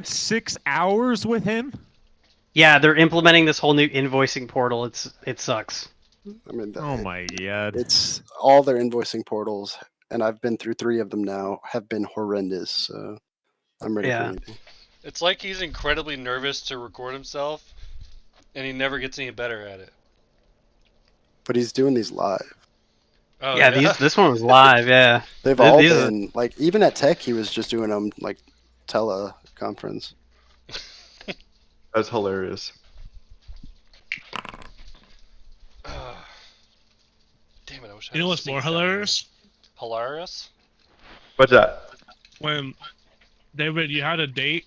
6 hours with him? Yeah, they're implementing this whole new invoicing portal. It sucks. I mean, Oh my god. it's all their invoicing portals, and I've been through 3 of them now, have been horrendous. So I'm ready for Yeah. anything. It's like he's incredibly nervous to record himself, and he never gets any better at it. But he's doing these live. Oh, yeah, this one was live. Yeah, They've all been like, even at Tech, he was just doing them like teleconference. That's hilarious. Damn it! I wish I You know what's more hilarious? Hilarious? What's that? When David, you had a date,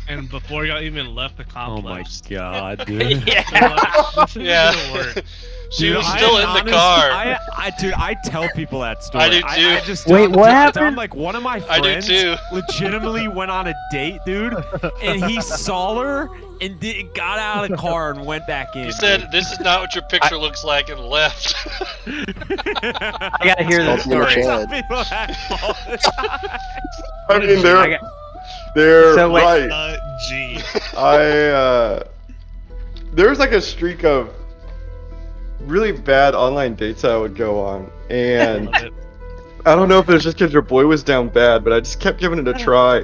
and before y'all even left the Oh my complex. god, dude. They're like, this isn't Yeah. gonna work. She Dude, was still in the car. I tell people that story. I do too. I just Wait, what happened? I'm like, one of my I do friends too. legitimately went on a date, dude, and he saw her and got out of the car and went back in. He said, "This is not what your picture looks like," and left. I gotta hear this Don't be in the story. chat. Tell people that all the time. I mean, I they're So, wait, right. G. There's like a streak of really bad online dates I would go on, and Love it. I don't know if it was just because your boy was down bad, but I just kept giving it a try.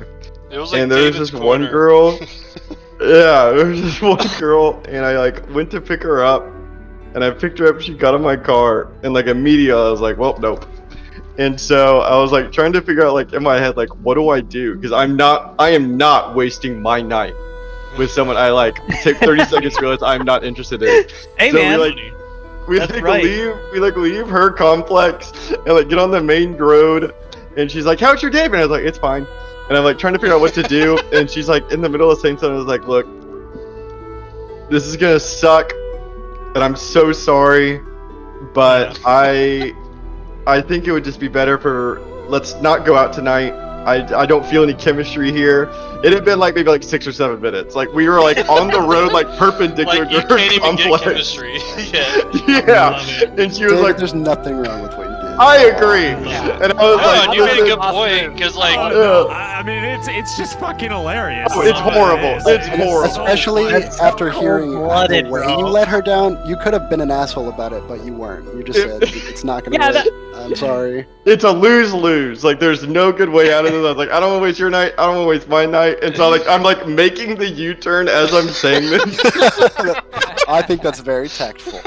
It was like And there was David's this one corner. girl. Yeah, there was this one girl, and I like went to pick her up, and I picked her up. She got in my car, and like immediately I was like, "Well, nope." And so I was like trying to figure out like in my head like what do I do? Because I am not wasting my night with someone I like. Take 30 seconds to realize I'm not interested in. Hey So man, we That's like right. leave her complex and like get on the main road, and she's like, "How's your day?" And I was like, "It's fine." And I'm like trying to figure out what to do, and she's like in the middle of saying something. I was like, "Look, this is gonna suck, and I'm so sorry, but I think it would just be better for let's not go out tonight. I don't feel any chemistry here." It had been like maybe like 6 or 7 minutes. Like we were like on the road like perpendicular Like you to her can't even get complex. chemistry. Yeah. Yeah, Love it. and she was David, like, there's nothing wrong with what you did. "I agree," and I was No, like, and you made a "Listen, good point because like Oh, no. I mean, it's just fucking hilarious. Oh, it's horrible. It is. It's It is horrible. Especially That's so after hearing the cold-blooded, way bro. you let her down, you could have been an asshole about it, but you weren't. You just said it's not gonna Yeah, work. I'm sorry. it's a lose-lose. Like there's no good way out of this." I was like, "I don't want to waste your night. I don't want to waste my night." And so like I'm like making the U-turn as I'm saying this. I think that's very tactful.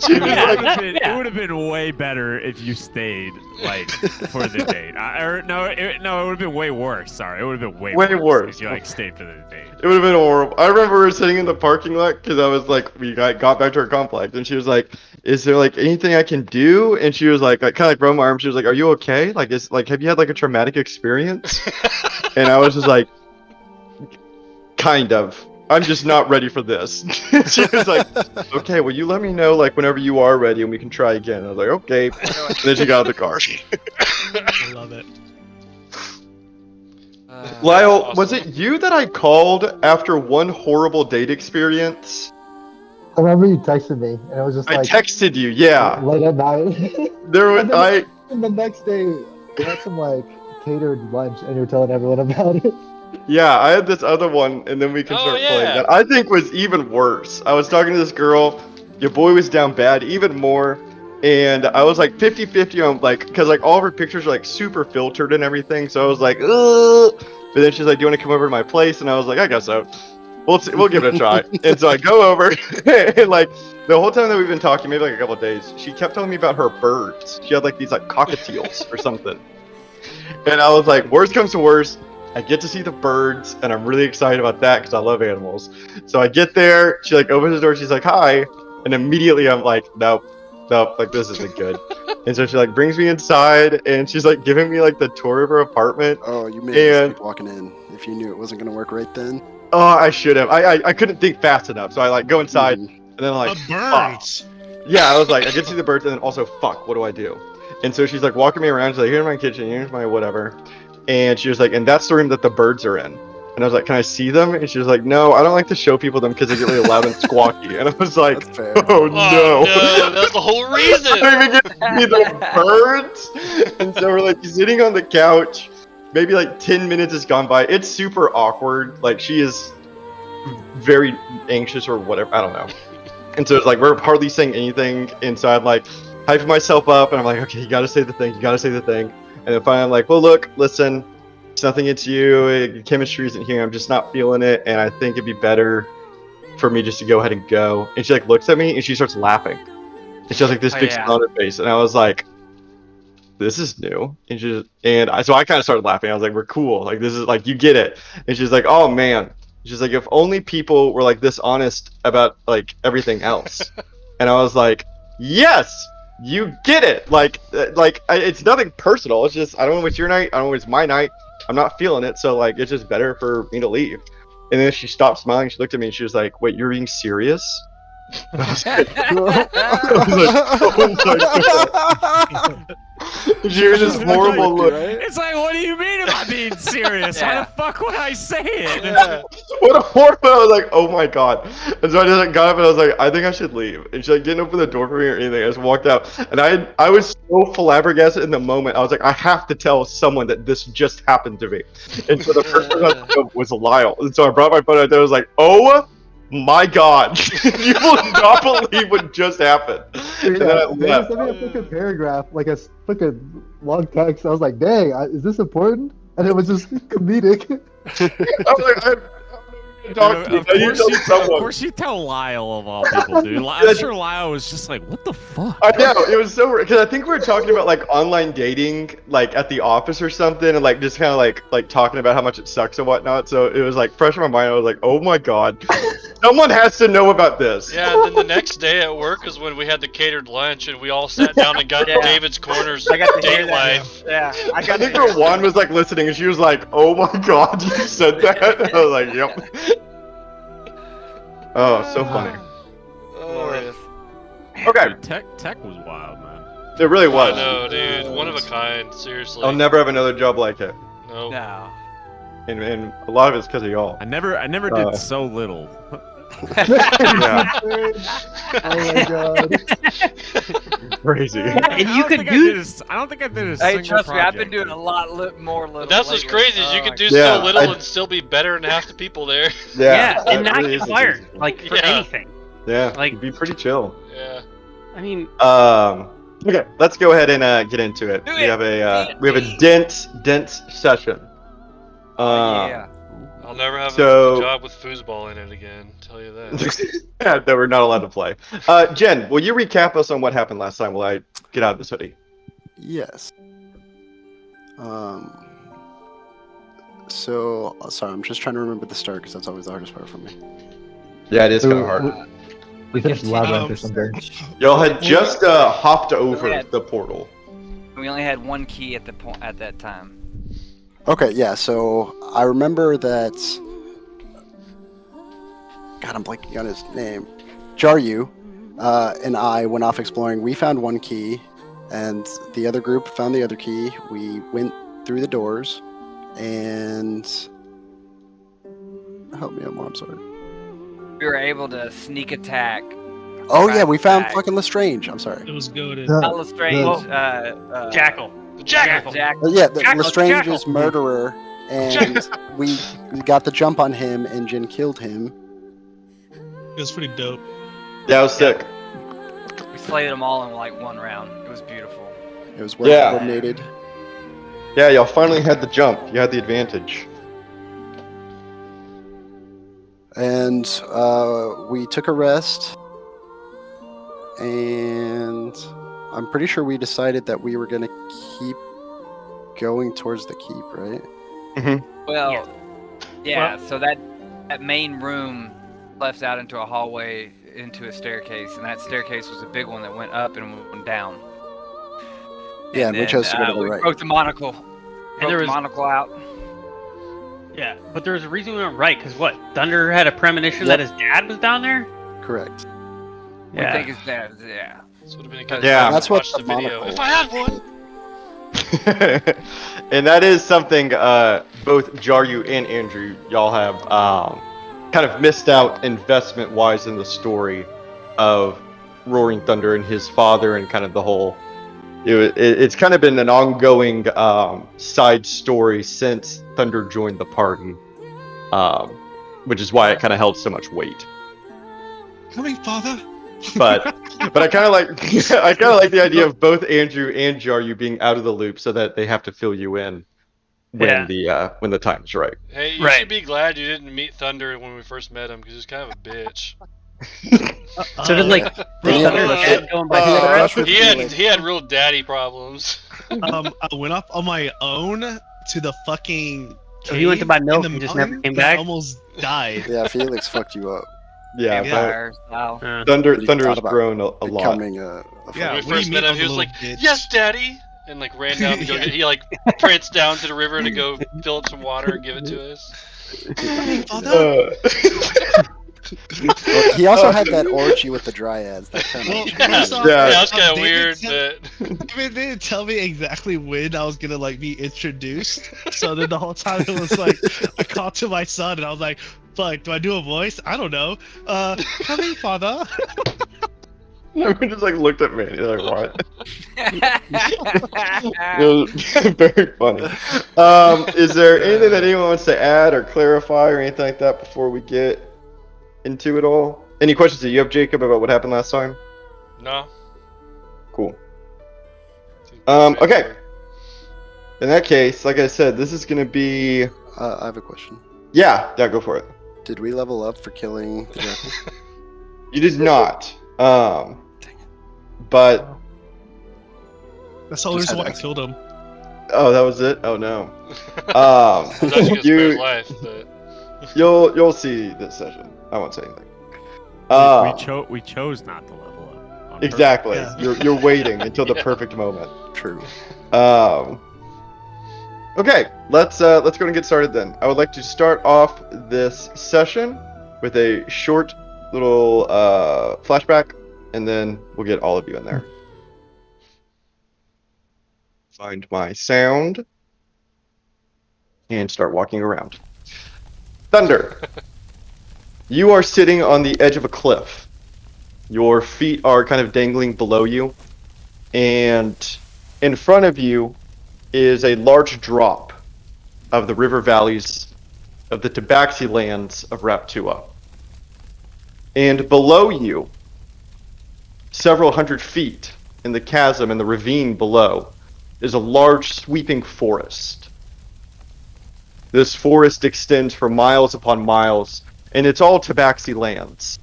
She was It like, would have been way better if you stayed like for the date. No, it would have been way worse. Sorry, it would have been way worse. if you like stayed for the date. it would have been horrible. I remember we were sitting in the parking lot because I was like, we got back to our complex, and she was like, "Is there like anything I can do?" And she was like kind of like rubbing my arm. She was like, "Are you okay? Like, have you had like a traumatic experience?" And I was just like, "Kind of. I'm just not ready for this." She was like, "Okay, well, you let me know like whenever you are ready, and we can try again." I was like, "Okay." And then she got out of the car. I love it. Lyle, Awesome. was it you that I called after one horrible date experience? I remember you texted me, and it was just I like texted you, yeah. late at night. There was And then- And the next day, we had some like catered lunch, and you're telling everyone about it. yeah, I had this other one, and then we can Oh, start yeah. playing that. I think was even worse. I was talking to this girl, your boy was down bad, even more, and I was like 50-50 on like, because like all of her pictures are like super filtered and everything, so I was like, ugh. But then she's like, "Do you want to come over to my place?" And I was like, "I guess so. We'll give it a try." And so I go over, and like the whole time that we've been talking, maybe like a couple of days, she kept telling me about her birds. She had like these like cockatiels or something. And I was like, worst comes to worst, I get to see the birds, and I'm really excited about that because I love animals. So I get there, she like opens the door, she's like, "Hi," and immediately I'm like, nope, like this isn't good. And so she like brings me inside, and she's like giving me like the tour of her apartment. Oh, you made me And- keep walking in if you knew it wasn't gonna work right then. Oh, I should have. I couldn't think fast enough, so I like go inside, Mhm. and then I'm like, The birds. yeah, I was like, I get to see the birds, and then also, fuck, what do I do? And so she's like walking me around. She's like, "Here's my kitchen. Here's my whatever." And she was like, "And that's the room that the birds are in." And I was like, "Can I see them?" And she was like, "No, I don't like to show people them because they get really loud and squawky." And I was like, That's fair. "Oh Oh no, that's the whole I reason. don't even get to see the birds." And so we're like sitting on the couch, maybe like 10 minutes has gone by. It's super awkward. Like she is very anxious or whatever. I don't know. And so it's like we're hardly saying anything. And so I'm like hyping myself up, and I'm like, okay, you gotta say the thing. You gotta say the thing. And then finally I'm like, well, look, listen, it's nothing against you. Your chemistry isn't here. I'm just not feeling it, and I think it'd be better for me just to go ahead and go. And she like looks at me and she starts laughing. And she has like this big smile on her face, and I was like, this is new. And so I kind of started laughing. I was like, we're cool. Like this is like you get it. And she's like, oh man. She's like, if only people were like this honest about like everything else. And I was like, yes, you get it. It's nothing personal. It's just I don't want to waste your night. I don't want to waste my night. I'm not feeling it. So like it's just better for me to leave. And then she stopped smiling. She looked at me and she was like, wait, you're being serious? I was like, oh my God. She was this horrible look. It's like, what do you mean am I being serious? How the fuck would I say it? Yeah. What a horrible! I was like, oh my God. And so I just like, got up and I was like, I think I should leave. And she like didn't open the door for me or anything. I just walked out. And I was so flabbergasted in the moment. I was like, I have to tell someone that this just happened to me. And so the first person I told was Lyle. And so I brought my phone out there. I was like, oh my God. You will not believe what just happened. And then I They left. sent me a fucking paragraph, like a fucking long text. I was like, dang, is this important? And it was just comedic. I was like, I'm talk to you. Of Now you course, tell you, of someone. course you tell Lyle of all people, dude. I'm sure Lyle was just like, what the fuck? I know, it was so weird, because I think we were talking about like online dating, like at the office or something, and like just kind of like talking about how much it sucks and whatnot. So it was like fresh in my mind. I was like, oh my God, someone has to know about this. Yeah, and then the next day at work is when we had the catered lunch and we all sat down and got David's Corner's I got to hear date that. life. Yeah, I think Rowan was like listening, and she was like, "Oh my God, you said that?" And I was like, "Yep." Oh, so funny. Glorious. Okay, Dude, tech was wild, man. it really I was. know, dude. One of a kind. Seriously. I'll never have another job like it, No. No. and a lot of it's because of y'all. I never did so little. Yeah, Oh my God. crazy. And you could do. I don't think I did a Hey, single trust me, I've been project. doing a lot more little. That's what's lately. crazy is you Oh can my do Yeah, so little I- and still be better than half the people there. Yeah, and that not really get is fired, easy. like for Yeah. anything. Yeah, like- it'd be pretty chill. Yeah. I mean, Okay, let's go ahead and get into it. Do We it. have a dense session. yeah. I'll never have So- a job with foosball in it again. Tell you that. that we're not allowed to play. Jen, will you recap us on what happened last time while I get out of this hoodie? Yes. So sorry, I'm just trying to remember the start because that's always the hardest part for me. Yeah, it is kind of So, hard. We finished Labyrinth or Um, something. Y'all had just hopped over Yeah. the portal. We only had one key at the point at that time. Okay, yeah. So I remember that. God, I'm blanking on his name. Jaryu and I went off exploring. We found one key, and the other group found the other key. We went through the doors, and help me out more. I'm sorry. We were able to sneak attack. Oh yeah, we found Back. fucking Lestrange. I'm sorry. It was goaded. Not Lestrange. Jackal. The jackal. Jack. Yeah, Jackal, Lestrange's Jackal. murderer, and we got the jump on him, and Jin killed him. It was pretty dope. Yeah, I was sick. We slayed them all in like one round. It was beautiful. It was well Yeah. coordinated. Yeah, y'all finally had the jump. You had the advantage. And we took a rest, and I'm pretty sure we decided that we were gonna keep going towards the keep, right? Well, yeah. So that main room left out into a hallway into a staircase, and that staircase was a big one that went up and went down. Yeah, and we chose to go to the we right. broke the monocle. Broke there the was- monocle out. Yeah, but there was a reason we went right, because what? Thunder had a premonition Yep. that his dad was down there? Correct. I think it's that. Yeah. This would have been a good Yeah. time to That's what watch the the video. monocle- If I had one. And that is something both Jaryu and Andrew, y'all have kind of missed out investment-wise in the story of Roaring Thunder and his father and kind of the whole it's kind of been an ongoing side story since Thunder joined the party, which is why it kind of held so much weight. Coming, father. But I kind of like I kind of like the idea of both Andrew and Jaryu being out of the loop so that they have to fill you in when the time's right. Hey, you Right. should be glad you didn't meet Thunder when we first met him because he's kind of a bitch. So did like Did he have Thunder a brush dad with- going he by had a cigarettes? brush with Felix? He had real daddy problems. I went up on my own to the fucking. So he went to buy cave milk in the and just never mountain came that I back? almost died. Yeah, Felix fucked you up. Yeah, but Vampire style. Thunder He has thought about grown a lot. Becoming a Yeah, When we what do first you met mean him, he I was was a like, little bitch? "Yes, daddy," and like ran down to go get. He like pranced down to the river to go fill up some water and give it to us. Coming, father. Well, he also had that orgy with the dryads. That kind Well, of first off, Yeah. That's kind of they weird. didn't But they didn't tell me exactly when I was gonna like be introduced. So then the whole time it was like I called to my son and I was like, "Fuck, do I do a voice? I don't know. Coming, father." Everyone just like looked at me. You're like, what? It was very funny. Is there anything that anyone wants to add or clarify or anything like that before we get into it all? Any questions that you have, Jacob, about what happened last time? no. Cool. Okay. In that case, like I said, this is gonna be. I have a question. Yeah, go for it. Did we level up for killing the jackal? You did not. But That's the only Just reason had why I to killed him. oh, that was it. Oh no. I was actually gonna spare his You life, but you'll see this session. I won't say anything. We chose not to level up. on purpose. Exactly. Yeah. You're waiting until the Yeah. perfect moment. True. Okay, let's go and get started then. I would like to start off this session with a short little flashback, and then we'll get all of you in there. Find my sound and start walking around. Thunder. You are sitting on the edge of a cliff. Your feet are kind of dangling below you, and in front of you is a large drop of the river valleys of the Tabaxi lands of Raptua. And below you, several hundred feet in the chasm and the ravine below, is a large sweeping forest. This forest extends for miles upon miles, and it's all Tabaxi lands.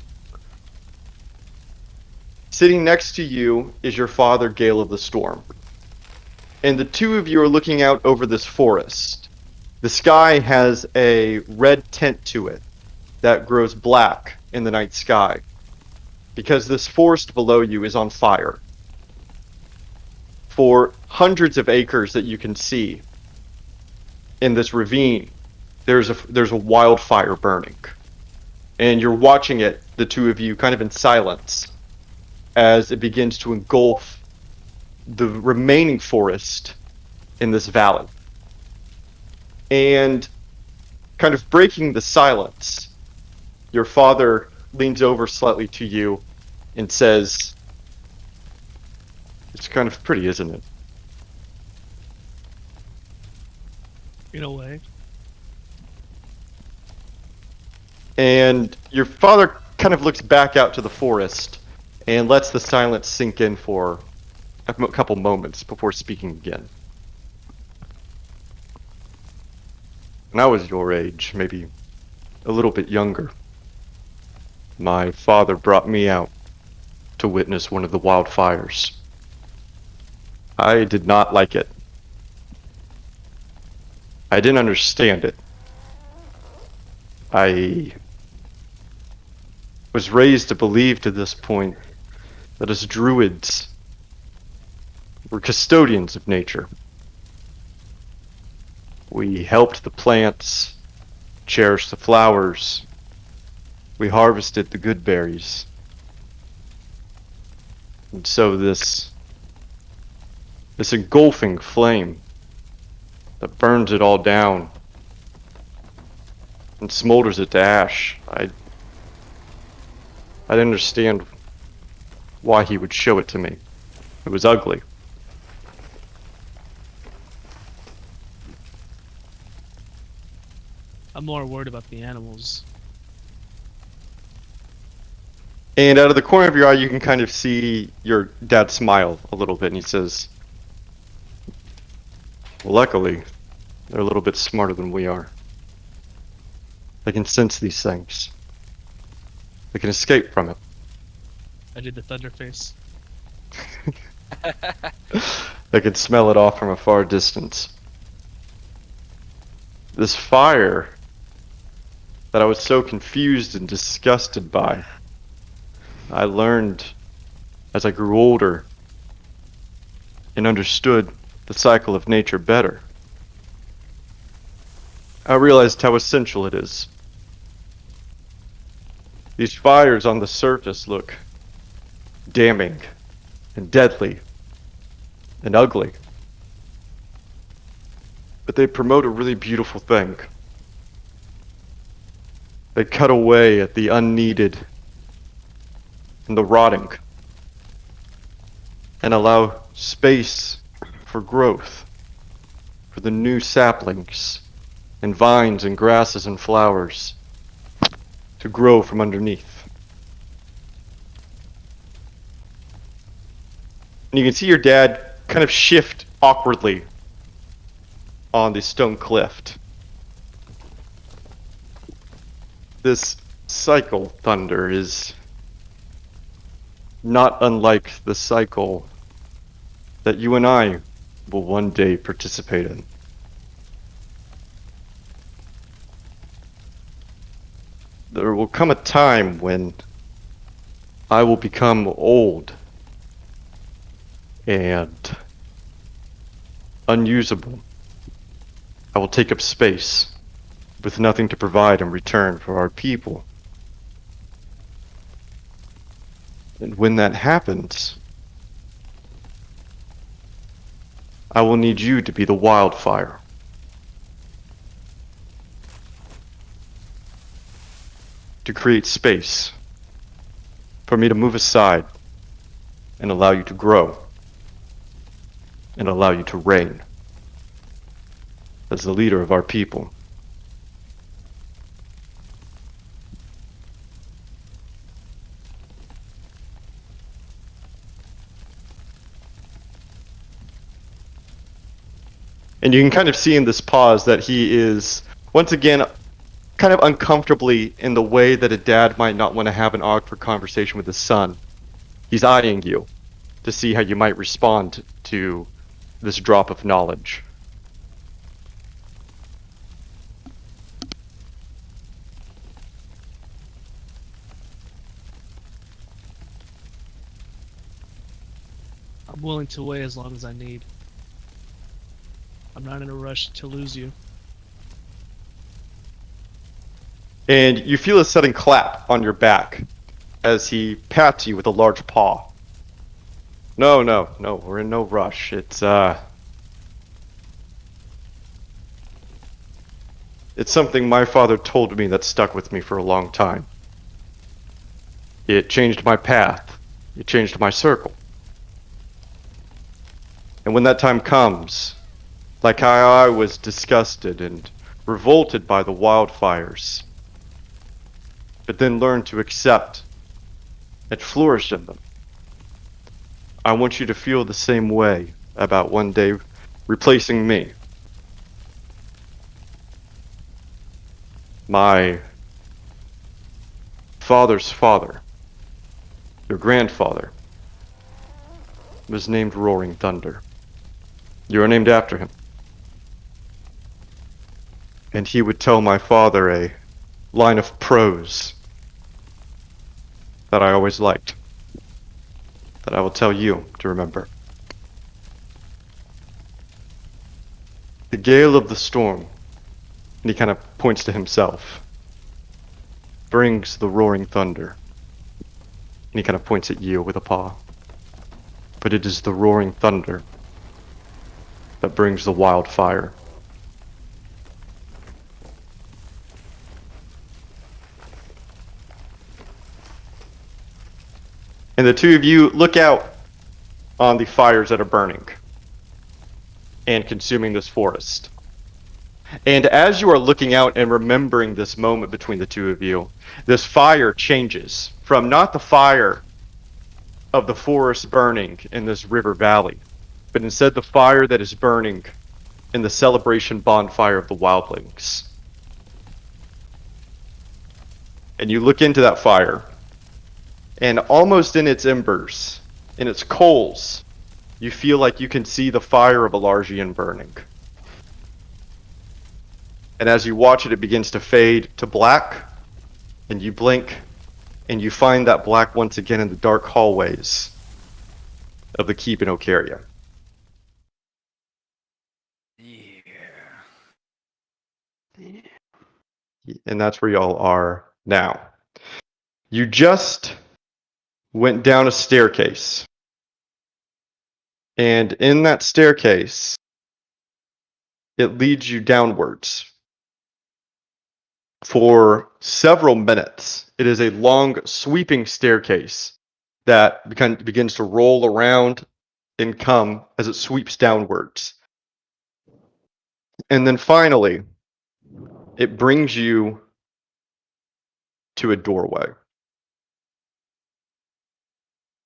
Sitting next to you is your father, Gale of the Storm. And the two of you are looking out over this forest. The sky has a red tint to it that grows black in the night sky, because this forest below you is on fire. For hundreds of acres that you can see in this ravine, there's a wildfire burning. And you're watching it, the two of you, kind of in silence, as it begins to engulf the remaining forest in this valley. And kind of breaking the silence, your father leans over slightly to you and says, "It's kind of pretty, isn't it?" In a way. And your father kind of looks back out to the forest and lets the silence sink in for a couple moments before speaking again. When I was your age, maybe a little bit younger, my father brought me out to witness one of the wildfires. I did not like it. I didn't understand it. I was raised to believe to this point that as druids, we're custodians of nature. We helped the plants, cherished the flowers, we harvested the good berries. And so this engulfing flame that burns it all down and smolders it to ash, I didn't understand why he would show it to me. It was ugly. I'm more worried about the animals. And out of the corner of your eye, you can kind of see your dad smile a little bit, and he says, "Luckily, they're a little bit smarter than we are. They can sense these things. They can escape from it. I did the thunder face. They can smell it off from a far distance. This fire that I was so confused and disgusted by, I learned as I grew older and understood the cycle of nature better. I realized how essential it is. These fires on the surface look damning and deadly and ugly, but they promote a really beautiful thing. They cut away at the unneeded and the rotting and allow space for growth, for the new saplings and vines and grasses and flowers to grow from underneath. And you can see your dad kind of shift awkwardly on the stone cliff. This cycle thunder is not unlike the cycle that you and I will one day participate in. There will come a time when I will become old and unusable. I will take up space with nothing to provide in return for our people. And when that happens, I will need you to be the wildfire. To create space for me to move aside and allow you to grow and allow you to reign as the leader of our people. And you can kind of see in this pause that he is, once again, kind of uncomfortably in the way that a dad might not want to have an awkward conversation with his son. He's eyeing you to see how you might respond to this drop of knowledge. I'm willing to wait as long as I need. I'm not in a rush to lose you. And you feel a sudden clap on your back as he pats you with a large paw. No, we're in no rush. It's something my father told me that stuck with me for a long time. It changed my path. It changed my circle. And when that time comes, like how I was disgusted and revolted by the wildfires, but then learned to accept and flourish in them, I want you to feel the same way about one day replacing me. My father's father, your grandfather, was named Roaring Thunder. You are named after him. And he would tell my father a line of prose that I always liked, that I will tell you to remember. The gale of the storm, and he kind of points to himself, brings the roaring thunder. And he kind of points at you with a paw. But it is the roaring thunder that brings the wildfire. And the two of you look out on the fires that are burning and consuming this forest. And as you are looking out and remembering this moment between the two of you, this fire changes from not the fire of the forest burning in this river valley, but instead the fire that is burning in the celebration bonfire of the wildlings. And you look into that fire, and almost in its embers, in its coals, you feel like you can see the fire of Alargian burning. And as you watch it, it begins to fade to black, and you blink, and you find that black once again in the dark hallways of the keep in Ocaria. And that's where y'all are now. You just went down a staircase. And in that staircase, it leads you downwards for several minutes. It is a long, sweeping staircase that begins to roll around and come as it sweeps downwards. And then finally, it brings you to a doorway.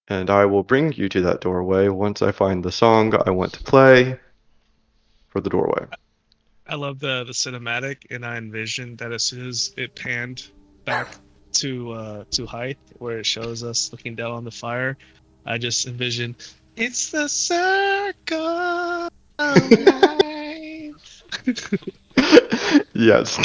And I will bring you to that doorway once I find the song I want to play for the doorway. I love the cinematic, and I envisioned that as soon as it panned back to height, where it shows us looking down on the fire, I just envisioned it's the circle of life. Yes.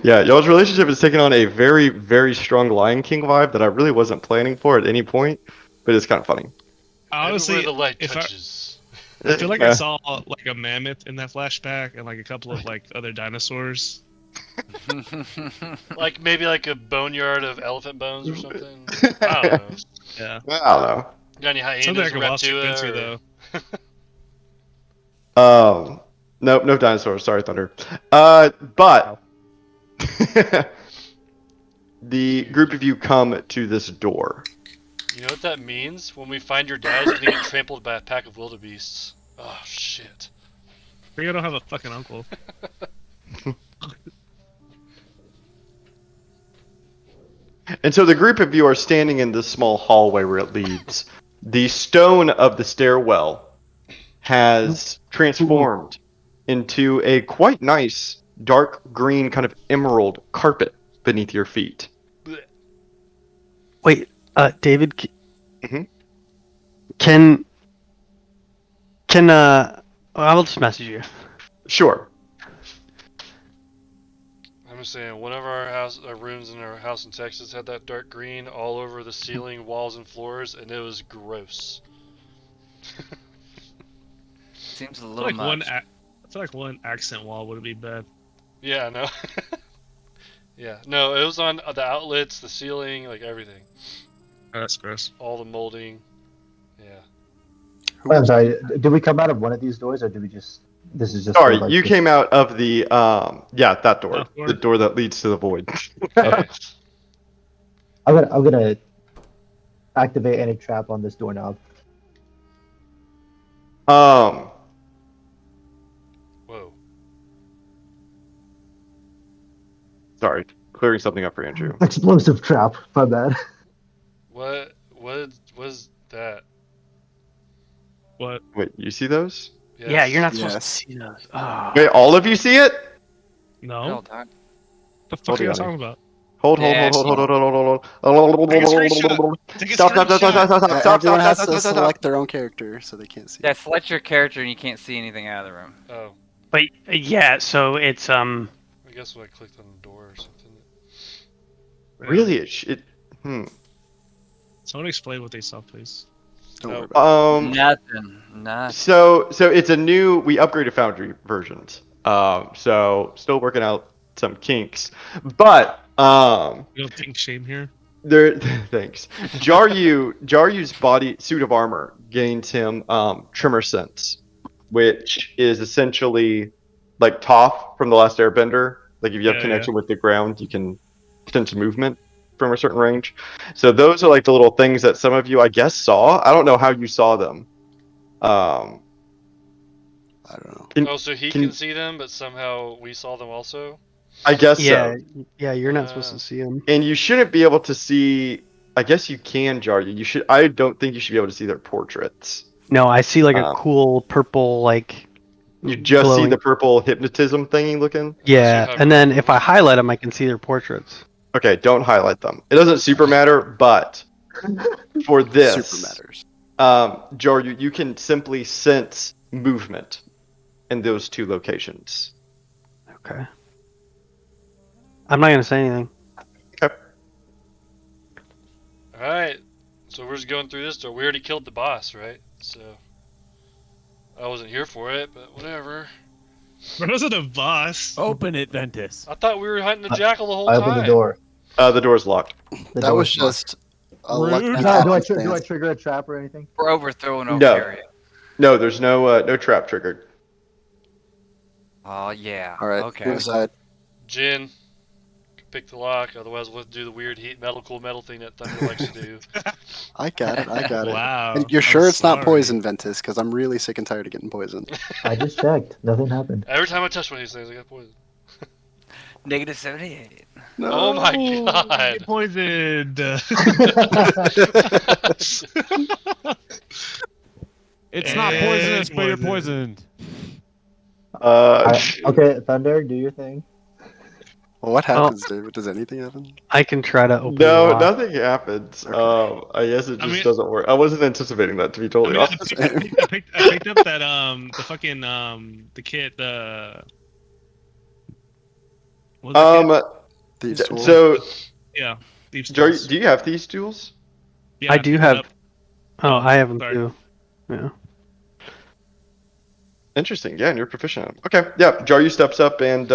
Yeah, y'all's relationship is taking on a very, very strong Lion King vibe that I really wasn't planning for at any point, but it's kind of funny. Honestly, Everywhere the light if touches. I feel like I Yeah. saw like a mammoth in that flashback and like a couple of like other dinosaurs. Like maybe like a boneyard of elephant bones or something. I don't know. Yeah, I don't know. Got any hyenas something I or could watch into Raptua? though. Nope, no dinosaurs. Sorry, Thunder. But the group of you come to this door. You know what that means? When we find your dad, he's gonna get trampled by a pack of wildebeests. Oh shit. Maybe I don't have a fucking uncle. And so the group of you are standing in this small hallway where it leads. The stone of the stairwell has transformed into a quite nice dark green kind of emerald carpet beneath your feet. Wait, David, Mhm. can I'll just message you. Sure. I'm just saying, one of our rooms in our house in Texas had that dark green all over the ceiling, walls, and floors, and it was gross. Seems a I feel little like much. I feel like one accent wall would be bad. Yeah, no. Yeah, no, it was on the outlets, the ceiling, like everything. Oh, that's gross. All the molding. Yeah. Wait, I'm sorry. Did we come out of one of these doors, or did we just? This is just Sorry, like you came out of the that door. South door? The door that leads to the void. Okay. I'm gonna activate any trap on this doorknob. Um Whoa. sorry, clearing something up for Andrew. Explosive trap. My bad. What was that? What? Wait, you see those? Yes. Yeah, you're not supposed Yes. to see those. Oh. Wait, all of you see it? No. Hold on. The fuck are you Hold on. talking about? Hold. Yeah, Hold. Take a screenshot. Take a Stop. screenshot. Everyone has to select their own character so they can't see. Yeah, select your character and you can't see anything out of the room. Oh, But yeah, so it's I guess when I clicked on the door or something. Really? Someone explain what they saw, please. Don't worry about Nothing. So it's a new. We upgraded Foundry versions. So still working out some kinks, but You don't think shame here? there. Thanks. Jaryu's body suit of armor gains him tremor sense, which is essentially like Toph from the Last Airbender. Like if you have Yeah, connection with the ground, you can sense movement from a certain range. So those are like the little things that some of you, I guess, saw. I don't know how you saw them. I don't know. Can, Oh, so he can- can see them, but somehow we saw them also. I guess Yeah, so. yeah, you're not supposed to see him. And you shouldn't be able to see. I guess you can, Jaryu. You should. I don't think you should be able to see their portraits. No, I see like a Um, cool purple like You just see glowing. the purple hypnotism thingy looking. Yeah, So how and then if I purple- highlight them, I can see their portraits. Okay, don't highlight them. It doesn't super matter, but for this, Super matters. Jaryu, you can simply sense movement in those two locations. Okay. I'm not gonna say anything. Okay. All right, so we're just going through this door. We already killed the boss, right? So I wasn't here for it, but whatever. Bro, wasn't a boss. Open it, Ventus. I thought we were hunting the jackal the whole I time. opened the door. The door's locked. The That door was locked. just a lucky Rude. Do I happenstance. trigger a trap or anything? We're overthrowing over No. area. No, there's no trap triggered. Oh yeah. All right, Okay. move aside. Jin, pick the lock. Otherwise, we'll have to do the weird cool metal thing that Thunder likes to do. I got it. I got it. Wow. And you're I'm sure it's not sorry. poison, Ventus? Because I'm really sick and tired of getting poisoned. I just checked. Nothing happened. Every time I touch one of these things, I get poisoned. Negative 78. No. Oh my Get god. poisoned. It's not And poisonous, but you're poisoned. poisoned. Okay, Thunder, do your thing. Well, what happens, David? Does anything happen? I can try to open the No, lock. nothing happens. Okay. I guess it I just mean- doesn't work. I wasn't anticipating that, to be I totally mean, honest. I picked up that the fucking the kit what was the kit? These tools. So, Yeah. Thieves' Joey, Tools. do you have these tools? Yeah, I do picked it have. up. Oh, I have them sorry. too. Yeah. Interesting. Yeah, and you're proficient. in them. Okay. Yeah. Jaryu steps up and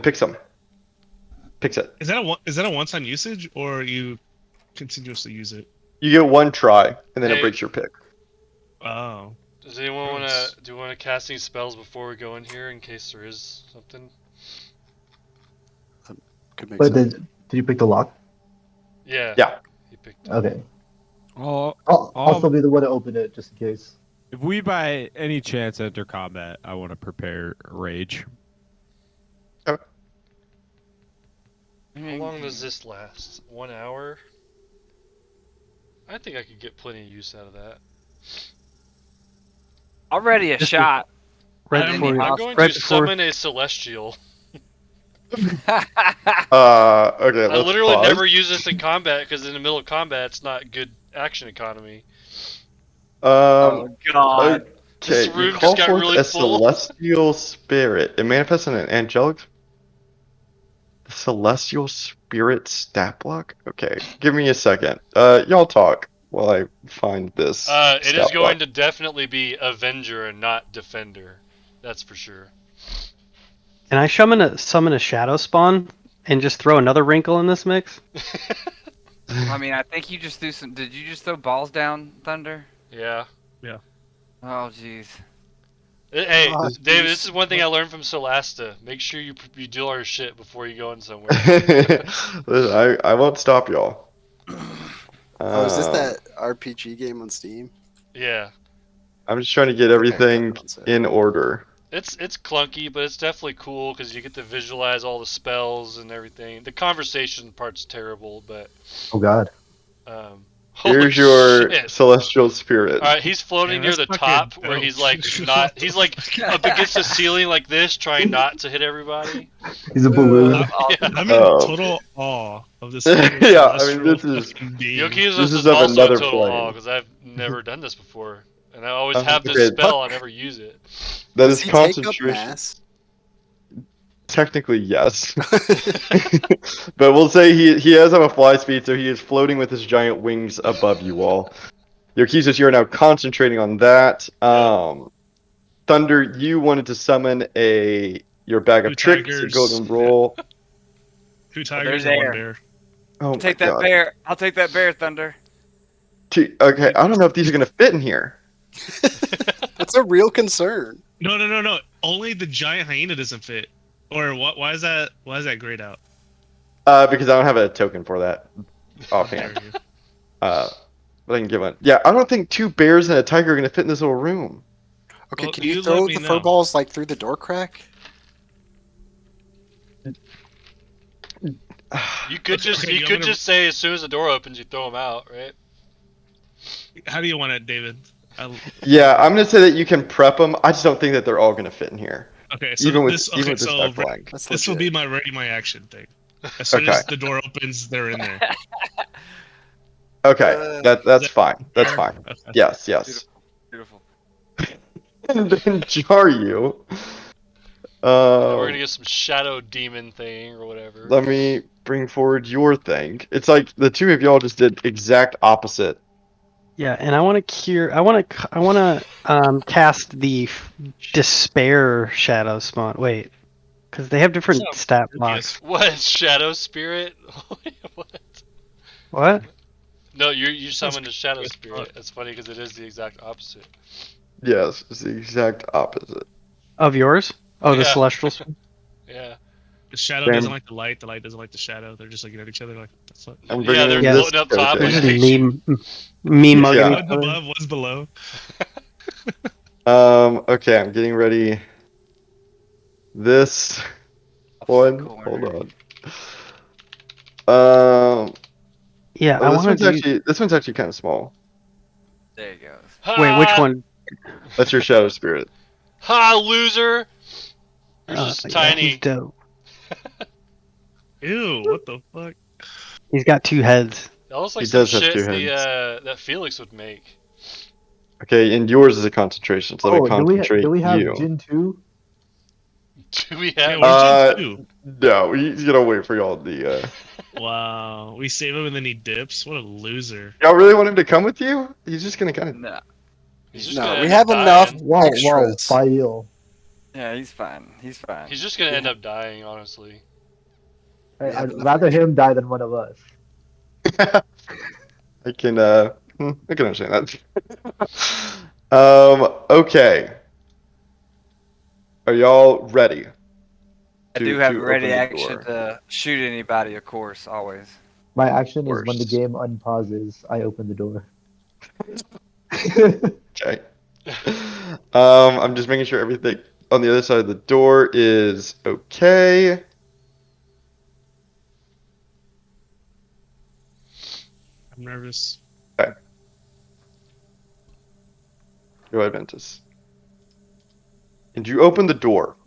picks them. Picks it. Is that a one-time usage or you continuously use it? You get one try, and then it Hey. breaks your pick. Oh. Does anyone want Gross. to do want to cast any spells before we go in here in case there is something? Could make But sense. did you pick the lock? Yeah. Yeah. He picked. Okay. Oh, I'll still be the one to open it just in case. if we by any chance enter combat, I want to prepare rage. How long does this last? 1 hour? I think I could get plenty of use out of that. Already a Just shot. Right I before mean, we, I'm going right to before, summon a celestial. Okay. I Let's literally pause. never use this in combat because in the middle of combat it's not good action economy. Oh god. Okay. This You room call just got forth really a full. celestial spirit. It manifests in an angelic. Celestial spirit stat block. Okay. Give me a second. Y'all talk while I find this. It is stat going block. to definitely be Avenger and not Defender. That's for sure. can I summon a shadow spawn and just throw another wrinkle in this mix? I mean, I think you just threw some. Did you just throw balls down, Thunder? Yeah. Oh jeez. Hey, Ah, David, jeez. this is one thing I learned from Solasta. Make sure you do all your shit before you go in somewhere. Listen, I won't stop y'all. Oh, is this Um, that RPG game on Steam? Yeah. I'm just trying to get Okay, everything got it on sale. in order. It's clunky, but it's definitely cool because you get to visualize all the spells and everything. The conversation part's terrible, but Oh God. holy Here's your shit. celestial spirit. All right, he's floating Yeah, near the that's top fucking where dope. he's like not. He's like up against the ceiling like this, trying not to hit everybody. He's a balloon. I'm in Oh. total awe of this. Yeah, fucking I mean, this celestial is- fucking being. Yoki's This is is of also another a total plane. awe because I've never done this before, and I always Oh, have this okay. spell. I never use it. That Does is he take up concentration. mass? Technically, yes. But we'll say he has a fly speed, so he is floating with his giant wings above you all. Yokizus, you are now concentrating on that. Thunder, you wanted to summon your bag of Two tricks. tigers. Go ahead and roll. 2 tigers There's and 1 air. bear. Oh my Take that God. bear. I'll take that bear, Thunder. Okay, I don't know if these are gonna fit in here. That's a real concern. No. Only the giant hyena doesn't fit. Or what? Why is that? Why is that grayed out? Because I don't have a token for that offhand. There you go. But I can give one. Yeah, I don't think 2 bears and a tiger are gonna fit in this little room. Okay, Well, can you you throw let me the fur know. balls like through the door crack? You could Okay, just okay, you you want could me to- just say as soon as the door opens, you throw them out, right? How do you want it, David? Yeah, I'm gonna say that you can prep them. I just don't think that they're all gonna fit in here. Okay, so Even with this. even Okay, with this so back blank. That's this will legit. be my ready my action thing. As soon Okay. as the door opens, they're in there. Okay. That's fine. That's fine. Okay. Yes, yes. Beautiful. And then jar you. Then we're gonna Um, get some shadow demon thing or whatever. let me bring forward your thing. It's like the two of y'all just did exact opposite. Yeah, and I want to cure. I want to cast the despair shadow spawn. Wait, because they have different stat blocks. What shadow spirit? What? What? No, you Sounds summoned a shadow good. spirit. That's funny because it is the exact opposite. Yes, it's the exact opposite. Of yours? Oh, the Yeah. celestial spawn. Yeah. The shadow doesn't Damn. like the light doesn't like the shadow. They're just looking at each other like, that's what. I'm Yeah, bringing they're in Yeah. this floating up top They're like just I hate you. me mugging Yeah. each One's other. above, one's below. Okay, I'm getting ready. This one. Hold on. Yeah, I Oh, want to do. this one's actually kind of small. There you go. Wait, which Ha! one? That's your shadow spirit. Ha, loser! Yours is Yeah, he's tiny. dope. Ew, what the fuck? He's got 2 heads. That looks like He some does have shit 2 the heads. that Felix would make. Okay, and yours is a concentration, so let me Oh, do concentrate we have you. Jin too? Do we Yeah, have? where's Jin 2? No, he's gonna wait for y'all. Wow, we save him and then he dips. What a loser. Y'all really want him to come with you? He's just gonna kind of. No. He's just No, gonna we end have up enough dying. Wow, wow, extras. Fail. Yeah, he's fine. He's fine. He's just gonna end up dying, honestly. Hey, We have I'd enough rather extras. him die than one of us. I can understand that. Okay. Are y'all ready? I do have to ready open the action door? to shoot anybody, of course, always. My action is when the Worst. game unpauses, I open the door. Okay. I'm just making sure everything on the other side of the door is okay. I'm nervous. Go ahead, Ventus. And you open the door.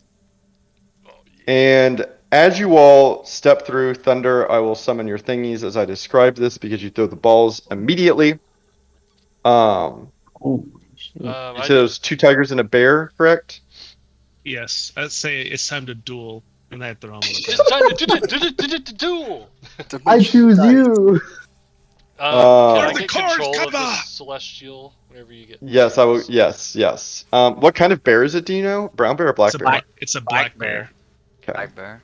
And as you all step through Thunder, I will summon your thingies as I described this because you throw the balls immediately. Holy shit. You I said it was 2 tigers and a bear, correct? Yes, I'd say it's time to duel, and I throw him on the It's time to duel. I choose you! Can Are I the get cards, control of Kaiba? this celestial whenever you get? Yes, I will. cards? Yes, yes. What kind of bear is it? Do you know? Brown bear or black bear? It's a black bear. bear. Okay. Black bear.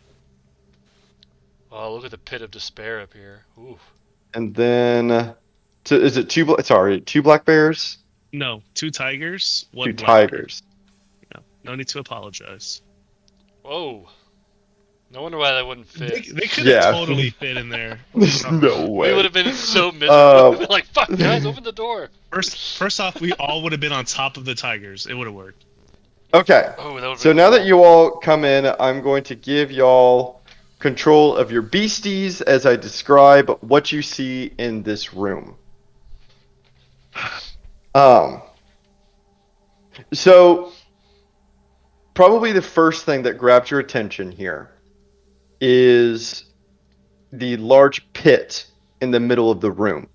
Oh, look at the pit of despair up here. Ooh. And then, is it 2? Sorry, 2 black bears, No, 2 tigers, 1 2 black tigers. bear. No need to apologize. Whoa. No wonder why that wouldn't They, fit. they could have Yeah. totally fit in there. There's no way. We would have been so miserable. We'd be Uh, like, "Fuck, guys, open the door." First off, we all would have been on top of the tigers. It would have worked. Okay. Oh, that would. So now that you all come in, I'm going to give y'all control of your beasties as I describe what you see in this room. So probably the first thing that grabs your attention here is the large pit in the middle of the room.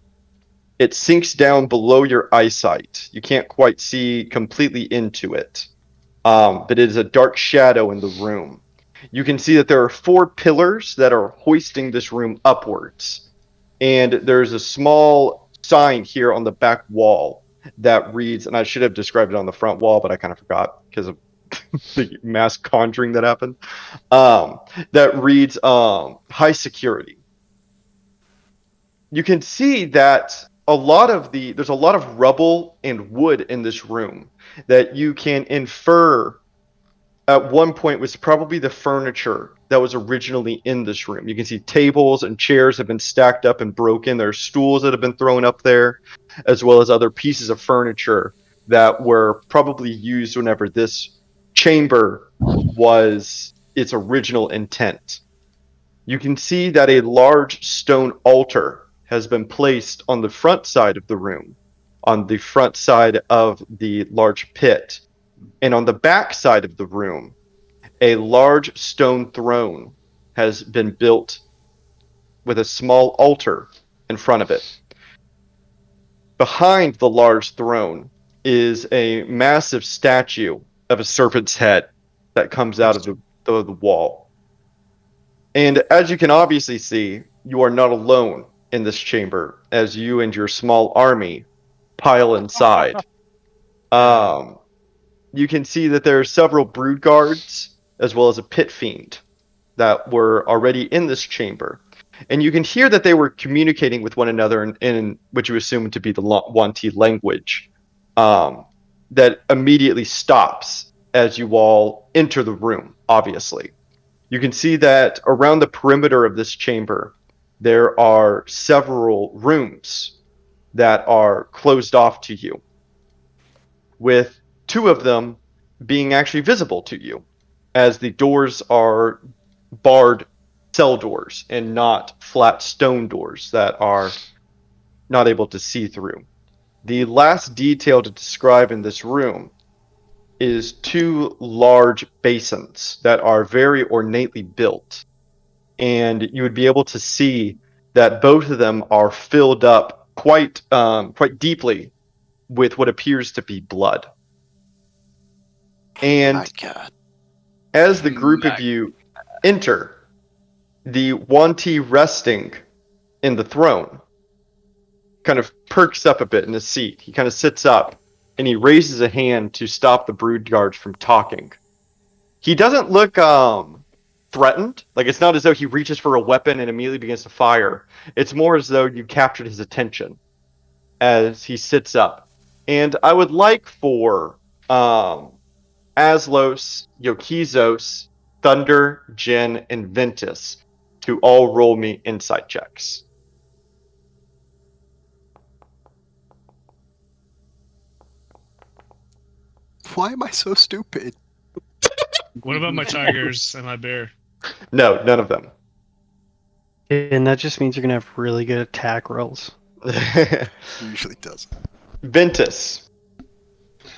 It sinks down below your eyesight. You can't quite see completely into it. But it is a dark shadow in the room. You can see that there are 4 pillars that are hoisting this room upwards. And there's a small sign here on the back wall that reads, and I should have described it on the front wall, but I kind of forgot because of the mass conjuring that happened. That reads high security. You can see that there's a lot of rubble and wood in this room that you can infer at one point was probably the furniture that was originally in this room. You can see tables and chairs have been stacked up and broken. There are stools that have been thrown up there, as well as other pieces of furniture that were probably used whenever this chamber was its original intent. You can see that a large stone altar has been placed on the front side of the room, on the front side of the large pit. And on the back side of the room, a large stone throne has been built with a small altar in front of it. Behind the large throne is a massive statue of a serpent's head that comes out of the wall. And as you can obviously see, you are not alone in this chamber as you and your small army pile inside. You can see that there are several brood guards as well as a pit fiend that were already in this chamber. And you can hear that they were communicating with one another in what you assume to be the Wanti language. That immediately stops as you all enter the room, obviously. You can see that around the perimeter of this chamber, there are several rooms that are closed off to you, with two of them being actually visible to you, as the doors are barred cell doors and not flat stone doors that are not able to see through. The last detail to describe in this room is two large basins that are very ornately built. And you would be able to see that both of them are filled up quite deeply with what appears to be blood. And My God. as the group of you enter, the Wanti resting in the throne kind of perks up a bit in his seat. He kind of sits up and he raises a hand to stop the brood guards from talking. He doesn't look threatened. Like, it's not as though he reaches for a weapon and immediately begins to fire. It's more as though you captured his attention as he sits up. And I would like for Aslos, Yokizos, Thunder, Jin, and Ventus to all roll me insight checks. Why am I so stupid? What about my tigers and my bear? No, none of them. And that just means you're gonna have really good attack rolls. It usually does. Ventus,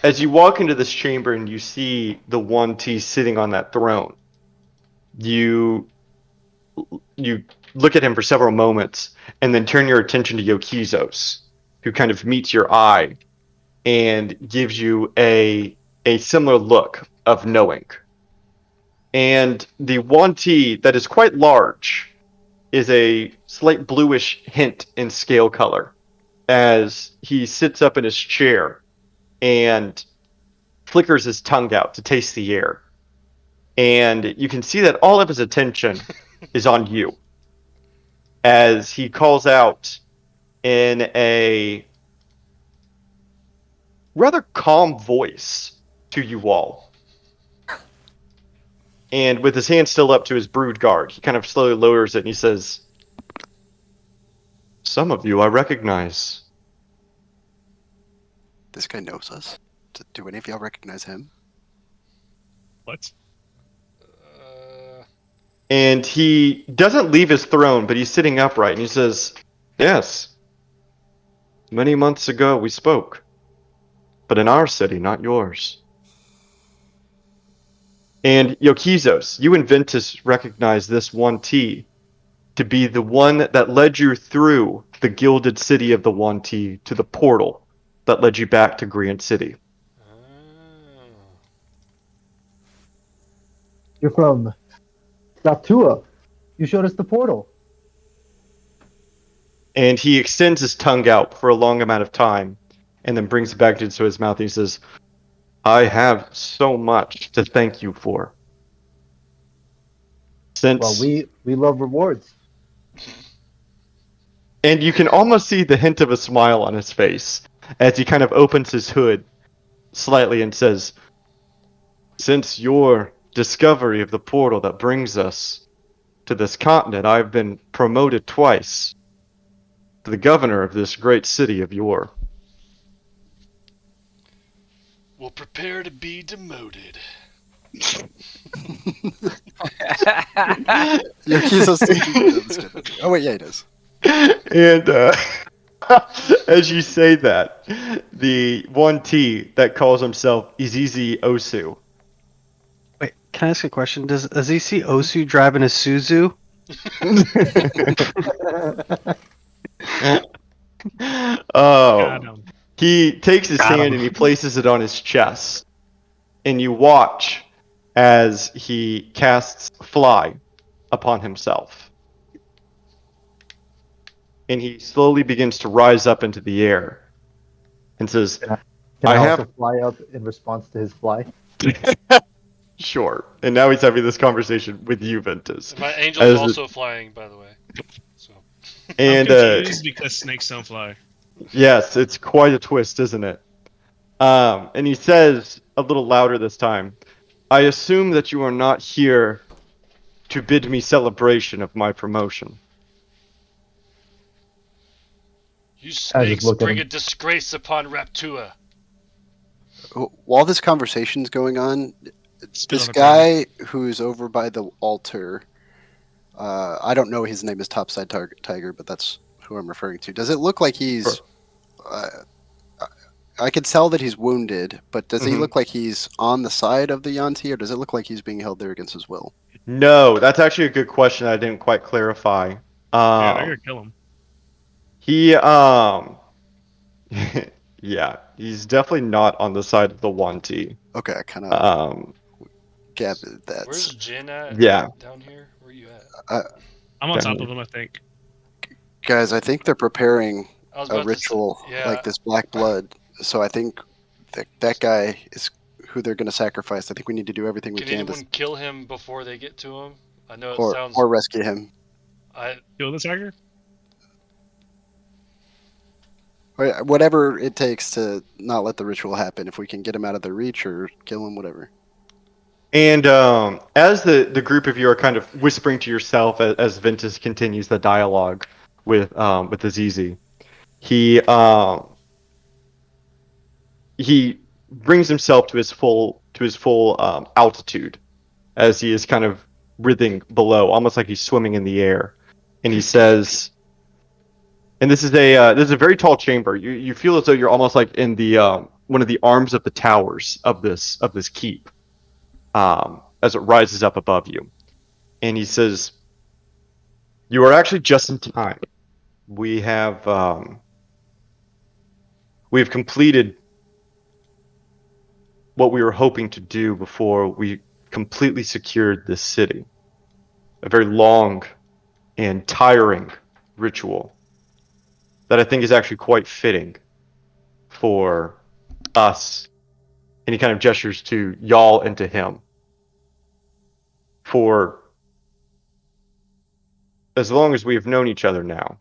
as you walk into this chamber and you see the Wanti sitting on that throne, you look at him for several moments and then turn your attention to Yokizos, who kind of meets your eye and gives you a similar look of knowing. And the Wanti that is quite large is a slight bluish hint in scale color as he sits up in his chair and flickers his tongue out to taste the air. And you can see that all of his attention is on you as he calls out in a rather calm voice to you all. And with his hand still up to his brood guard, he kind of slowly lowers it and he says, "Some of you I recognize." This guy knows us. Do any of y'all recognize him? What? And he doesn't leave his throne, but he's sitting upright and he says, "Yes. Many months ago we spoke. But in our city, not yours." And Yokizos, you and Ventus recognize this Wanti to be the one that led you through the gilded city of the Wanti to the portal that led you back to Grand City. You're from Datua. You showed us the portal. And he extends his tongue out for a long amount of time and then brings it back into his mouth and he says, "I have so much to thank you for. Well, we love rewards. And you can almost see the hint of a smile on his face as he kind of opens his hood slightly and says, "Since your discovery of the portal that brings us to this continent, I've been promoted twice to the governor of this great city of Yor." prepare to be demoted. You accuse us to Oh wait, yeah, he does. And as you say that, the one T that calls himself Izizi Osu. Wait, can I ask a question? Does Azizi Osu driving a Suzu? Got um, him. he takes his Got hand him. and he places it on his chest, and you watch as he casts Fly upon himself. And he slowly begins to rise up into the air and says, Can I I have also fly up in response to his fly? Sure. And now he's having this conversation with you, Ventus. And my angel is As- also flying, by the way. So. And I'm confused because snakes don't fly. yes, it's quite a twist, isn't it? And he says a little louder this time, I assume that you are not here to bid me celebration of my promotion. You I just snakes look at bring him. a disgrace upon Raptua. While this conversation's going on, Spit this on a penny. guy who's over by the altar, I don't know his name is Topside Tiger, but that's who I'm referring to. Does it look like he's? I could tell that he's wounded, but does he Mhm. look like he's on the side of the Yanti, or does it look like he's being held there against his will? No, that's actually a good question I didn't quite clarify. Yeah, they're gonna kill him. He yeah, he's definitely not on the side of the Wanty. Okay, I kind of gathered that. Where's Jin at? Yeah. Down here? Where you at? I'm on top Definitely. of him, I think. Guys, I think they're preparing I was a about ritual to. Yeah. like this black blood. So I think that guy is who they're going to sacrifice. I think we need to do everything we Can can anyone kill him before they get to him? I know it or sounds. rescue him. Kill the tiger? Whatever it takes to not let the ritual happen. If we can get him out of their reach or kill him, whatever. And as the group of you are kind of whispering to yourself as Ventus continues the dialogue with Azizi, he brings himself to his full altitude as he is kind of writhing below, almost like he's swimming in the air, and he says, and this is a very tall chamber. You feel as though you're almost like in the one of the arms of the towers of this keep. As it rises up above you. And he says, you are actually just in time. We've completed what we were hoping to do before we completely secured this city. A very long and tiring ritual that I think is actually quite fitting for us. And he kind of gestures to y'all and to him. For as long as we have known each other now,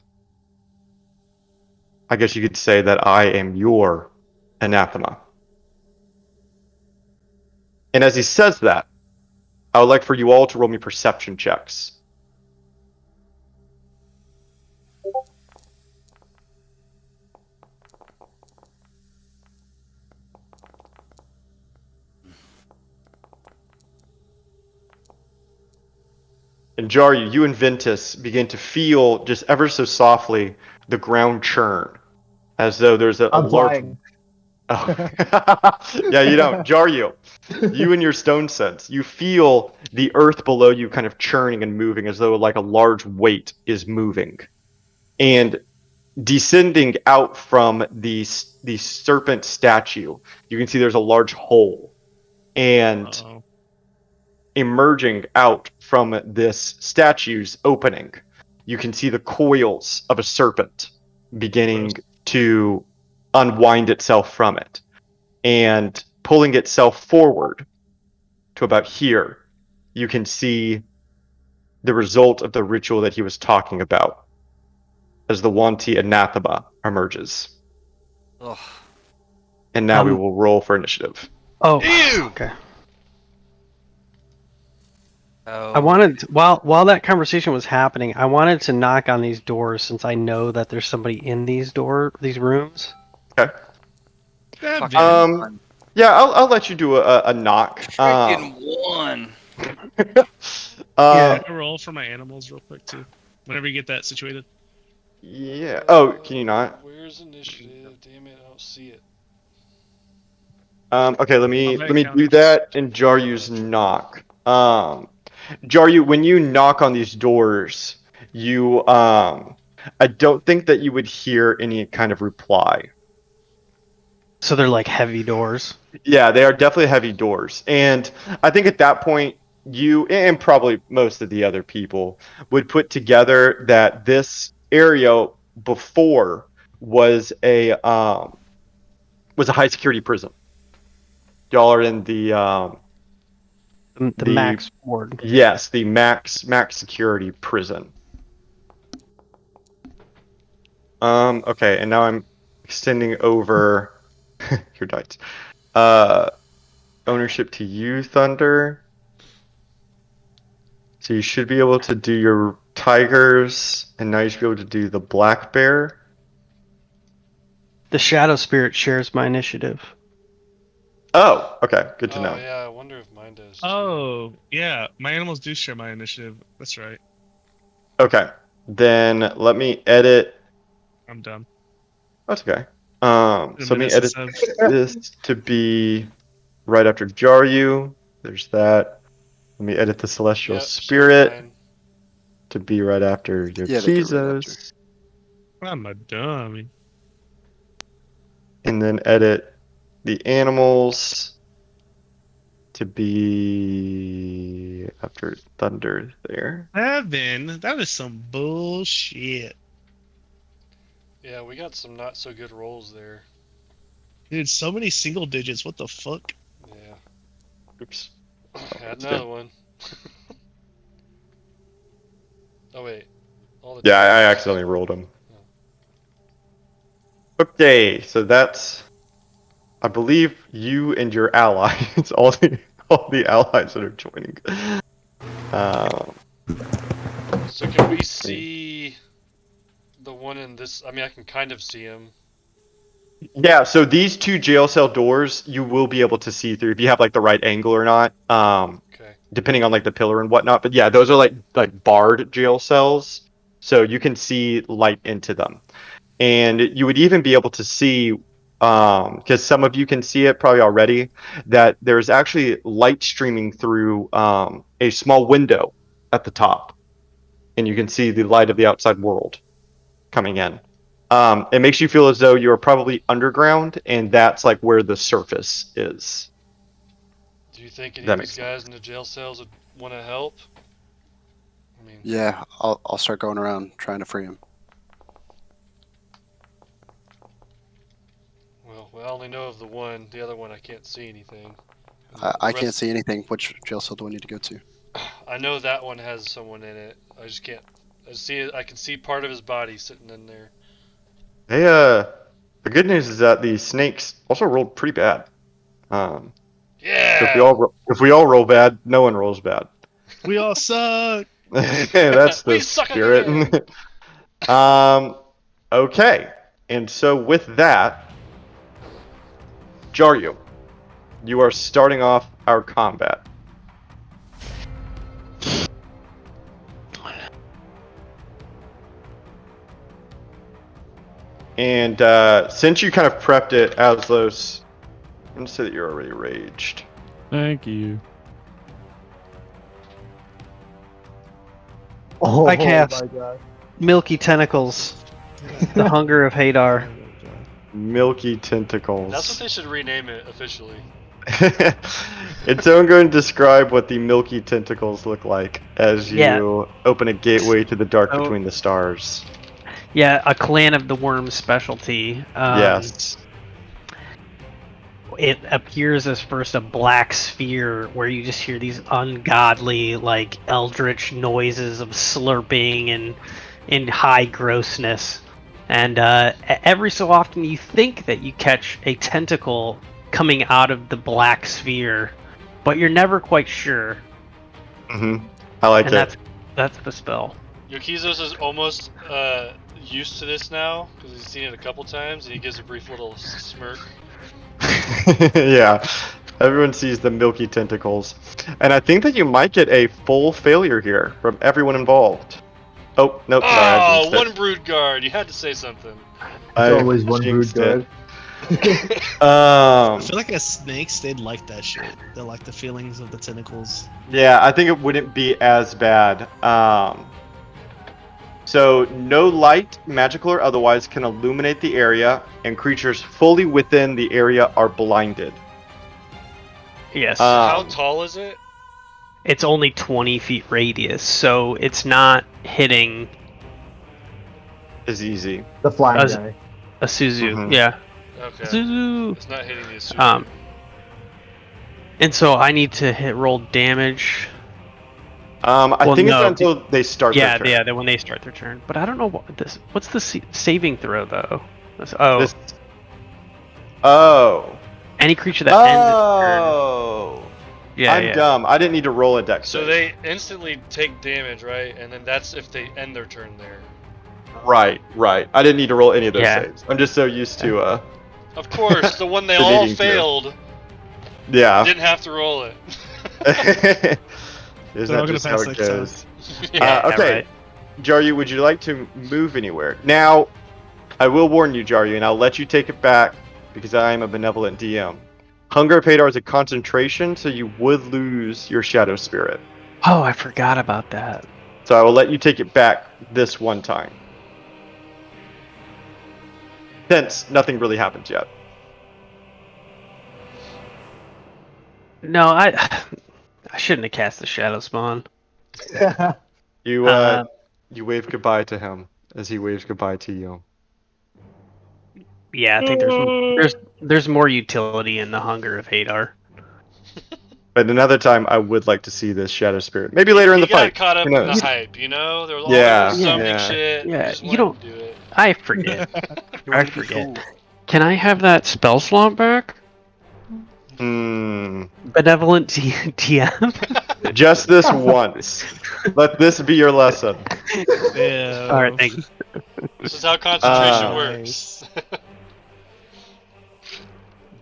I guess you could say that I am your anathema. And as he says that, I would like for you all to roll me perception checks. And Jaryu, you and Ventus begin to feel just ever so softly the ground churn, as though there's a I'm large. flying. Oh. Yeah, you don't. Jaryu, you and your stone sense, you feel the earth below you kind of churning and moving as though like a large weight is moving. And descending out from the serpent statue, you can see there's a large hole. And Uh-oh. emerging out from this statue's opening, you can see the coils of a serpent beginning to unwind itself from it and pulling itself forward to about here. You can see the result of the ritual that he was talking about as the Wanti anathema emerges. Ugh. And now we will roll for initiative. Oh, Ew! okay. Oh. I wanted while that conversation was happening, I wanted to knock on these doors since I know that there's somebody in these rooms. Okay. Yeah, Fuck Jen. yeah. Yeah, I'll let you do a knock. Freaking one. Yeah, Um, I roll for my animals real quick too. Whenever you get that situated. yeah. Oh, can you not? Where's initiative? Damn it, I don't see it. Okay, let me Combat do counters. that and Jaryu's knock. Jaryu, when you knock on these doors, you I don't think that you would hear any kind of reply. So they're like heavy doors. Yeah, they are definitely heavy doors. And I think at that point, you and probably most of the other people would put together that this area before was a high security prison. Y'all are in The the max ward. yes, the max security prison. Okay, and now I'm extending over your dice. Uh ownership to you, Thunder. So you should be able to do your tigers, and now you should be able to do the black bear. The shadow spirit shares my initiative. Oh, okay, good to Oh know. yeah, I wonder if mine does too. Oh, yeah. My animals do share my initiative. That's right. Okay, then let me edit. I'm dumb. That's okay. The So let me minutes edit instead. this to be right after Jaryu. There's that. Let me edit the celestial Yep, shares spirit mine. to be right after Yeah, they go right after. Yokizo's, I'm a dummy. and then edit the animals to be after Thunder there. Evan, that is some bullshit. Yeah, we got some not so good rolls there. Dude, so many single digits. What the fuck? Yeah. Oops. Had that's another good. one. Oh wait. All the Yeah, I tigers. accidentally rolled them. Okay, so that's, I believe, you and your allies, all the allies that are joining. So can we see the one in this? I mean, I can kind of see him. Yeah, so these two jail cell doors you will be able to see through if you have like the right angle or not. Okay. Depending on like the pillar and whatnot. But yeah, those are like barred jail cells, so you can see light into them. And you would even be able to see, because some of you can see it probably already, that there's actually light streaming through a small window at the top, and you can see the light of the outside world coming in. It makes you feel as though you're probably underground, and that's like where the surface is. Do you think any That of these makes guys in the jail cells would want to help? I mean, Yeah, I'll start going around trying to free him. well, I only know of the one. The other one, I can't see anything. I can't see anything. Which jail cell do I need to go to? I know that one has someone in it. I just can't. I can see part of his body sitting in there. Hey, the good news is that the snakes also rolled pretty bad. So Yeah. if we all roll bad, no one rolls bad. We all suck. That's the We suck again. spirit. Okay. And so with that, Jaryu, you are starting off our combat. And since you kind of prepped it, Aslos, I'm going to say that you're already raged. Thank you. Oh I cast my god. Milky Tentacles, the hunger of Hadar. Milky tentacles. That's what they should rename it officially. And so I'm going to describe what the milky tentacles look like as Yeah. you open a gateway to the dark So- between the stars. Yeah, a clan of the worm specialty. Yes. It appears as first a black sphere where you just hear these ungodly, like eldritch noises of slurping and high grossness. And every so often you think that you catch a tentacle coming out of the black sphere, but you're never quite sure. I like And it. that's the spell. Yokizos is almost used to this now because he's seen it a couple times, and he gives a brief little smirk. Yeah, everyone sees the milky tentacles. And I think that you might get a full failure here from everyone involved. Oh, nope, sorry, I Oh, jinxed it. one brood guard. You had to say something. It's I always one brood jinxed it. guard. I Um, feel like as snakes, they'd like that shit. They like the feelings of the tentacles. yeah, I think it wouldn't be as bad. So no light, magical or otherwise, can illuminate the area, and creatures fully within the area are blinded. Yes. How Um, tall is it? It's only 20 feet radius, so it's not hitting is easy. The flying Us- guy. a Suzu. Mhm. Yeah. Okay. Suzu. It's not hitting the Isuzu. And so I need to roll damage. I Well, think it's no, not until they start Yeah, their turn. yeah, when they start their turn. But I don't know what's the saving throw though. Oh, This. Oh. any creature that ends its turn. Oh. Yeah, I'm yeah. dumb. I didn't need to roll a dex So save. they instantly take damage, right? And then that's if they end their turn there. Right. I didn't need to roll any of those Yeah. saves. I'm just so used to Of course, the one they The all needing to. failed yeah. didn't have to roll it. Isn't They're all that gonna just how pass it next time. goes? Yeah, Okay. right. Jaryu, would you like to move anywhere? Now, I will warn you, Jaryu, and I'll let you take it back because I am a benevolent DM. Hunger of Hadar is a concentration, so you would lose your Shadow Spirit. Oh, I forgot about that. So I will let you take it back this one time. Since nothing really happened yet. No, I shouldn't have cast the Shadow Spawn. You Uh, you wave goodbye to him as he waves goodbye to you. Yeah, I think there's more utility in the Hunger of Hadar. But another time, I would like to see this Shadow Spirit. Maybe later in He the fight. got caught up Who in the knows? hype, you know? There was all Yeah, this summoning yeah. shit. Yeah, Just you let don't- him do it. I forget. You I want to be forget. cool. Can I have that spell slot back? Hmm. Benevolent DM. Just this once. Let this be your lesson. Yeah. All right, thank you. This is how concentration Nice. works.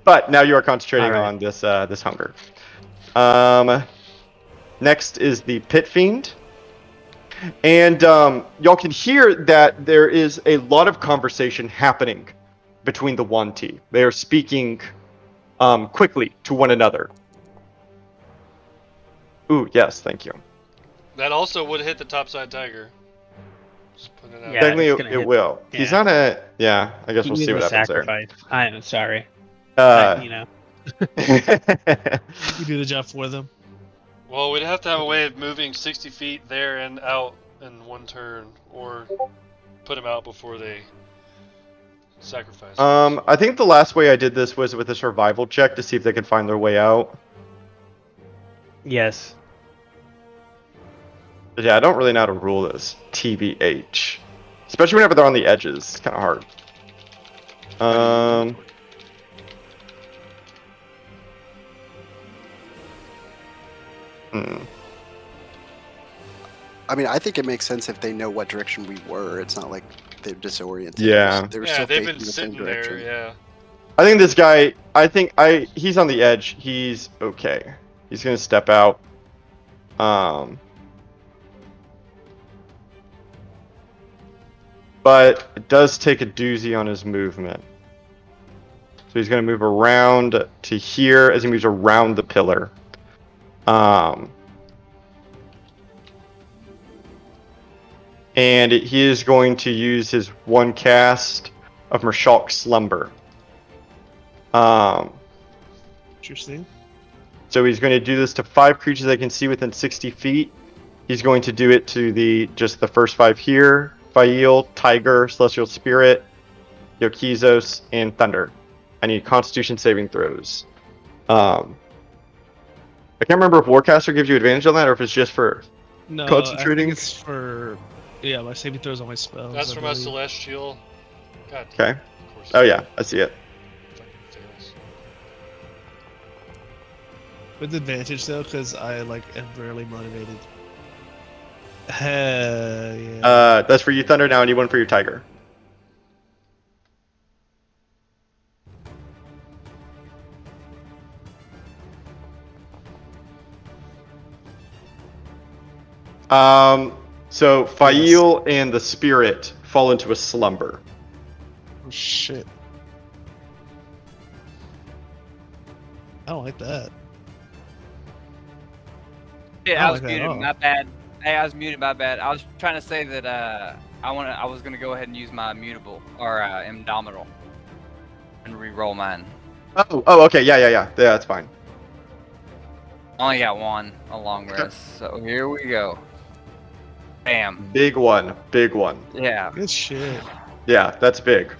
But now you are concentrating All right. on this hunger. Next is the Pit Fiend. And y'all can hear that there is a lot of conversation happening between the Wanti. They are speaking quickly to one another. Ooh, yes, thank you. That also would hit the topside tiger. Just putting it out. Yeah, Technically, it's gonna it hit- will. He's yeah. not a... Yeah, I guess He we'll needs see what a happens sacrifice. I am sorry. there. You know. You do the job for them. Well, we'd have to have a way of moving 60 feet there and out in one turn, or put them out before they sacrifice. I think the last way I did this was with a survival check to see if they could find their way out. Yes. But yeah, I don't really know how to rule this. TBH. Especially whenever they're on the edges. It's kind of hard. I mean, I think it makes sense if they know what direction we were. It's not like they're disoriented. Yeah. They were Yeah, still they've facing been the same sitting there. direction. Yeah. I think this guy, he's on the edge. He's okay. He's going to step out. But it does take a doozy on his movement. So he's going to move around to here as he moves around the pillar. And he is going to use his one cast of Mershalk Slumber. Interesting. So he's going to do this to 5 creatures they can see within 60 feet. He's going to do it to just the first 5 here. Fail, Tiger, Celestial Spirit, Yokizos, and Thunder. I need Constitution saving throws. I can't remember if Warcaster gives you advantage on that or if it's just for... No, I Concentrating? think it's for my saving throws on my spells. That's I from a believe. celestial. God. Okay. Of course. Oh yeah, I see it. Fucking fails. With advantage though, because I am rarely motivated. Hell yeah. That's for you, Thunder. Now I need one for your Tiger. So Fail and the spirit fall into a slumber. Oh shit. I don't like that. Yeah, I I was like that at muted. all. My bad. Hey, I was muted. My bad. I was trying to say that I was gonna go ahead and use my mutable or indomitable and re-roll mine. Oh, okay, yeah, that's fine. Only got one, a long rest. So here we go. Bam. Big one. Yeah. Good shit. Yeah, that's big.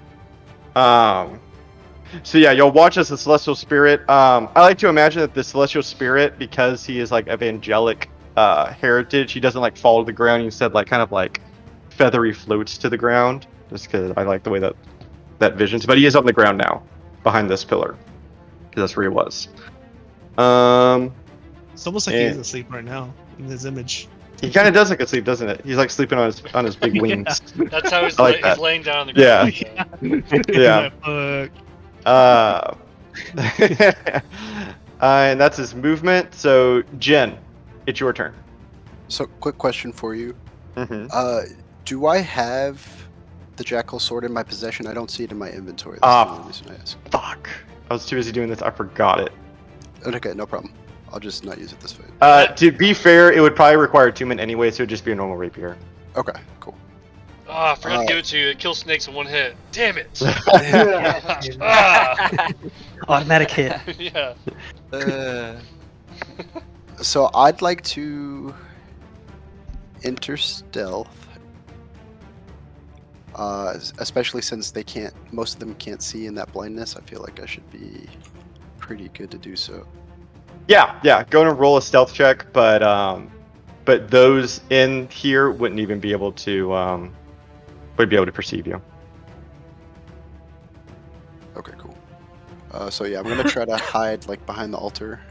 So yeah, you'll watch as the celestial spirit. I like to imagine that the celestial spirit, because he is like of angelic heritage, he doesn't like fall to the ground. He instead like kind of like feathery floats to the ground. Just because I like the way that visions. But he is on the ground now, behind this pillar, because that's where he was. It's almost like he's asleep right now in his image. He kind of does look asleep, doesn't it? He's like sleeping on his big wings. That's how he's, I like he's that. laying down on the Yeah. ground. Yeah. Fuck. And that's his movement. So Jen, it's your turn. So, quick question for you. Mm-hmm. Do I have the jackal sword in my possession? I don't see it in my inventory. That's the only reason I ask. Fuck. I was too busy doing this. I forgot it. Okay, no problem. I'll just not use it this fight. To be fair, it would probably require attunement anyway, so it would just be a normal rapier. Okay, cool. Oh, I forgot to give it to you. It kills snakes in one hit. Damn it! Automatic hit. Yeah. So I'd like to enter stealth, especially since most of them can't see in that blindness. I feel like I should be pretty good to do so. Yeah. Go and roll a stealth check, but those in here wouldn't even be able to perceive you. Okay, cool. So yeah, I'm gonna try to hide like behind the altar.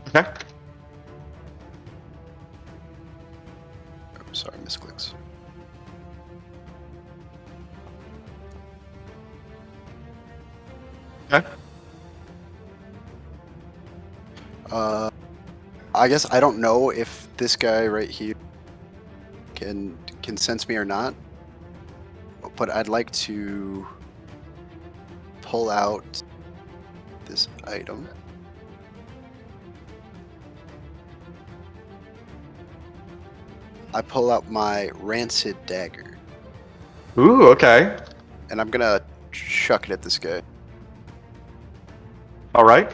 Okay. Oh, sorry, misclicks. Okay. I guess I don't know if this guy right here can sense me or not, but I'd like to pull out this item. I pull out my rancid dagger, Ooh, okay. and I'm gonna chuck it at this guy. All right.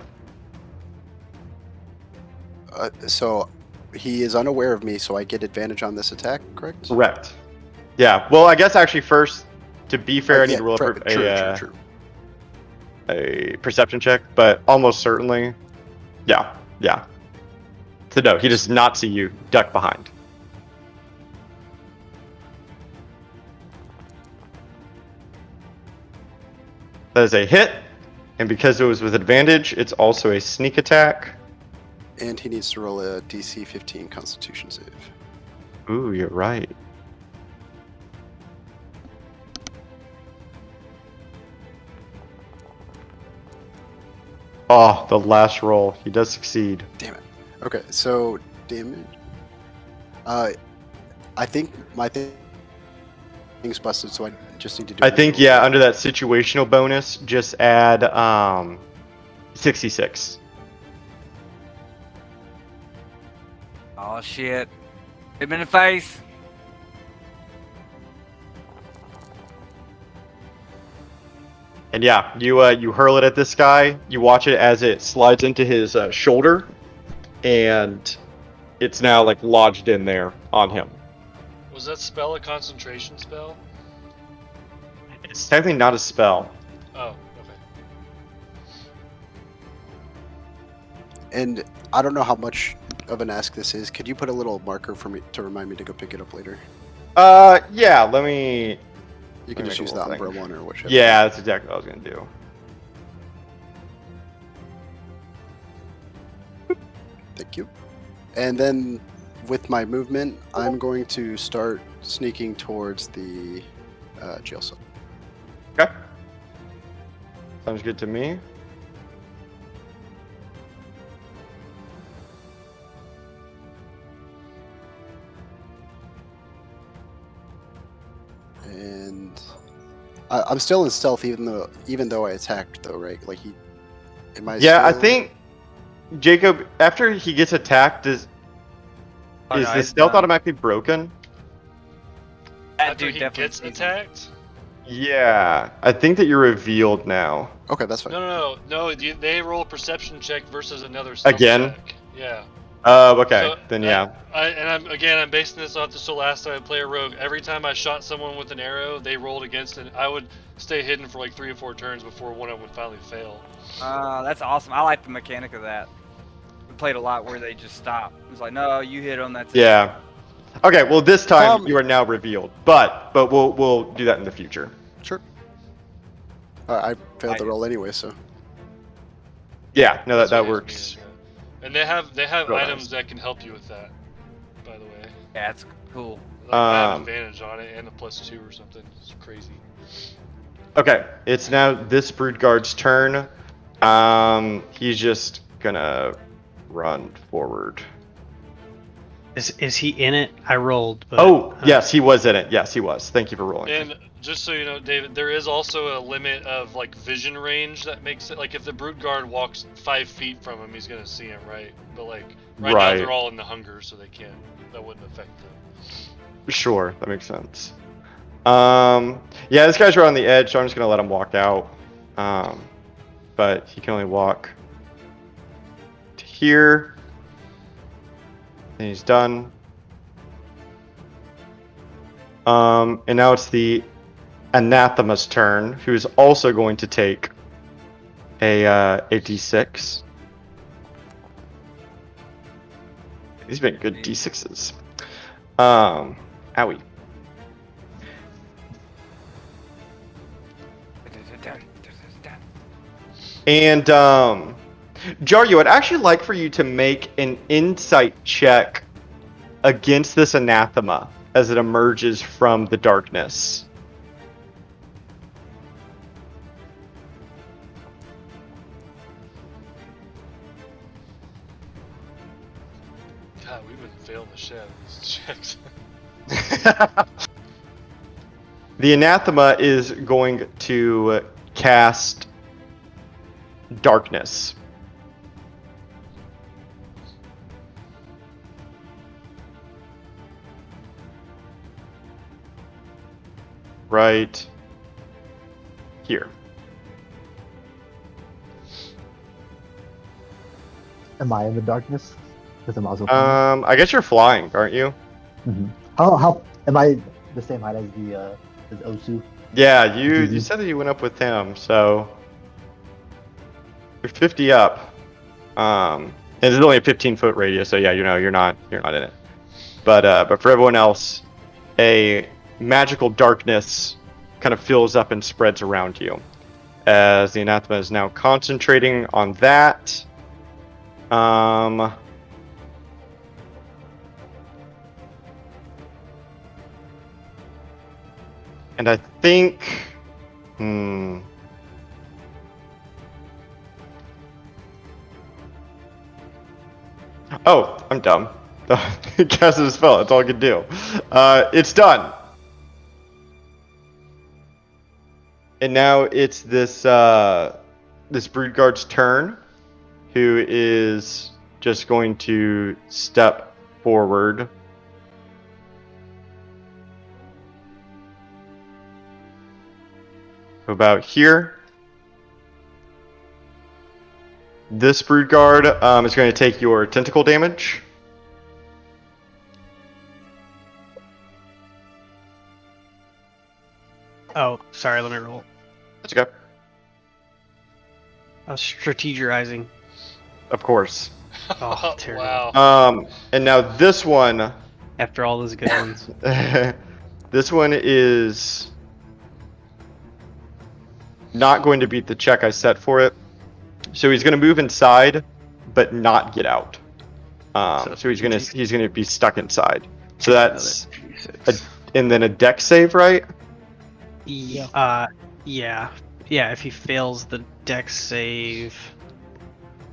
So he is unaware of me, so I get advantage on this attack, correct? Correct. Yeah. Well, I guess actually first, to be fair, I need Yeah, to roll true. a perception check, but almost certainly, yeah. So no, he does not see you. Duck behind. That is a hit, and because it was with advantage, it's also a sneak attack. And he needs to roll a DC 15 Constitution save. Ooh, you're right. Oh, the last roll. He does succeed. Damn it. Okay, so damage. I think my thing's busted, so I just need to do. I think, yeah, under that situational bonus, just add 66. Oh shit! Hit him in the face. And yeah, you hurl it at this guy. You watch it as it slides into his shoulder, and it's now like lodged in there on him. Was that spell a concentration spell? It's technically not a spell. Oh, okay. And I don't know how much of an ask this is. Could you put a little marker for me to remind me to go pick it up later? Yeah. Let me. You can just use the Umbra one or whichever. Yeah, that's exactly what I was gonna do. Thank you. And then with my movement, I'm going to start sneaking towards the jail cell. Okay. Sounds good to me. And I'm still in stealth, even though I attacked, though, right? Like he. Am I? Yeah, I still... think Jacob, after he gets attacked, is Oh, no, the it's stealth done. automatically broken? That After dude he definitely gets sees him. attacked? Yeah, I think that you're revealed now. Okay, that's fine. No. They roll a perception check versus another stealth Again? check. Yeah. Oh, okay. So, Then yeah. I'm basing this off the last time I play a rogue. Every time I shot someone with an arrow, they rolled against it. I would stay hidden for like 3 or 4 turns before one of them would finally fail. That's awesome. I like the mechanic of that. We played a lot where they just stop. It's like, no, you hit them. That's it. Yeah. Okay. Well, this time Tom- you are now revealed, but we'll do that in the future. Sure. I failed the roll anyway, so. Yeah. No, That's that what it works. is, yeah. And they have Real items nice. that can help you with that. By the way, Yeah, it's cool. like, I have Um, advantage on it and a +2 or something. It's crazy. Okay. It's now this brood guard's turn. He's just gonna run forward. Is he in it? I rolled. But, Oh, yes, he was in it. Yes, he was. Thank you for rolling. And just so you know, David, there is also a limit of like vision range that makes it like if the brood guard walks 5 feet from him, he's gonna see him, right? But like right now Right. they're all in the hunger, so they can't. That wouldn't affect them. Sure, that makes sense. Yeah, this guy's right on the edge, so I'm just gonna let him walk out. But he can only walk to here. And he's done. And now it's the Anathema's turn, who's also going to take a D6. These have been good D6s. Owie. And Jaryu, I'd actually like for you to make an insight check against this anathema as it emerges from the darkness. God, we've been failing the shit out of these checks. The anathema is going to cast darkness. Right here. Am I in the darkness? Because I'm also. I guess you're flying, aren't you? Mhm. How am I the same height as the as Osu? Yeah, you Mhm. said that you went up with him, so you're 50 up. And it's only a 15-foot radius, so yeah, you're not in it. But for everyone else, a magical darkness kind of fills up and spreads around you, as the anathema is now concentrating on that. And I think, Oh, I'm dumb. Cast a spell. That's all I could do. It's done. And now it's this this brood guard's turn, who is just going to step forward. About here. This brood guard is going to take your tentacle damage. Oh, sorry. Let me roll. That's okay. I was strategizing. Of course. Oh, terrible. Wow. And now this one, After all those good ones. this one is not going to beat the check I set for it. So he's going to move inside, but not get out. So he's gonna be stuck inside. So that's and then a dex save, right? Yeah. Yeah. If he fails the dex save.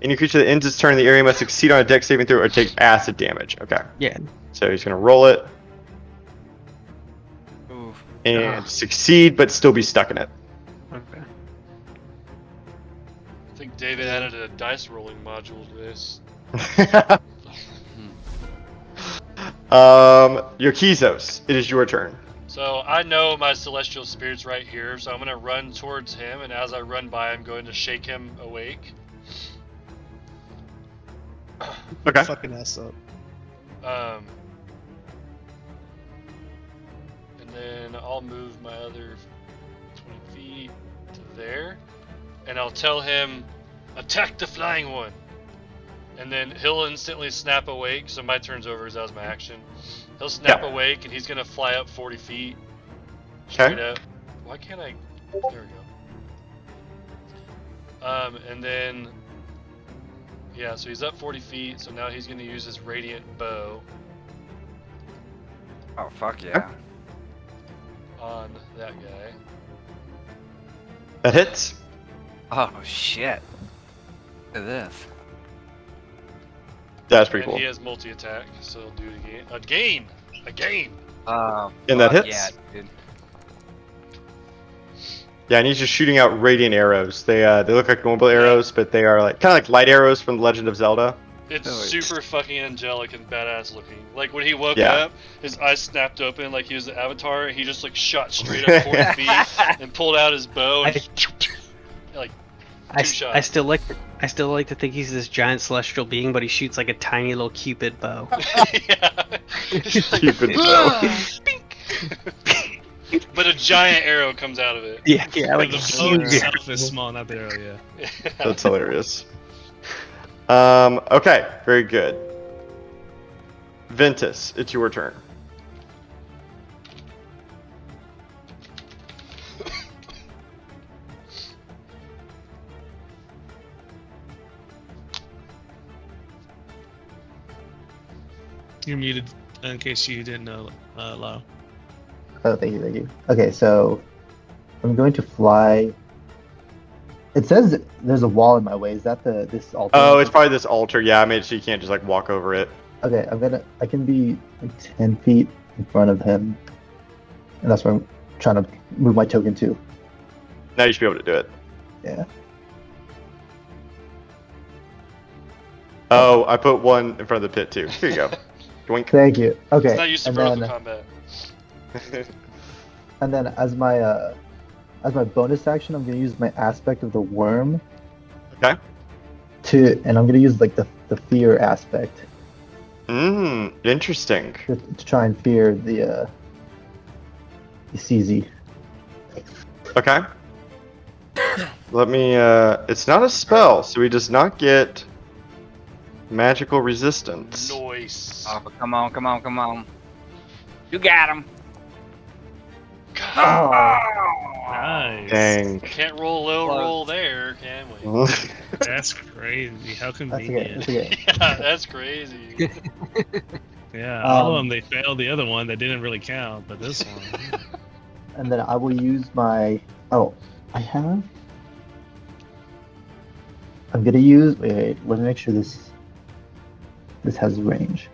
Any creature that ends its turn in the area must succeed on a dex saving throw or take acid damage. Okay. Yeah. So he's gonna roll it. Oof. and succeed, but still be stuck in it. Okay. I think David added a dice rolling module to this. Yorkizos, it is your turn. So I know my celestial spirit's right here, so I'm gonna run towards him, and as I run by, I'm going to shake him awake. Okay. Fucking ass up. And then I'll move my other 20 feet to there, and I'll tell him, attack the flying one. And then he'll instantly snap awake, so my turn's over as that was my action. He'll snap awake, and he's gonna fly up 40 feet. Straight up. Why can't I? There we go. And then, yeah, so he's up 40 feet, so now he's gonna use his radiant bow Oh fuck yeah. on that guy. That hits. Oh shit. Look at this. That's pretty And cool. he has multi-attack, so he'll do it again. Again! And that fuck hits? Yeah, dude. Yeah, and he's just shooting out radiant arrows. They look like normal arrows, but they are like kind of like light arrows from The Legend of Zelda. It's Oh, super fucking angelic and badass looking. Like when he woke Yeah. up, his eyes snapped open like he was the Avatar, and he just like shot straight up 40 feet and pulled out his bow and like I shots. still like to think he's this giant celestial being, but he shoots like a tiny little cupid bow. Yeah. Cupid bow. But a giant arrow comes out of it. Yeah, Like the bow itself is small, not the arrow. Yeah. That's hilarious. Okay, very good. Ventus, it's your turn. You're muted in case you didn't know, Lau. Oh, thank you, thank you. Okay, so I'm going to fly. It says there's a wall in my way. Is that this altar? Oh, it's probably this altar. Yeah, I made it so you can't just like walk over it. Okay, I can be like 10 feet in front of him, and that's where I'm trying to move my token to. Now you should be able to do it. Yeah. Oh, I put one in front of the pit too. Here you go. Doink. Thank you. Okay. It's not used to and vertical then, combat. and then as my bonus action, I'm gonna use my aspect of the worm. Okay. And I'm gonna use like the fear aspect Interesting. to try and fear the CZ. Okay. Let me, it's not a spell, so he does not get magical resistance. Noise. Oh, come on, come on, come on. You got him. Oh, Nice. Dang. Can't roll low Close. roll there, can we? That's crazy. How that's okay. convenient. That's okay. Yeah, that's crazy. Yeah, all of Um, them, they failed the other one that didn't really count, but this one. And then I will use my. Oh, I have. I'm gonna use. Wait, let me make sure this has range.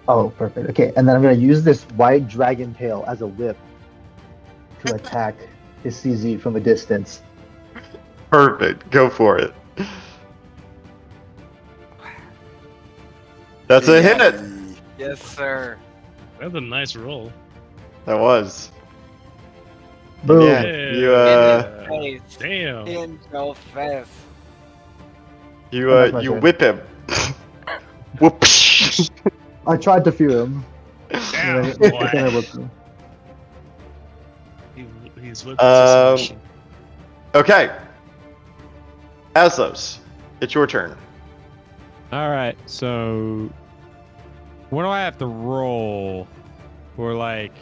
Oh, perfect. Okay, and then I'm gonna use this white dragon tail as a whip to attack his CZ from a distance. Perfect. Go for it. That's a hit. Yes, sir. That's a nice roll. That was. Boom. Yeah, you Yeah. Face. Damn. In your face. That's my you turn. whip him. Whoopsh. I tried to fear him. Damn, and then I boy. whipped him. He's whipped Um, to submission. Okay. Aslos, it's your turn. All right, so what do I have to roll for like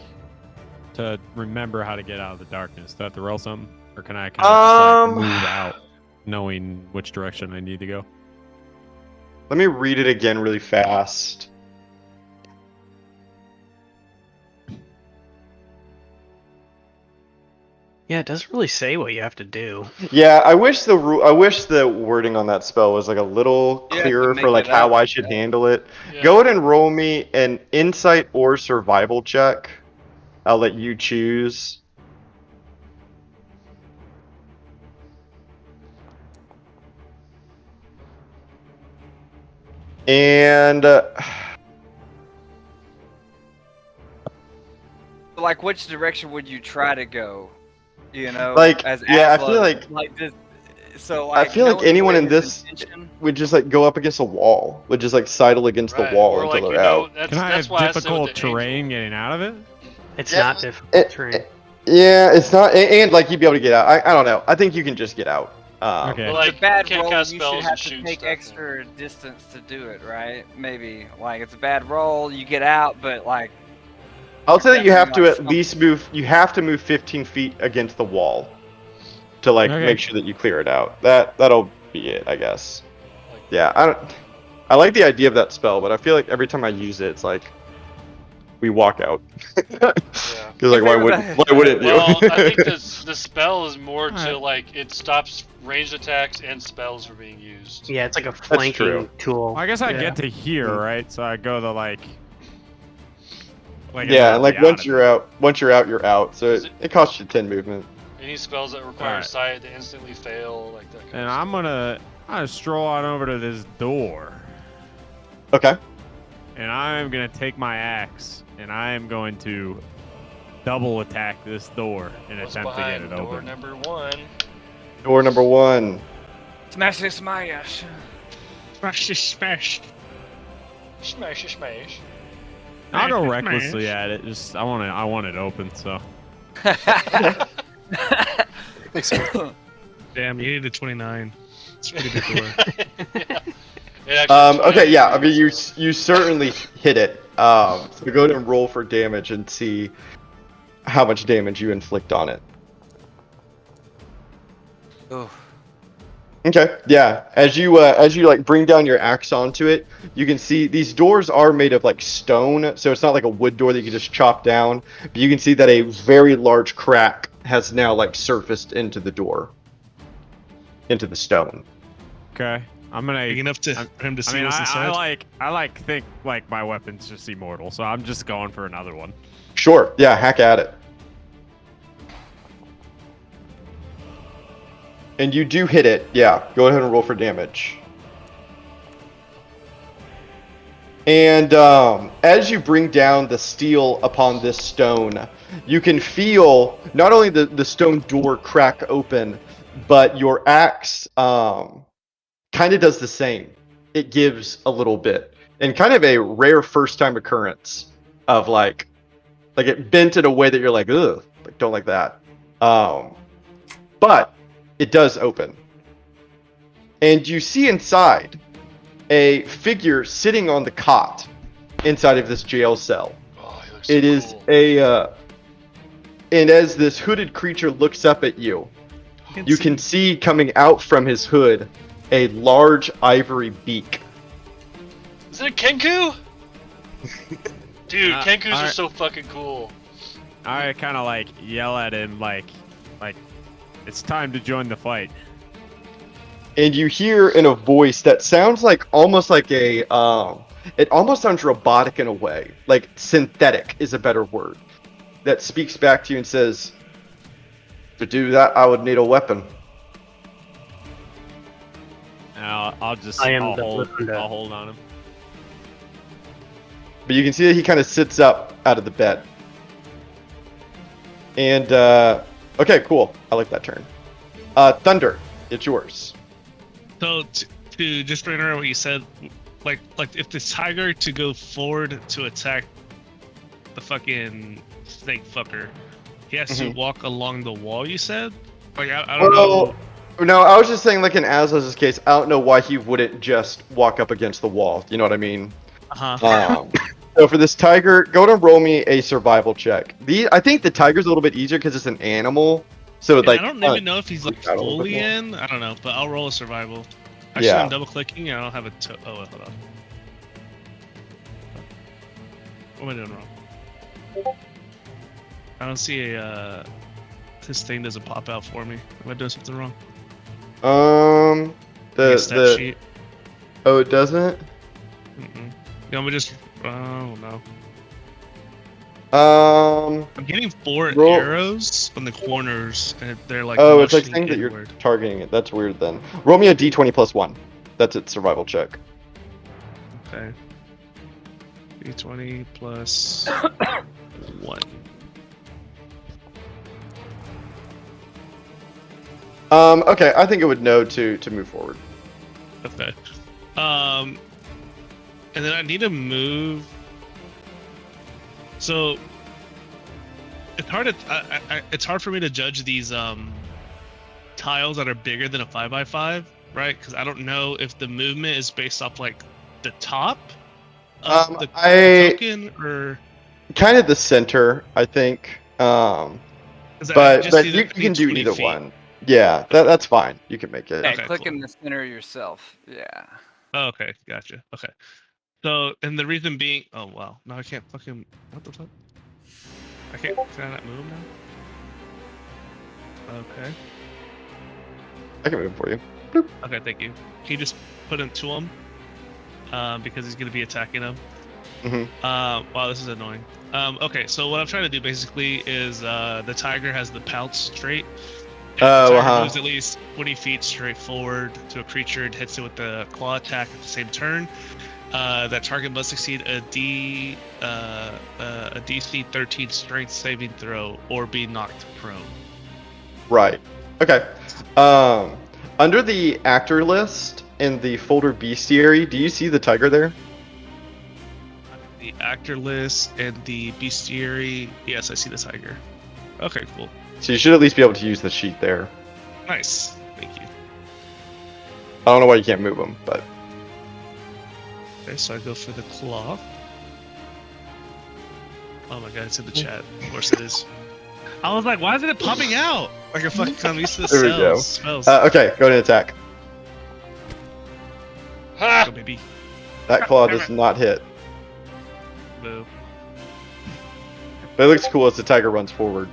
to remember how to get out of the darkness? Do I have to roll something, or can I kind of just, like, move out, knowing which direction I need to go? Let me read it again really fast. Yeah, it doesn't really say what you have to do. Yeah, I wish the wording on that spell was like a little You have to clearer make for like it up. how I should handle it. Yeah. Go ahead and roll me an insight or survival check. I'll let you choose. And Like, which direction would you try to go? You know, Like, as yeah, I Asla, feel like this. So I like, feel like knowing anyone what in his this intention. would just like go up against a wall, would just like sidle against the Right. wall Or until like they're out. Can I that's have why I said with difficult the terrain angel. getting out of it? It's Yeah, not difficult terrain. Yeah, it's not, and like you'd be able to get out. I don't know. I think you can just get out. Okay. But It's like a bad you can't roll. cast You should spells have and to shoot take stuff. extra distance to do it, right? Maybe like it's a bad roll. You get out, but like I'll say that you have to definitely, at like, least move. You have to move 15 feet against the wall to like Okay. make sure that you clear it out. That'll be it, I guess. Like, Yeah, I like the idea of that spell, but I feel like every time I use it, it's like we walk out. Yeah. Because like, why wouldn't you? Well, I think the spell is more to Alright. like it stops ranged attacks and spells from being used. Yeah, it's like a flanking true. tool. Well, I guess I Yeah. get to here, right? So I go to like Yeah, and like immediately once of you're it. out, you're out. So Is it costs you 10 movement. Any spells that require Alright. sight to instantly fail, like that kind And of I'm stuff. gonna stroll on over to this door, Okay. and I'm gonna take my axe, and I am going to double attack this door and What's attempt to get behind it door open. number 1? Door number 1. smash this my ass. Smash, smash. Smash, smash. I'll go Smash. recklessly at it. Just I want it open. So Makes sense. Damn, you needed 29. It's a pretty big door. Yeah. It actually Okay, yeah. I mean, you so- you certainly hit it. So go ahead and roll for damage and see how much damage you inflict on it. Oh, Okay, yeah. As you like bring down your axe onto it, you can see these doors are made of like stone, so it's not like a wood door that you can just chop down. But you can see that a very large crack has now like surfaced into the door, into the stone. okay, I'm gonna. Big enough for him to I see mean, what's inside. I think like my weapon's just immortal, so I'm just going for another one. Sure, yeah, hack at it. And you do hit it, yeah. Go ahead and roll for damage. And as you bring down the steel upon this stone, you can feel not only the stone door crack open, but your axe kind of does the same. It gives a little bit. And kind of a rare first-time occurrence of like it bent in a way that you're like, ugh, like, don't like that. But it does open. And you see inside a figure sitting on the cot inside of this jail cell. Oh, he looks so It is cool. and as this hooded creature looks up at you, you can see coming out from his hood a large ivory beak. Is it a Kenku? Dude, Kenkus are alright. so fucking cool. I kind of like yell at him like it's time to join the fight. And you hear in a voice that sounds like almost like a it almost sounds robotic in a way, like synthetic is a better word, that speaks back to you and says, to do that I would need a weapon. And I'll just I am I'll the hold weapon. I'll hold on him. But you can see that he kind of sits up out of the bed. And okay, cool. I like that turn. Thunder, it's yours. So to just reiterate what you said, like if the tiger to go forward to attack the fucking snake fucker, he has to walk along the wall. You said, like I don't know. No, I was just saying, like in Aslas's case, I don't know why he wouldn't just walk up against the wall. You know what I mean? So for this tiger, go to roll me a survival check. I think the tiger's a little bit easier because it's an animal. So And like, I don't even know if he's like out a little bit fully more. in. I don't know, but I'll roll a survival. Actually, Yeah. I'm double clicking. I don't have a. Oh, wait, hold on. What am I doing wrong? I don't see a his thing doesn't pop out for me. Am I doing something wrong? Um, Like a stat sheet. Oh, it doesn't. Mm-mm. Yeah, we just. Oh no. Um. I'm getting 4 Roll- arrows on the corners, and they're like Oh, it's like motioning saying that you're inward. targeting it. That's weird then. Roll me a d20 plus 1. That's its survival check. Okay. D20 plus 1. Okay, I think it would know to move forward. Okay. And then I need to move. So it's hard to it's hard for me to judge these tiles that are bigger than a 5x5, right? Because I don't know if the movement is based off like the top of the token or kind of the center, I think. 'cause I But just see you that I can need do 20 either feet. one. Yeah, that's fine. You can make it. Yeah, Okay, click cool. in the center yourself. Yeah. Oh, okay, gotcha. Okay. So, and the reason being, oh wow, no, I can't fucking. What the fuck? Can I not move now? Okay. I can move for you. Okay, thank you. Can you just put him to him? Because he's gonna be attacking him. Wow, this is annoying. Okay, so what I'm trying to do basically is the tiger has the pounce trait. If the tiger moves at least 20 feet straight forward to a creature and hits it with the claw attack at the same turn, that target must succeed a DC 13 strength saving throw or be knocked prone. Right. Okay. Under the actor list in the folder bestiary, do you see the tiger there? The actor list and the bestiary. Yes, I see the tiger. Okay, cool. So you should at least be able to use the sheet there. Nice. Thank you. I don't know why you can't move them, but Okay, so I go for the claw. Oh my god, it's in the chat. Of course it is. I was like, why isn't it popping out? Like a fucking I'm used to the There we go. spells. Okay, go ahead and attack. Ha! Go, baby. That claw does not hit. Boo. But it looks cool as the tiger runs forward.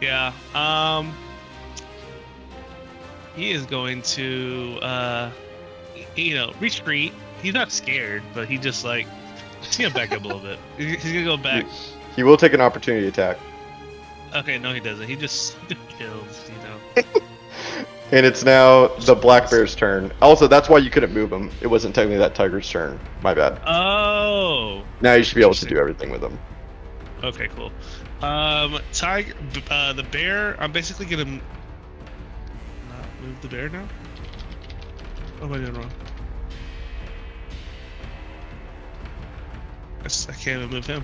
Yeah. He is going to, retreat. He's not scared, but he just like he's gonna back up a little bit. He's gonna go back. He will take an opportunity attack. Okay, no, he doesn't. He just kills, you know. And it's now the black bear's turn. Also, that's why you couldn't move him. It wasn't technically that tiger's turn. My bad. Oh. Now you should be able to do everything with him. Okay, cool. Tiger, the bear. I'm basically gonna not move the bear now. What am I doing wrong? I can't even move him.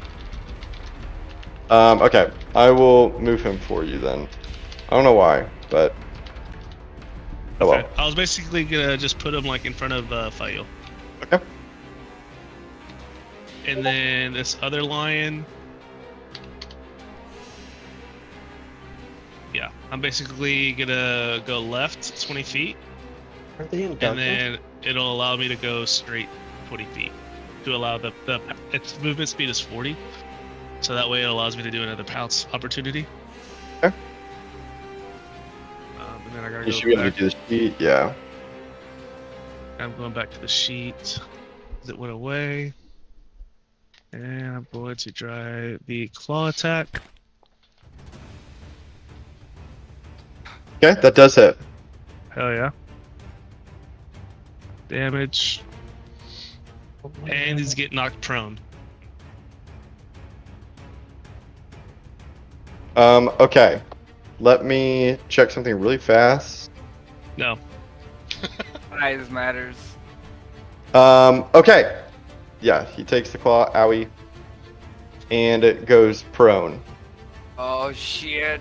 Okay, I will move him for you then. I don't know why, but oh well. Okay. I was basically gonna just put him like in front of Fail. Okay. And then this other lion. Yeah, I'm basically gonna go left 20 feet. Are they in And darkness? then it'll allow me to go straight 20 feet to allow its movement speed is 40, so that way it allows me to do another pounce opportunity. Okay. And then I gotta You go should be able to back. do the sheet, yeah. I'm going back to the sheet. It went away, and I'm going to try the claw attack. Okay, that does hit. Hell yeah! Damage, and he's getting knocked prone. Okay. Let me check something really fast. No. Size matters. Okay. Yeah, he takes the claw, owie, and it goes prone. Oh shit.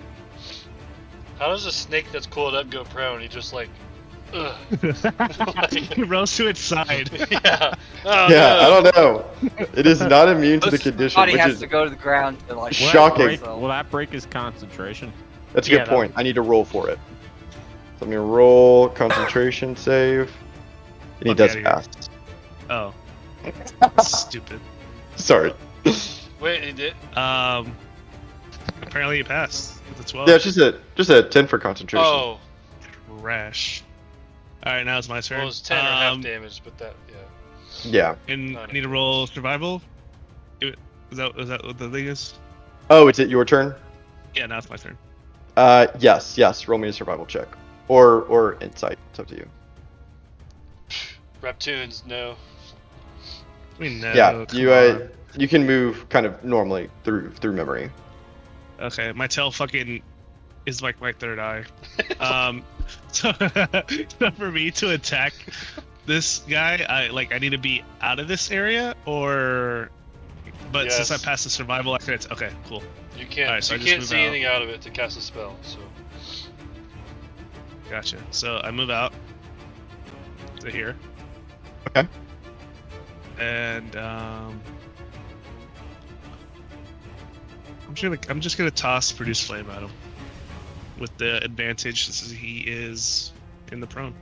How does a snake that's coiled up go prone? He just like, ugh. He rolls to its side. Yeah. Oh, Yeah, no. I don't know. It is not immune to the Most condition, body which has is to go to the ground to like. shocking. Will that break his concentration? That's a good Yeah, that- point. I need to roll for it. So I'm gonna roll concentration save. And he Fuck does outta here. pass. Oh. That's stupid. Sorry. Wait, he did. Apparently you passed with a 12. Yeah, it's just a 10 for concentration. Oh, Rash. All right, now it's my turn. well, it's 10 or half damage, but that, yeah. Yeah. And I need to roll survival. Is that what the thing is? Oh, is it your turn? Yeah, now it's my turn. Yes. Roll me a survival check, or insight. It's up to you. Reptunes, no. We know. Yeah, come you can move kind of normally through memory. on. Okay, my tail fucking is like my third eye. So, so for me to attack this guy, I need to be out of this area, or. But since I Yes. passed the survival, I can. Okay, cool. You can't. Alright, so I you just can't move see out. anything out of it to cast a spell. So Gotcha. So I move out to here. Okay. And I'm just gonna toss produce flame at him with the advantage since he is in the prone.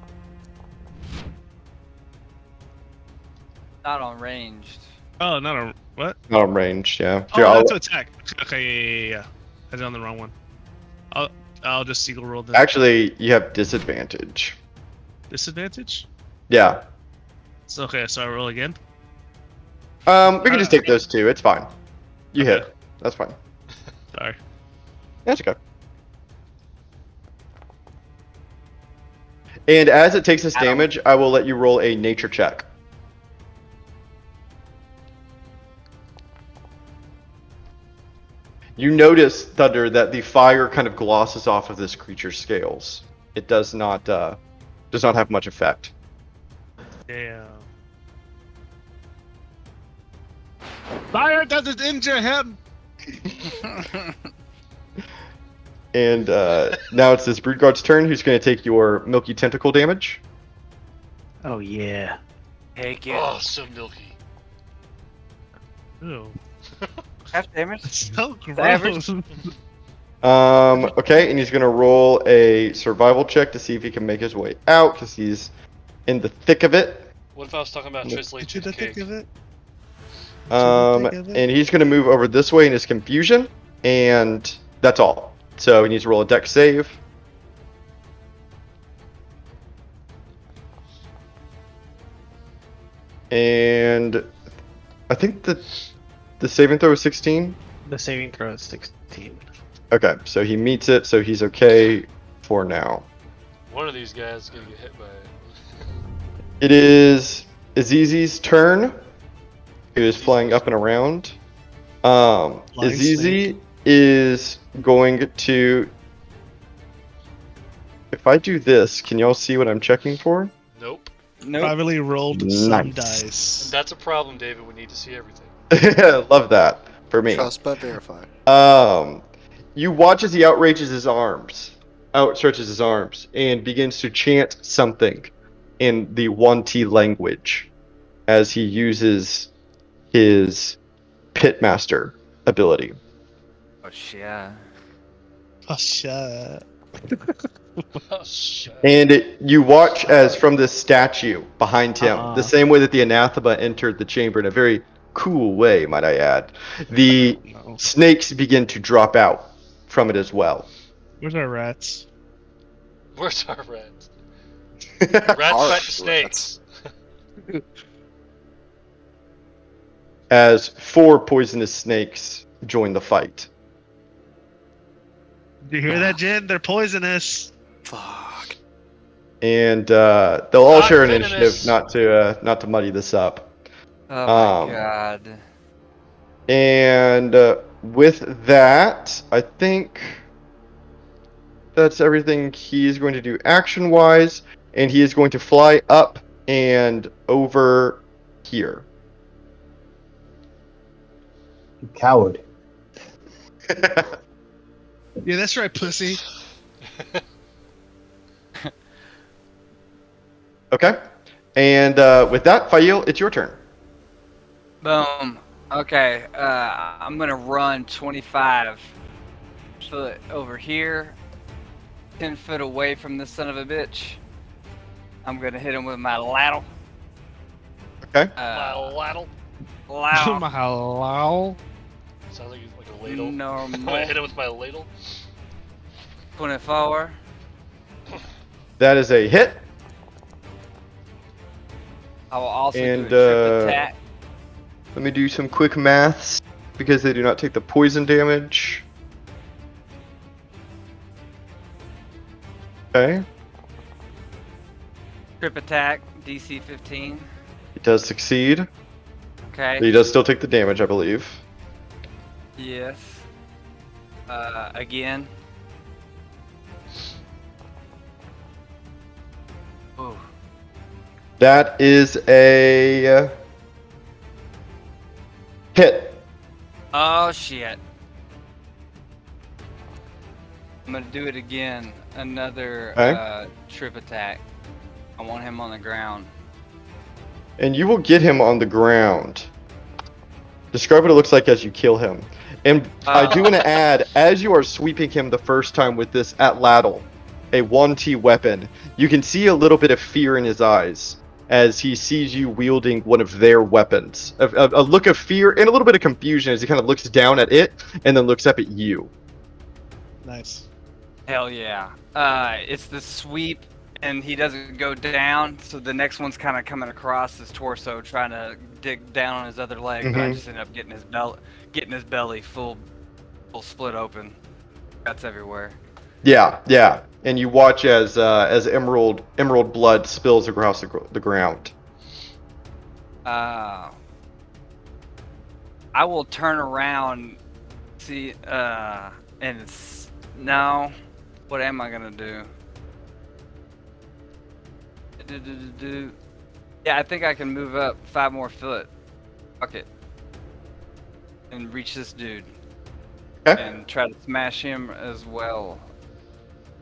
Not on ranged. Oh, not a what? Not on range. Yeah. Oh, Here, that's to attack. Okay, yeah. I did on the wrong one. I'll just single roll the actually, you have disadvantage. disadvantage. Yeah. So, okay, so I roll again. We can just take those two. It's fine. You Okay. hit. That's fine. Sorry. That's okay. And as it takes this damage, I will let you roll a nature check. You notice, Thunder, that the fire kind of glosses off of this creature's scales. It does not have much effect. Damn. Fire doesn't injure him. And now it's this Broodguard's turn, who's going to take your Milky Tentacle damage. Oh yeah. Take it. oh, so milky. Ew. Half damage. That's so average. gross. Okay, and he's going to roll a survival check to see if he can make his way out, because he's in the thick of it. What if I was talking about Did translate you to the think cake? of it? And he's going to move over this way in his confusion, and that's all. So he needs to roll a dex save. And I think the saving throw is 16. The saving throw is 16. Okay, so he meets it, so he's okay for now. One of these guys is gonna get hit by it. It is Azizi's turn, who is flying up and around. Flying Azizi is going to... If I do this, can y'all see what I'm checking for? Nope. Nope. Probably rolled some Nice. dice. That's a problem, David. We need to see everything. Love that for me. Trust but verify. You watch as he outstretches his arms, and begins to chant something in the Wanti language as he uses his Pitmaster ability. Oh shit. Oh shit. Oh shit. And you watch as from this statue behind him, Uh-uh. the same way that the anathema entered the chamber in a very cool way, might I add, the No. snakes begin to drop out from it as well. Where's our rats? Where's our rats? Rats Our fight the snakes. As 4 poisonous snakes join the fight. Did you hear that, Jen? They're poisonous. Fuck. And they'll all Not share an venomous. initiative, not to muddy this up. Oh my Um, god. And with that, I think that's everything he's going to do action-wise, and he is going to fly up and over here. You coward. Yeah, that's right, pussy. Okay. And with that, Fail, it's your turn. Boom. Okay. I'm gonna run 25 foot over here, 10 foot away from this son of a bitch. I'm gonna hit him with my ladle. Okay. Laddle, laddle. Ladle. Hello. Sounds like a ladle. I'm Normal. gonna hit him with my ladle. 24. That is a hit. I will also And, do a trip attack. Let me do some quick maths because they do not take the poison damage. Okay. Trip attack, DC 15. He does succeed. Okay. But he does still take the damage, I believe. Yes. Again. Ooh. That is a hit. Oh shit. I'm gonna do it again. Another Okay. trip attack. I want him on the ground. And you will get him on the ground. Describe what it looks like as you kill him. And I do want to add, as you are sweeping him the first time with this atlatl, a 1T weapon, you can see a little bit of fear in his eyes as he sees you wielding one of their weapons. A look of fear and a little bit of confusion as he kind of looks down at it and then looks up at you. Nice. Hell yeah. It's the sweep, and he doesn't go down, so the next one's kind of coming across his torso, trying to dig down on his other leg, but I Mhm. just end up getting his belly full split open. Guts everywhere. Yeah, yeah. And you watch as emerald blood spills across the ground. I will turn around, see, and it's no. What am I gonna do? Yeah, I think I can move up 5 more foot. Fuck it. And reach this dude. Okay. And try to smash him as well.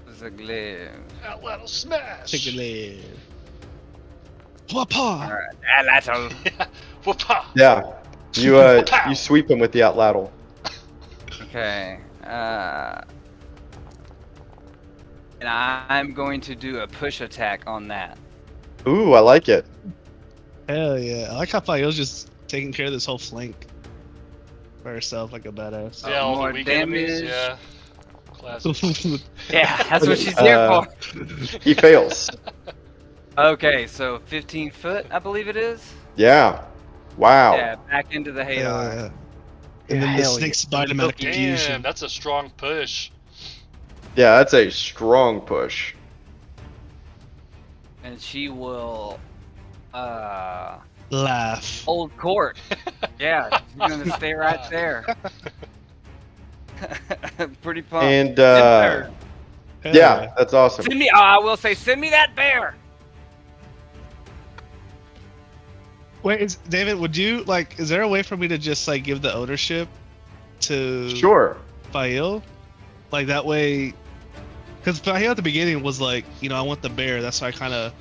As a glaive. Atlatl smash. Take a leg. Wapa! Alright, Atlatl. Yeah. Whoop-ah. Yeah. You Pow. you sweep him with the atlatl. Okay. And I'm going to do a push attack on that. Ooh, I like it. Hell yeah. I like how Fayo's just taking care of this whole flank by herself like a badass. Yeah, all more the weak enemies. damage. Yeah. Classic. Yeah, that's what she's here for. He fails. Okay, so 15 foot, I believe it is. Yeah. Wow. Yeah, back into the Hadar. Yeah. And then the Hell yeah. snakes bite him out of Damn, confusion. that's a strong push. Yeah, that's a strong push. And she will Laugh. hold court. Yeah, she's gonna stay right there. Pretty pumped. And Bear. Hell yeah, that's awesome. Send me. I will say, send me that bear. Wait, David, would you like? Is there a way for me to just like give the ownership to Sure. Fail? Like that way, because Fail at the beginning was like, I want the bear. That's why I kind of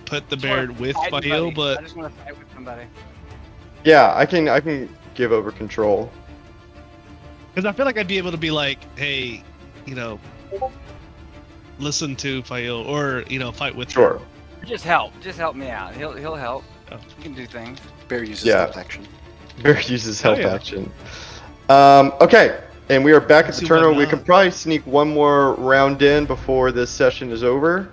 put the bear with Fight Fail. somebody. I But just want to fight with somebody. Yeah, I can give over control. because I feel like I'd be able to be like, hey, listen to Fail or fight with Sure. her. Just help. Just help me out. He'll help. Oh. He can do things. Bear uses Yeah. stealth action. Bear uses Oh, help yeah. action. Okay, and we are back at the See why tournament. We not? can probably sneak one more round in before this session is over.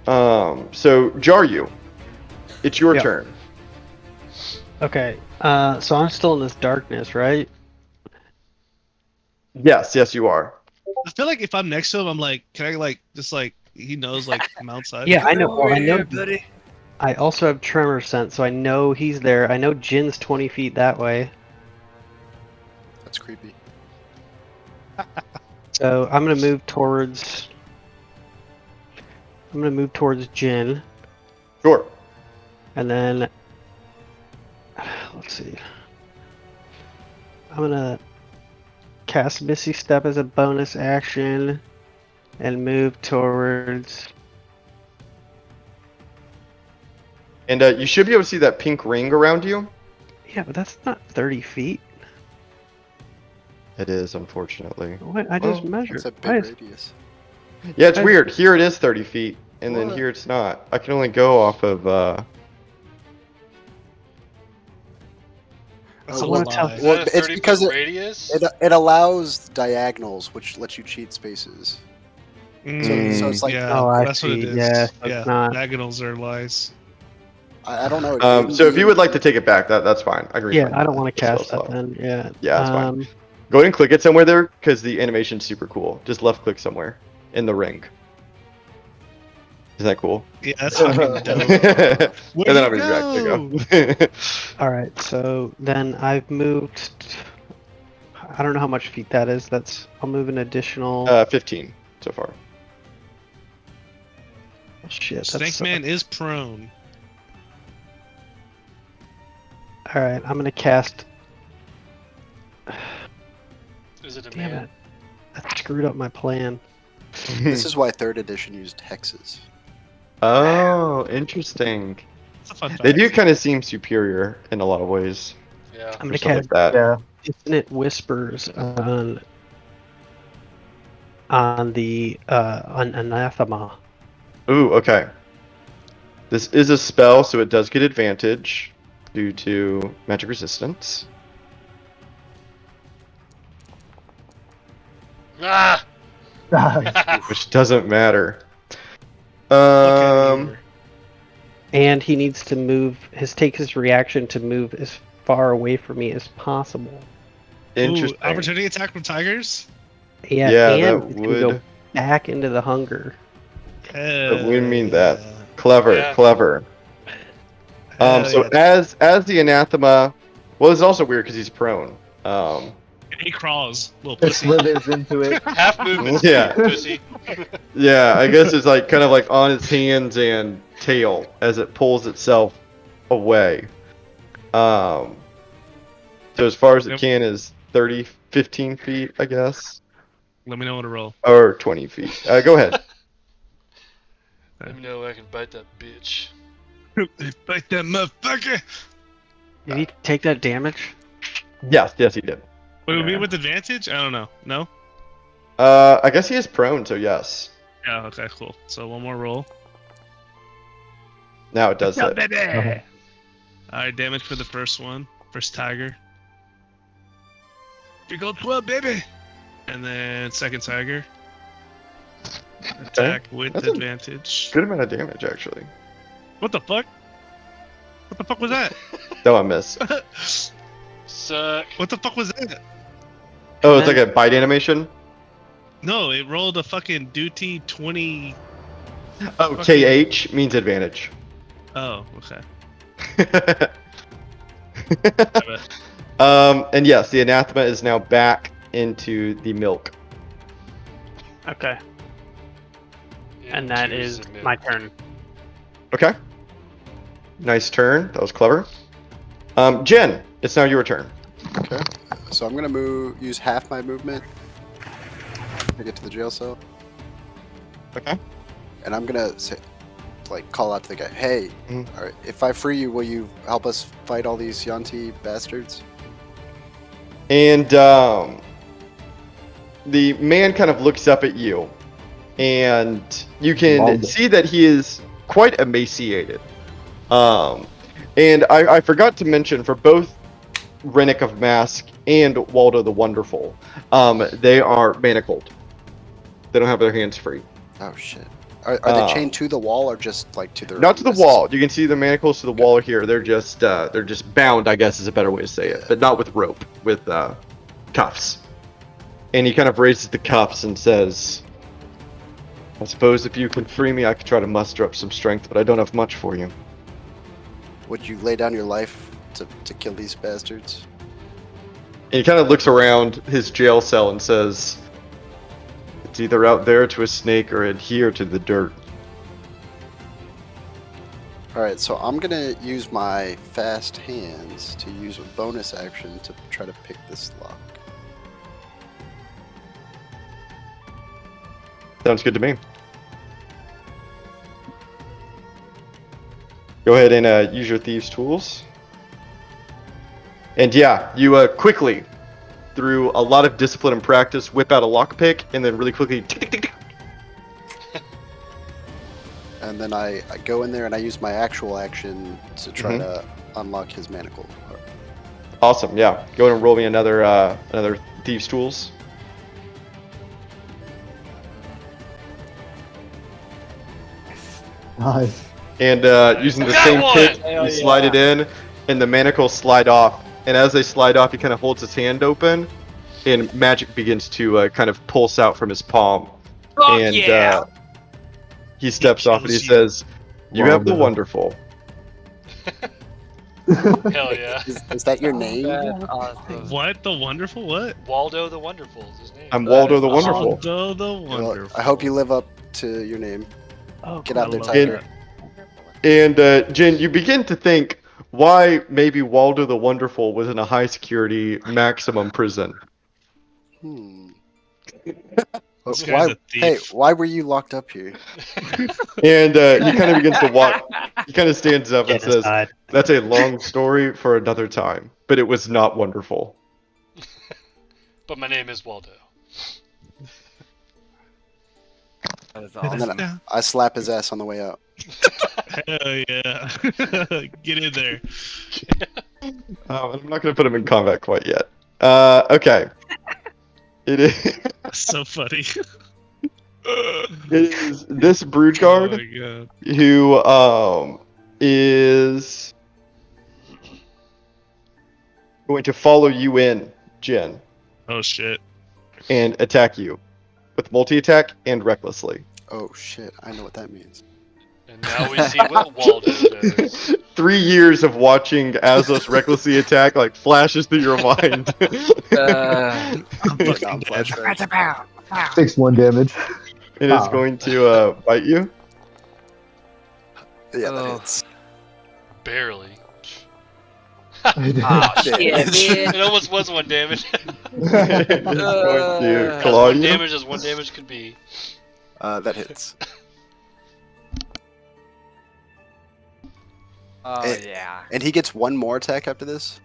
So Jaryu, it's your Yeah. turn. Okay, so I'm still in this darkness, right? Yes, you are. I feel like if I'm next to him, I'm like, can I like just like he knows like I'm outside? Yeah, I know. Well, I know. Here, buddy. I also have tremor sense, so I know he's there. I know Jin's 20 feet that way. That's creepy. So I'm gonna move towards. Jin, Sure. and then let's see. I'm gonna cast Misty Step as a bonus action, and move towards. And you should be able to see that pink ring around you. Yeah, but that's not 30 feet. It is, unfortunately. What? I just measured. That's a Why big is- radius. Yeah, it's I- weird. Here it is 30 feet, and then What? here it's not. I can only go off of. That's Oh, a wanna lie. tell- Is Well, that a it's 30 because foot radius? it allows diagonals, which lets you cheat spaces. So it's like yeah, Oh, I that's what it see. is. Yeah, so it's Yeah, not. diagonals are lies. I don't know. So if you would like to take it back, that's fine. I agree. Yeah, I don't want to spell cast that slot. then. Yeah. Yeah, that's fine. Go ahead and click it somewhere there, because the animation's super cool. Just left click somewhere in the ring. Isn't that cool? Yeah, that's fucking dope. And Where'd then you I'll be back. There go? you go. All right. So then I've moved. I don't know how much feet that is. I'll move an additional. 15 so far. Shit. Snake That's Man is prone. all right. I'm gonna cast. Is it a Damn man? it! That screwed up my plan. This is why 3rd edition used hexes. Oh, interesting. That's a fun fact. They do kind of seem superior in a lot of ways. Yeah. I'm Or gonna something cast like that. Yeah. Dissonant Whispers on the on Anathema. Ooh, okay. This is a spell, so it does get advantage due to magic resistance. Ah! Which doesn't matter. Look at you. And he needs to move. Take his reaction to move as far away from me as possible. Interesting. Ooh, opportunity attack from tigers? Yeah, Yeah, and that it's gonna go would. back into the hunger. That would mean Yeah. that. Clever, Yeah. clever. Hell So yeah. as the anathema, well, it's also weird because he's prone. He crawls, little It pussy. slithers into it. Half movement Yeah. speed, pussy. Yeah, I guess it's like kind of like on its hands and tail as it pulls itself away. So as far as it Yep. can is 30, 15 feet, I guess, Let me know when to roll. or 20 feet. Go ahead. Let me know when I can bite that bitch. Bite that motherfucker! Did he take that damage? Yes, he did. Would it be Yeah. with advantage? I don't know. No? I guess he is prone, so yes. Yeah, okay, cool. So one more roll. Now it does hit. Okay. Alright, damage for the first one. First tiger. Big old 12, baby! And then second tiger. Attack with That's a advantage. Good amount of damage, actually. What the fuck? What the fuck was that? No, I miss. Suck. What the fuck was that? Oh, it's like a bite animation? No, it rolled a fucking duty 20. Oh, Fucking- KH means advantage. Oh, okay. And yes, the anathema is now back into the milk. Okay. And that Into is the milk. my turn. Okay. Nice turn. That was clever. Jen, it's now your turn. Okay. So I'm gonna use half my movement to get to the jail cell, Okay. and I'm gonna say, like, call out to the guy, "Hey, Mhm. all right, if I free you, will you help us fight all these Yanti bastards?" And the man kind of looks up at you, and you can Waldo. see that he is quite emaciated. And I forgot to mention for both Rennick of Mask and Waldo the Wonderful, they are manacled. They don't have their hands free. Oh shit! Are they chained to the wall or just like to their? Not to the wrists? wall. You can see the manacles to the wall here. They're just bound, I guess is a better way to say it, but not with rope, with cuffs. And he kind of raises the cuffs and says, "I suppose if you can free me, I could try to muster up some strength, but I don't have much for you." Would you lay down your life to kill these bastards? And he kind of looks around his jail cell and says, "It's either out there to a snake or adhere to the dirt." All right, so I'm gonna use my fast hands to use a bonus action to try to pick this lock. Sounds good to me. Go ahead and use your thieves' tools. And yeah, you quickly, through a lot of discipline and practice, whip out a lockpick and then really quickly tick, tick, tick, tick. And then I go in there and I use my actual action to try Mhm. to unlock his manacle. Awesome. Yeah. Go ahead and roll me another thieves' tools. Nice. And using the Got same one! pick, Hell you slide it in, and the manacles slide off. And as they slide off, he kind of holds his hand open, and magic begins to kind of pulse out from his palm. Fuck And yeah! he steps off and he kills you. says, "You have the Waldo. wonderful." Hell yeah. Is that your name? That's awesome. What the wonderful? What? Waldo the Wonderful is his name. I'm That Waldo is the awesome. Wonderful. Waldo the Well, wonderful. I hope you live up to your name. Oh, Get out there, I love Tiger. that. And Jen, you begin to think why maybe Waldo the Wonderful was in a high security maximum prison. Hmm. This Why? guy's a Hey, thief. why were you locked up here? And he kind of begins to walk. He kind of stands up and says, Genocide. "That's a long story for another time, but it was not wonderful." But my name is Waldo. That is And awesome. then I slap his ass on the way out. Hell yeah. Get in there. I'm not going to put him in combat quite yet. Okay. It is. That's so funny. It is this brood Oh guard my god. who is going to follow you in, Jen, Oh shit. and attack you with multi-attack and recklessly. Oh shit! I know what that means. And now we see what Waldo does. 3 years of watching Azos recklessly attack like flashes through your mind. I'm Yeah, fucking I'm dead. flashback. 6-1 damage. It is Wow. going to bite you. Yeah, that Oh. hits. Barely. Oh Yeah. shit, man. It almost was 1 damage. It is going to As claw 1 you. damage as 1 damage could be. That hits. Oh yeah. And he gets one more attack after this,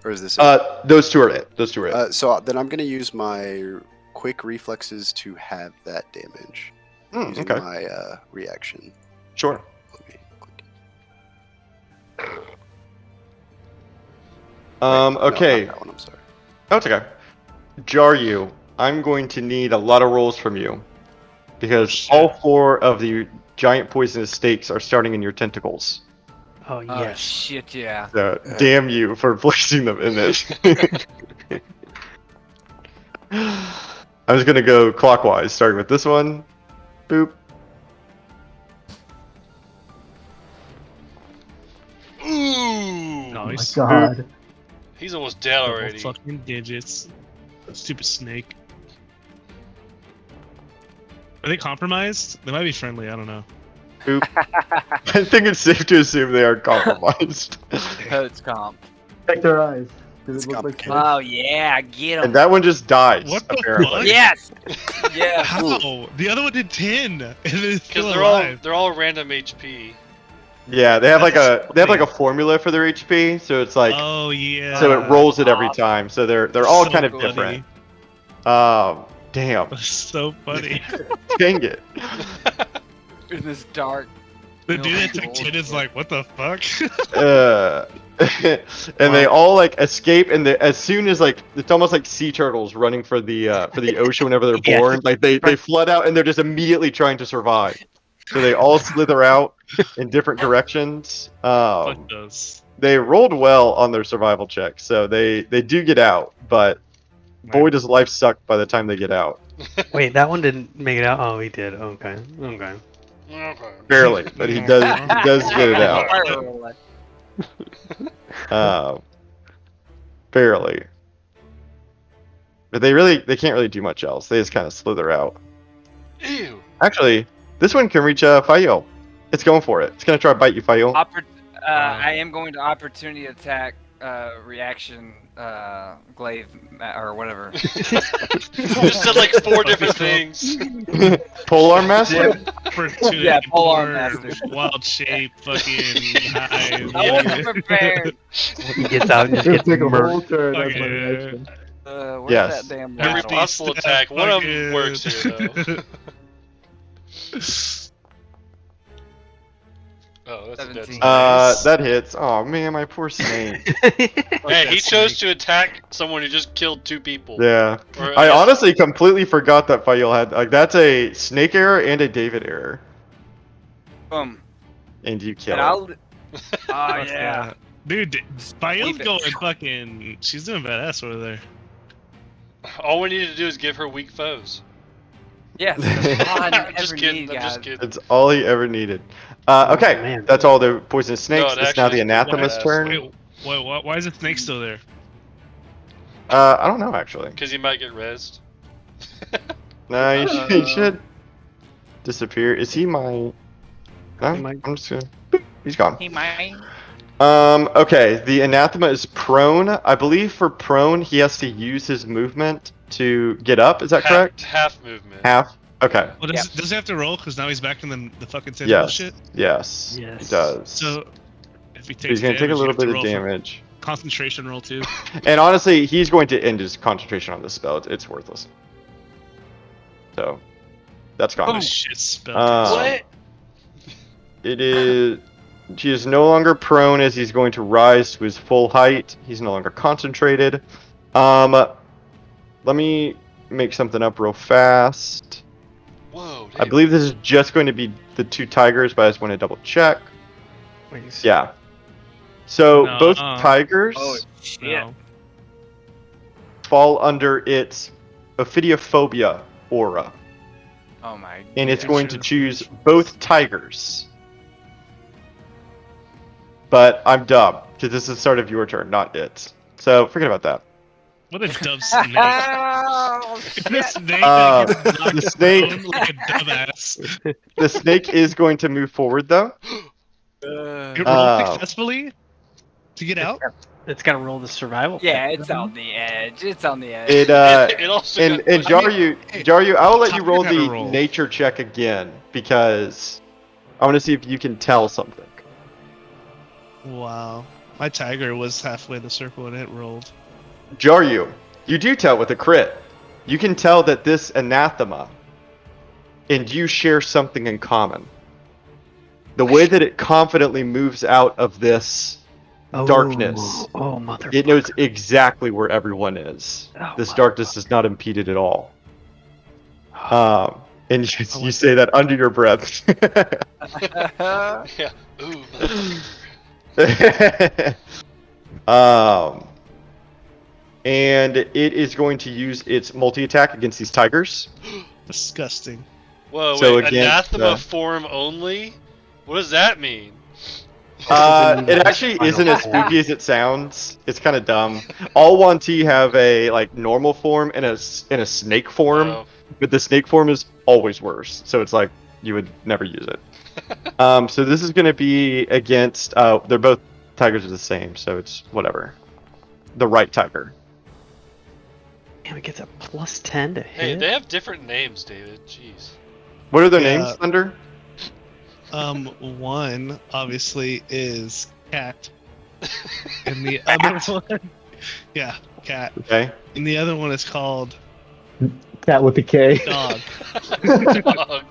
or is this? Those two are it. Those two are it. So then I'm gonna use my quick reflexes to have that damage using Okay, my reaction. sure. Let me click it. Wait, no, Okay. not that one, I'm sorry. Oh, it's okay. Jaryu, I'm going to need a lot of rolls from you because shit. all 4 of the giant poisonous stakes are starting in your tentacles. Oh Oh yes. shit, yeah. So, damn you for placing them in this. I'm just gonna go clockwise, starting with this one. Boop. Ooh! Oh my Nice. god. He's almost dead Double already. fucking digits. Stupid snake. Are they compromised? They might be friendly. I don't know. Boop. I think it's safe to assume they are compromised. Toad's comp. Check their eyes. Does It's it look like complicated. Oh yeah, get And him. that one just dies, What the apparently. fuck? Yes. Yes. How? The other one did 10. And it's Because still they're alive. all random HP. Yeah, they have like That's a formula for their HP, so it's like Oh yeah. so it rolls it every awesome. time. So they're all So kind of funny. different. Damn. That's so funny. Dang it. In this dark. The dude that took 10 is like, what the fuck? And they all like escape, and as soon as like it's almost like sea turtles running for the ocean whenever they're Yeah. born. Like they flood out, and they're just immediately trying to survive. So they all slither out in different directions. Fuck those. They rolled well on their survival check, so they do get out. But boy, does life suck by the time they get out. Wait, that one didn't make it out. Oh, he did. Okay. Okay. Okay. Barely, but he does get it out. Barely. But they can't really do much else. They just kind of slither out. Ew. Actually, this one can reach Fayo. It's going for it. It's gonna try to bite you, Fayo. I am going to opportunity attack reaction glaive or whatever. Just said like 4 different things. Polar Master? Opportunity Yeah, polar for master. Wild shape, fucking high. I wasn't prepared. He gets out and just It'll gets take a murked. whole turn. That's my Okay. reaction. Where's Yes. that damn Every rattle? possible attack. One of them works here, though. Oh, that's a dead 17. snake. That hits. Oh man, my poor snake. Hey, he that chose snake. to attack someone who just killed 2 people. Yeah. Or, I guess- honestly completely forgot that fight y'all had. Like that's a snake error and a David error, Boom. and you kill And it. I'll. Oh Fuck yeah. Dude, Bayo's Keep it. going fucking. She's doing badass over there. All we need to do is give her weak foes. Yes. That's all I Just ever kidding. need, I'm guys. just kidding. It's all he ever needed. Oh, Okay, man. that's all the poisonous snakes. it it's now actually the is pretty anathema's badass. turn. Wait, why is the snake still there? I don't know actually. Because he might get rezzed. No, he should disappear. Is he my? No, He might- I'm just gonna. Boop, he's gone. He might. Okay, the anathema is prone. I believe for prone, he has to use his movement to get up. Is that correct? Half movement. Half. Okay. Well, Yep. does he have to roll? Because now he's back in the fucking tentacle Yes. shit. Yes. Yes. He does. So if he So takes he's gonna take a damage, you little have to bit of roll for damage. concentration roll too. And honestly, he's going to end his concentration on this spell. It's worthless. So, that's gone. Oh shit, spell. Um, It is. He is no longer prone as he's going to rise to his full height. He's no longer concentrated. Let me make something up real fast. Whoa. I believe this is just going to be the 2 tigers, but I just want to double check. Please. Yeah. So No, both tigers Oh shit. No. fall under its ophidiophobia aura, Oh my. and it's Yeah, going to sure. choose both tigers. But I'm dumb because this is the start of your turn, not its. So forget about that. What a dumb snake. Oh The shit. snake, Uh, that gets knocked the snake- prone like a dumbass. The snake is going to move forward though. It rolled Oh. successfully to get out. It's got to roll the survival. Yeah, check. it's on the edge. It's on the edge. It It also and got- and Jaryu, I will let you Tiger roll had a the roll. nature check again because I want to see if you can tell something. Wow. My tiger was halfway in the circle and it rolled. Jaryu, you do tell with a crit. You can tell that this anathema and you share something in common. The way that it confidently moves out of this darkness, Oh, mother. it knows exactly where everyone is. Oh, This mother- darkness is not impeded at all. And you like say that under your breath. Yeah. Ooh. And it is going to use its multi-attack against these tigers. Disgusting. Whoa, So wait, again, anathema form only? What does that mean? It actually isn't as spooky as it sounds. It's kind of dumb. All 1T have a like normal form and a snake form, Oh. but the snake form is always worse. So it's like you would never use it. So this is going to be against. They're both tigers are the same, so it's whatever. The right tiger. Damn, it gets a +10 to Hey, hit. they have different names, David. Jeez. What are their Yeah. names, Thunder? One obviously is cat, and the other one, yeah, cat, Okay. and the other one is called Cat with a K. dog. Dog.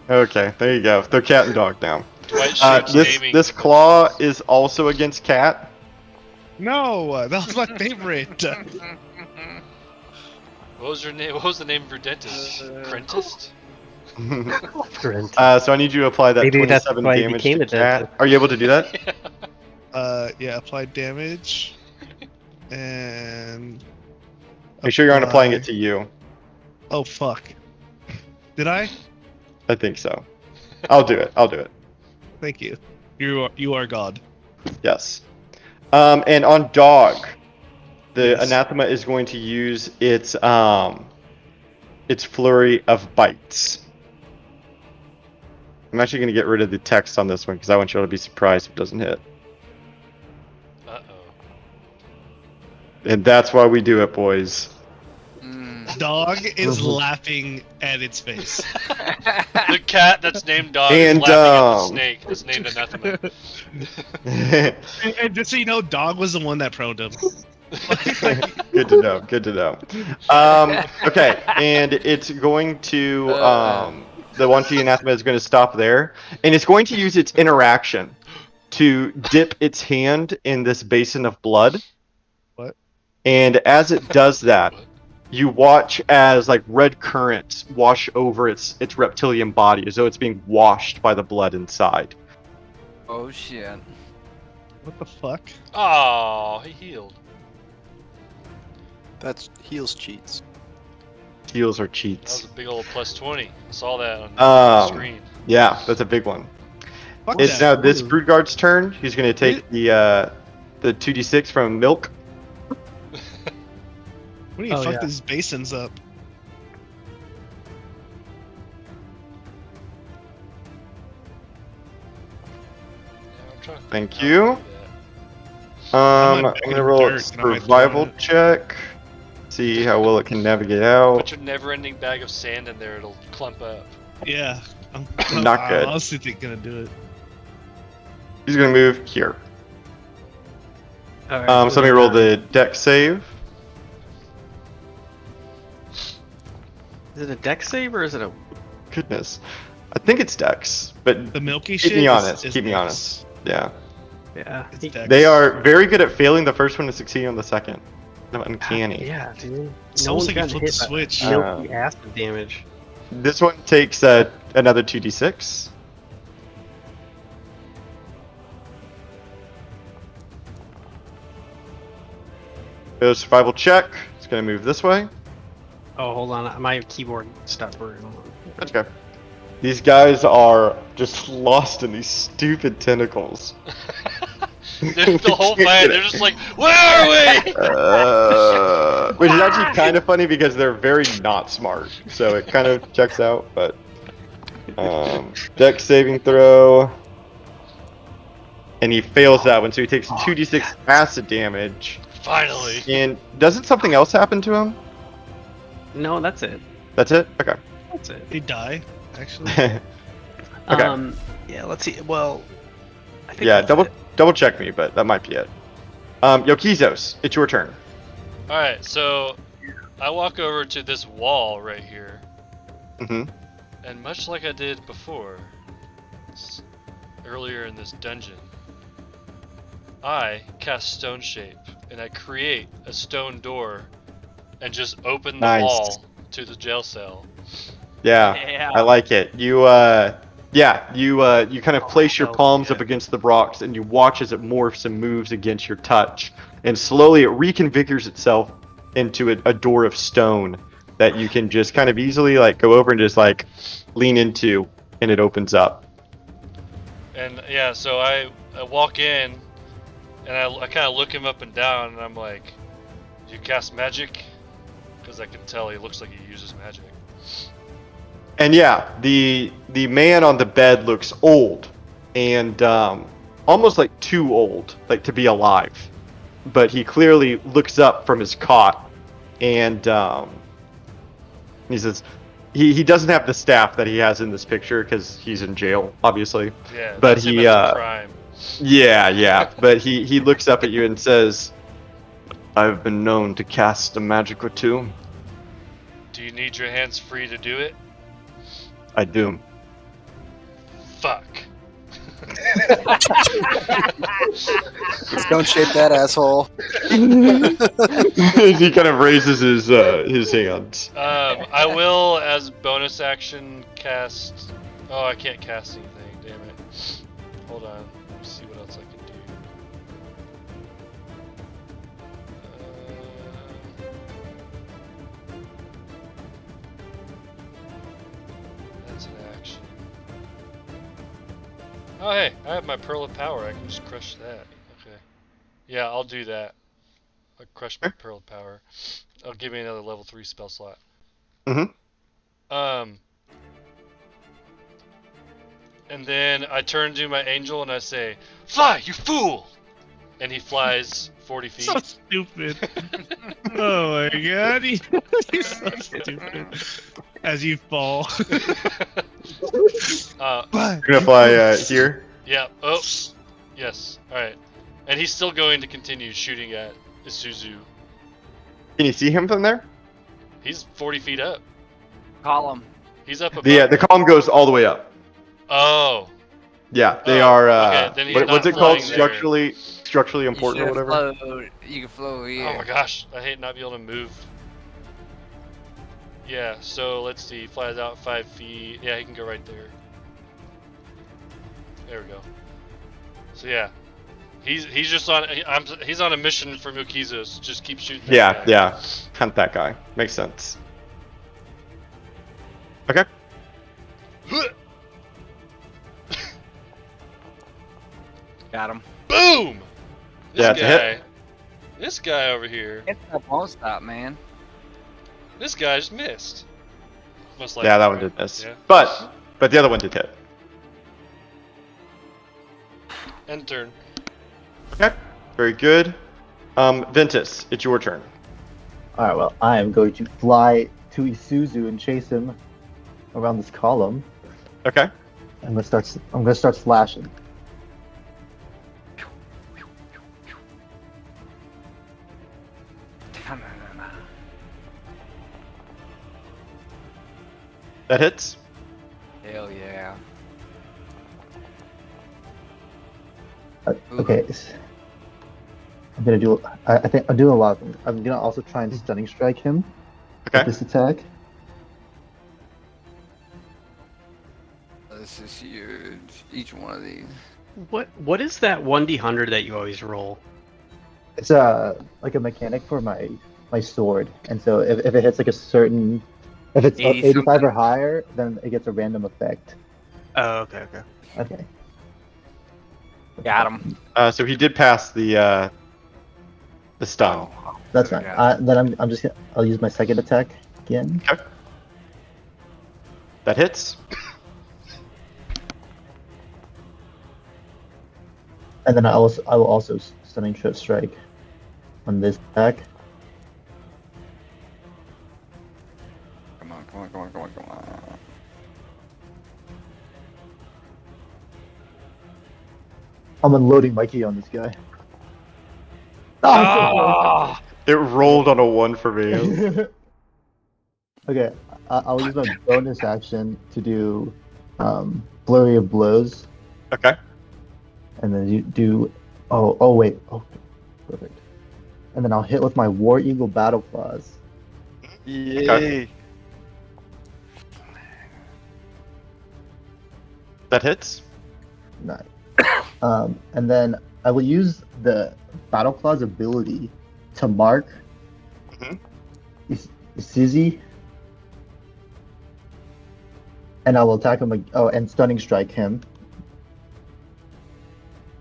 Okay, there you go. They're cat and dog now. Dwight Schrute's naming. This claw is also against cat. No, that was my favorite. What was your name? What was the name of your dentist? Crentist? Current. So I need you to apply that Maybe that's 27 why he damage became to a cat. dentist. Are you able to do that? Yeah, applied damage, and Make sure you aren't applying it apply- to you. Oh fuck! Did I? I think so. I'll do it. I'll do it. Thank you. You are God. Yes. And on dog, the Yes. anathema is going to use its flurry of bites. I'm actually going to get rid of the text on this one because I want you all to be surprised if it doesn't hit. Uh-oh. And that's why we do it, boys. Mm. Dog is laughing at its face. The cat that's named Dog And, is laughing at the um, snake that's named Anathema. And just so you know, dog was the one that proned him. Good to know. Good to know. Okay, and it's going to the one T anathema is going to stop there, and it's going to use its interaction to dip its hand in this basin of blood. What? And as it does that, you watch as like red currents wash over its reptilian body, as though it's being washed by the blood inside. Oh shit. What the fuck? Oh, he healed. That's heals cheats. Heals or That was cheats. a big old plus 20. I saw that on the screen. Yeah, that's a big one. Fuck It's that. now this Ooh. Broodguard's turn. He's going to take the 2d6 from Milk. We need to Oh, fuck yeah. these basins up. Yeah, I'm trying to Thank think how to you. do that. I'm back in gonna the roll a dirt and I might survival throw it. check. See how well it can navigate out. Put your never-ending bag of sand in there; it'll clump up. Yeah. I'm Not good. I'm honestly gonna do it. He's gonna move here. All right, So let me roll the deck save. Is it a deck save or is it a? Goodness, I think it's Dex, but The milky keep shit. me is- honest. is Keep me Dex. honest. Yeah, Yeah. It's Dex. they are very good at failing the first one to succeed on the second. No, uncanny. Yeah, dude. It's No almost one's like you gotten flipped the hit by switch. milky acid damage. This one takes another 2d6. Go survival check. It's gonna move this way. Oh, hold on. My keyboard stopped working. Hold on. That's okay. These guys are just lost in these stupid tentacles. The whole fight, they're just like, "Where are we?" Which is actually kind of funny because they're very not smart, so it kind of checks out. But dex saving throw, and he fails that one, so he takes 2d6 acid damage. Finally. And doesn't something else happen to him? No, that's it. That's it. Okay. That's it. They die, actually. Okay. Yeah. Let's see. Well, I think Yeah. that's it. Double check me, but that might be it. Yokizos, it's your turn. All right, so I walk over to this wall right here, Mm-hmm. and much like I did before, earlier in this dungeon, I cast Stone Shape, and I create a stone door, and just open the Nice. wall to the jail cell. Yeah. Yeah. I like it. You kind of place your hell palms yeah. up against the rocks, and you watch as it morphs and moves against your touch, and slowly it reconfigures itself into a door of stone that you can just kind of easily like go over and just like lean into, and it opens up. And yeah, so I walk in, and I kind of look him up and down, and I'm like, "Do you cast magic?" Because I can tell he looks like he uses magic. And yeah, the man on the bed looks old, and almost like too old, like to be alive. But he clearly looks up from his cot, and he says, he doesn't have the staff that he has in this picture because he's in jail, obviously. Yeah, But that's him he, as a crime. Yeah. But he looks up at you and says, "I've been known to cast a magic or two. Do you need your hands free to do it? I do." Fuck. Don't shape that asshole. He kind of raises his hands. I will, as bonus action, cast. Oh, I can't cast anything. Damn it. Hold on. Let me see what else I can do. That's an action. Oh, hey, I have my Pearl of Power. I can just crush that. Okay. Yeah, I'll do that. I'll crush my Pearl of Power. I'll give me another level 3 spell slot. Mhm. And then I turn to my angel and I say, "Fly, you fool!" And he flies 40 feet. So stupid. Oh my god. He's so stupid. As you fall. You're gonna fly here. Yeah. Oh. Yes. All right. And he's still going to continue shooting at Isuzu. Can you see him from there? He's 40 feet up. Call him. He's up above. The column goes all the way up. Oh. Yeah, they Oh, are. okay, then he's not what's it called? flying there. Structurally important or whatever. You can float here. Oh my gosh, I hate not being able to move. Yeah, so let's see. Flies out 5 feet. Yeah, he can go right there. There we go. So yeah, he's just on. He's on a mission for Mukizo. So just keep shooting. That guy. Yeah. Hunt that guy. Makes sense. Okay. Got him. Boom! Yeah, it's a hit. This guy over here. It's a won't stop, man. This guy just missed. Most likely, Yeah, that one right? did miss. Yeah. But the other one did hit. End turn. Okay. Very good. Ventus, it's your turn. Alright, well, I am going to fly to Isuzu and chase him around this column. Okay. I'm gonna start slashing. That hits. Hell yeah. Okay. I'm gonna do. I think I'm doing a lot of things. I'm gonna also try and stunning strike him Okay. with this attack. This is huge. Each one of these. What is that 1d100 that you always roll? It's like a mechanic for my sword, and so if it hits like a certain, if it's 80 85 or something. higher, then it gets a random effect. Oh, okay. Okay. Got him. So he did pass the stun. That's fine. Yeah. Then I'll use my second attack again. Okay. That hits. And then I will also stunning strike on this attack. Come on. I'm unloading my key on this guy. Oh, It rolled on a 1 for me. Okay, I'll use my bonus action to do flurry of blows, Okay. and then you do. Oh wait. Oh, perfect. And then I'll hit with my War Eagle battle claws. Okay. That hits. Nice. And then I will use the battle claws ability to mark Suzy, and I will attack him. And stunning strike him,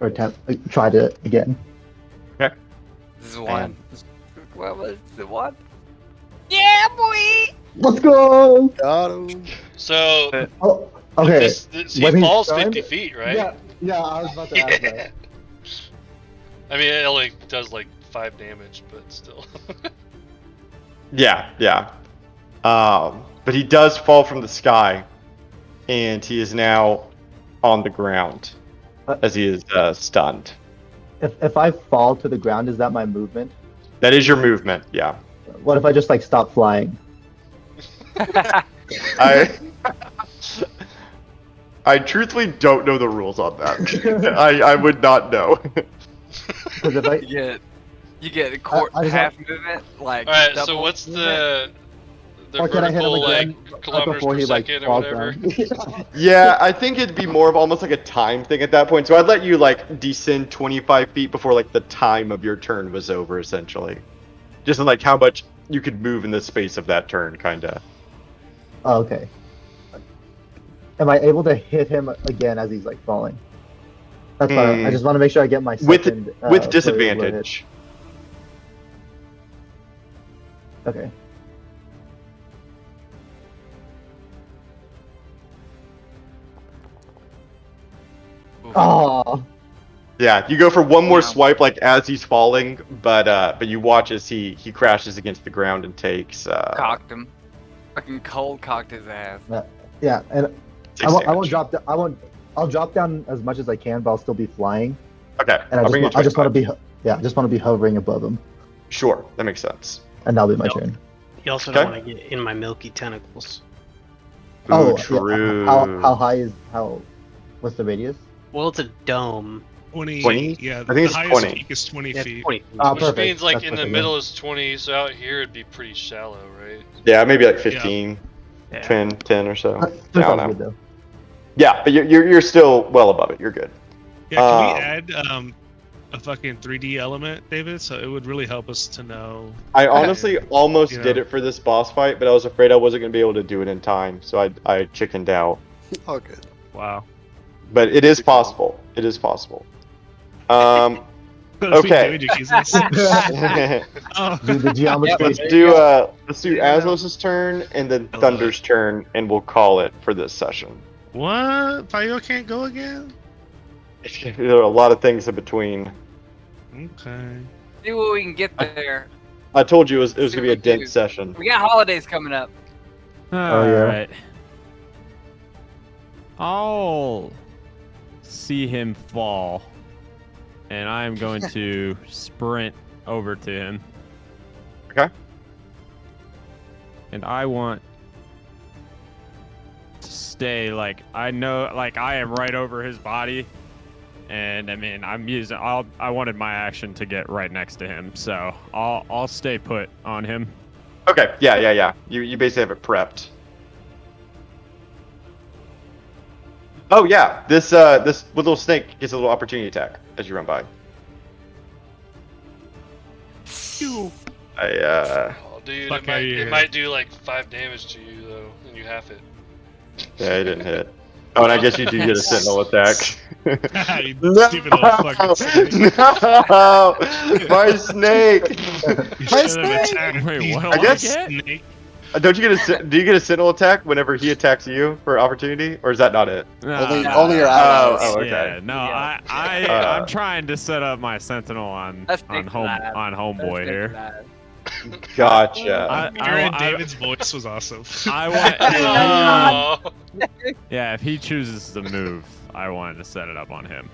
or try to again. Okay. This is one. What was the one? Yeah, boy. Let's go. Got him. So Oh, okay. he When he's falls stunned- 50 feet, right? Yeah. I was about to ask that. I mean, it only does like 5 damage, but still. Yeah. But he does fall from the sky, and he is now on the ground as he is stunned. If I fall to the ground, is that my movement? That is your movement. Yeah. What if I just like stop flying? I truthfully don't know the rules on that. I would not know. Because if I You get a quarter I just half movement, like. All right. So double what's movement. the or can I hit him vertical again like kilometers before per he like second or falls whatever? down? Yeah, I think it'd be more of almost like a time thing at that point. So I'd let you like descend 25 feet before like the time of your turn was over, essentially. Just in like how much you could move in the space of that turn, kinda. Oh, okay. Am I able to hit him again as he's like falling? That's fine. I just want to make sure I get my second. With flurry of blow disadvantage. hit. Okay. Oh. Yeah, you go for one more Wow. swipe like as he's falling, but you watch as he crashes against the ground and takes Cocked him. Fucking cold cocked his ass. Yeah, and takes I won't damage. drop. I'll drop down as much as I can, but I'll still be flying. Okay, And I'll bring you I just want to 25. I just want to be hovering above him, Sure, that makes sense. and that'll be my Nope. turn. You also Okay. don't want to get in my milky tentacles. Oh, true. yeah. How high is how? What's the radius? Well, it's a dome. 20. 20? Yeah, I think the it's highest 20. peak is 20 Yeah, feet. 20 feet. Oh, Which perfect. means like That's in the perfect, middle yeah. is 20, so out here it'd be pretty shallow, right? Yeah, maybe like 15, Yeah. 10 or so. Still I don't sounds know. good though. Yeah, but you're still well above it. You're good. Yeah, can we Um, add a fucking 3D element, David? So it would really help us to know. I honestly almost You did know. it for this boss fight, but I was afraid I wasn't gonna be able to do it in time, so I chickened out. All good. Wow. But it is possible. It is possible. Okay. David, you accuse us? Oh. Do the geometry. let's there do you go. Yeah. Aslos' turn and then I love Thunder's turn, and we'll call it for this session. What? Fio can't go again? There are a lot of things in between. Okay. See what we can get there. I told you it was See gonna be a what we do. dense session. We got holidays coming up. All yeah. right. I'll see him fall, and I'm going to sprint over to him. Okay. And I want to stay like I know, like I am right over his body, and I mean I wanted my action to get right next to him, so I'll stay put on him. Okay. Yeah. You basically have it prepped. Oh yeah, this little snake gets a little opportunity attack as you run by. Oh, dude, Fuck outta here. it might do like 5 damage to you though, and you half it. Yeah, it didn't hit. Oh, and I guess you do get a sentinel attack. You stupid little fucking snake. No, my snake. You should have attacked Wait, me, what do I I guess- get? snake. Don't you get a do you get a sentinel attack whenever he attacks you for opportunity, or is that not it? Only your allies. Oh, okay. Yeah, no, Yeah. I'm trying to set up my sentinel on That's homeboy here. Gotcha. Hearing David's voice was awesome. I want. Oh, Yeah, if he chooses to move, I wanted to set it up on him.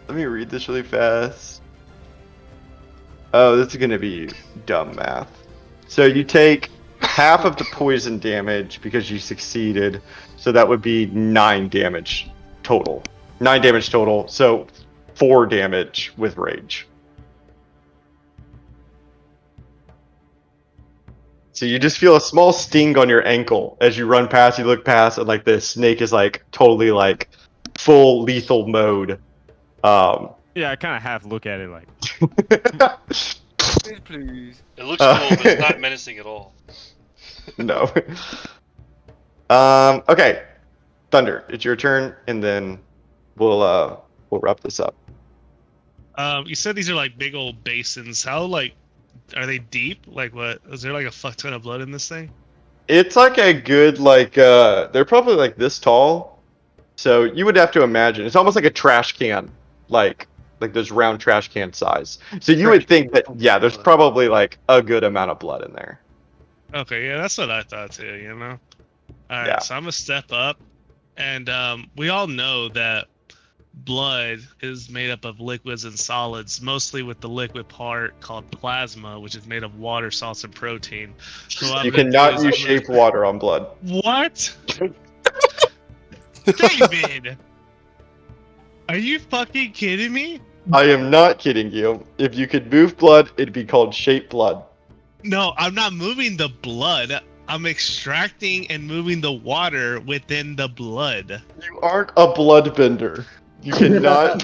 Let me read this really fast. Oh, this is gonna be dumb math. So you take half of the poison damage because you succeeded, so that would be 9 damage total. 9 damage total, so 4 damage with rage. So you just feel a small sting on your ankle as you run past, you look past, and like the snake is like totally like full lethal mode. Yeah, I kind of half look at it like. Please. it looks cool, but it's not menacing at all. No. Okay. Thunder, it's your turn, and then we'll wrap this up. You said these are like big old basins. How like are they deep? Like what? Is there like a fuck ton of blood in this thing? It's like a good like they're probably like this tall. So you would have to imagine it's almost like a trash can, like those round trash can size. So you would think that yeah, there's probably like a good amount of blood in there. Okay, yeah, that's what I thought too. You know. All right, Yeah. so I'm gonna step up, and we all know that blood is made up of liquids and solids, mostly with the liquid part called plasma, which is made of water, salts, and protein. So what I'm You gonna do cannot is use I'm gonna- shape water on blood. What? David, are you fucking kidding me? I am not kidding you. If you could move blood, it'd be called shape blood. No, I'm not moving the blood. I'm extracting and moving the water within the blood. You aren't a bloodbender. You cannot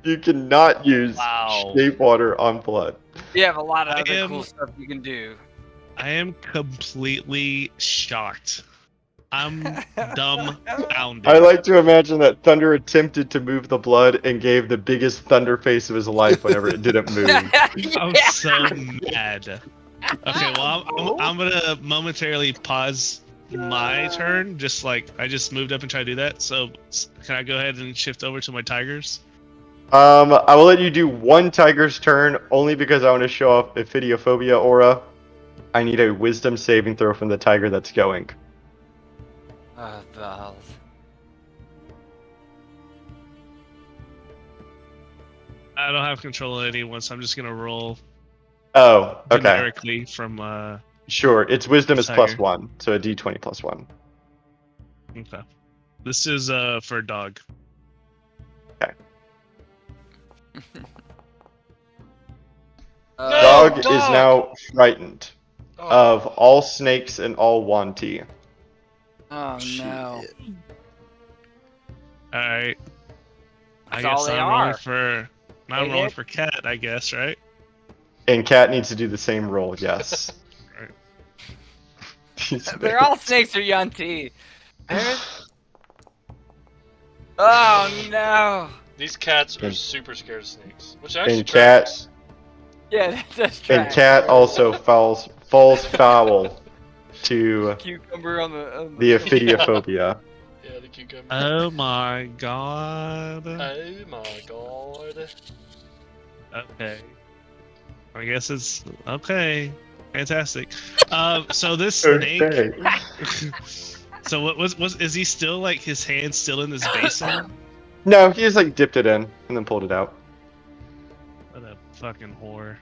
you cannot use Wow. shape water on blood. You have a lot of I other am- cool stuff you can do. I am completely shocked. I'm dumbfounded. I like to imagine that Thunder attempted to move the blood and gave the biggest thunder face of his life whenever it didn't move. I'm so mad. Okay, well, I'm gonna momentarily pause my turn. Just like I just moved up and tried to do that. So can I go ahead and shift over to my tigers? I will let you do one tiger's turn only because I want to show off Ophidiophobia aura. I need a wisdom saving throw from the tiger that's going. Valve. I don't have control of anyone, so I'm just gonna roll Oh, okay. generically from Sure, its wisdom is Tiger. +1, so a d20 +1. Okay. This is for a dog. Dog is dog! now frightened Oh, of all snakes and all Wanti. Oh no. Shit. All right. I That's all guess they I'm rolling are. for. I'm Hey, rolling Nick? for cat. I guess, right? And Cat needs to do the same roll, yes. Right. These They're all snakes are Yunti. Oh no. these cats are And- super scared of snakes, which actually and cat- tracks. Yeah, that does And track. Cat also falls foul to Cucumber on the the Ophidiophobia. Yeah, the cucumber. Oh my god. Oh my god. Okay. I guess it's okay. Fantastic. So this snake. Okay. So what was is he still like his hand still in this basin? No, he just like dipped it in and then pulled it out. What a fucking whore.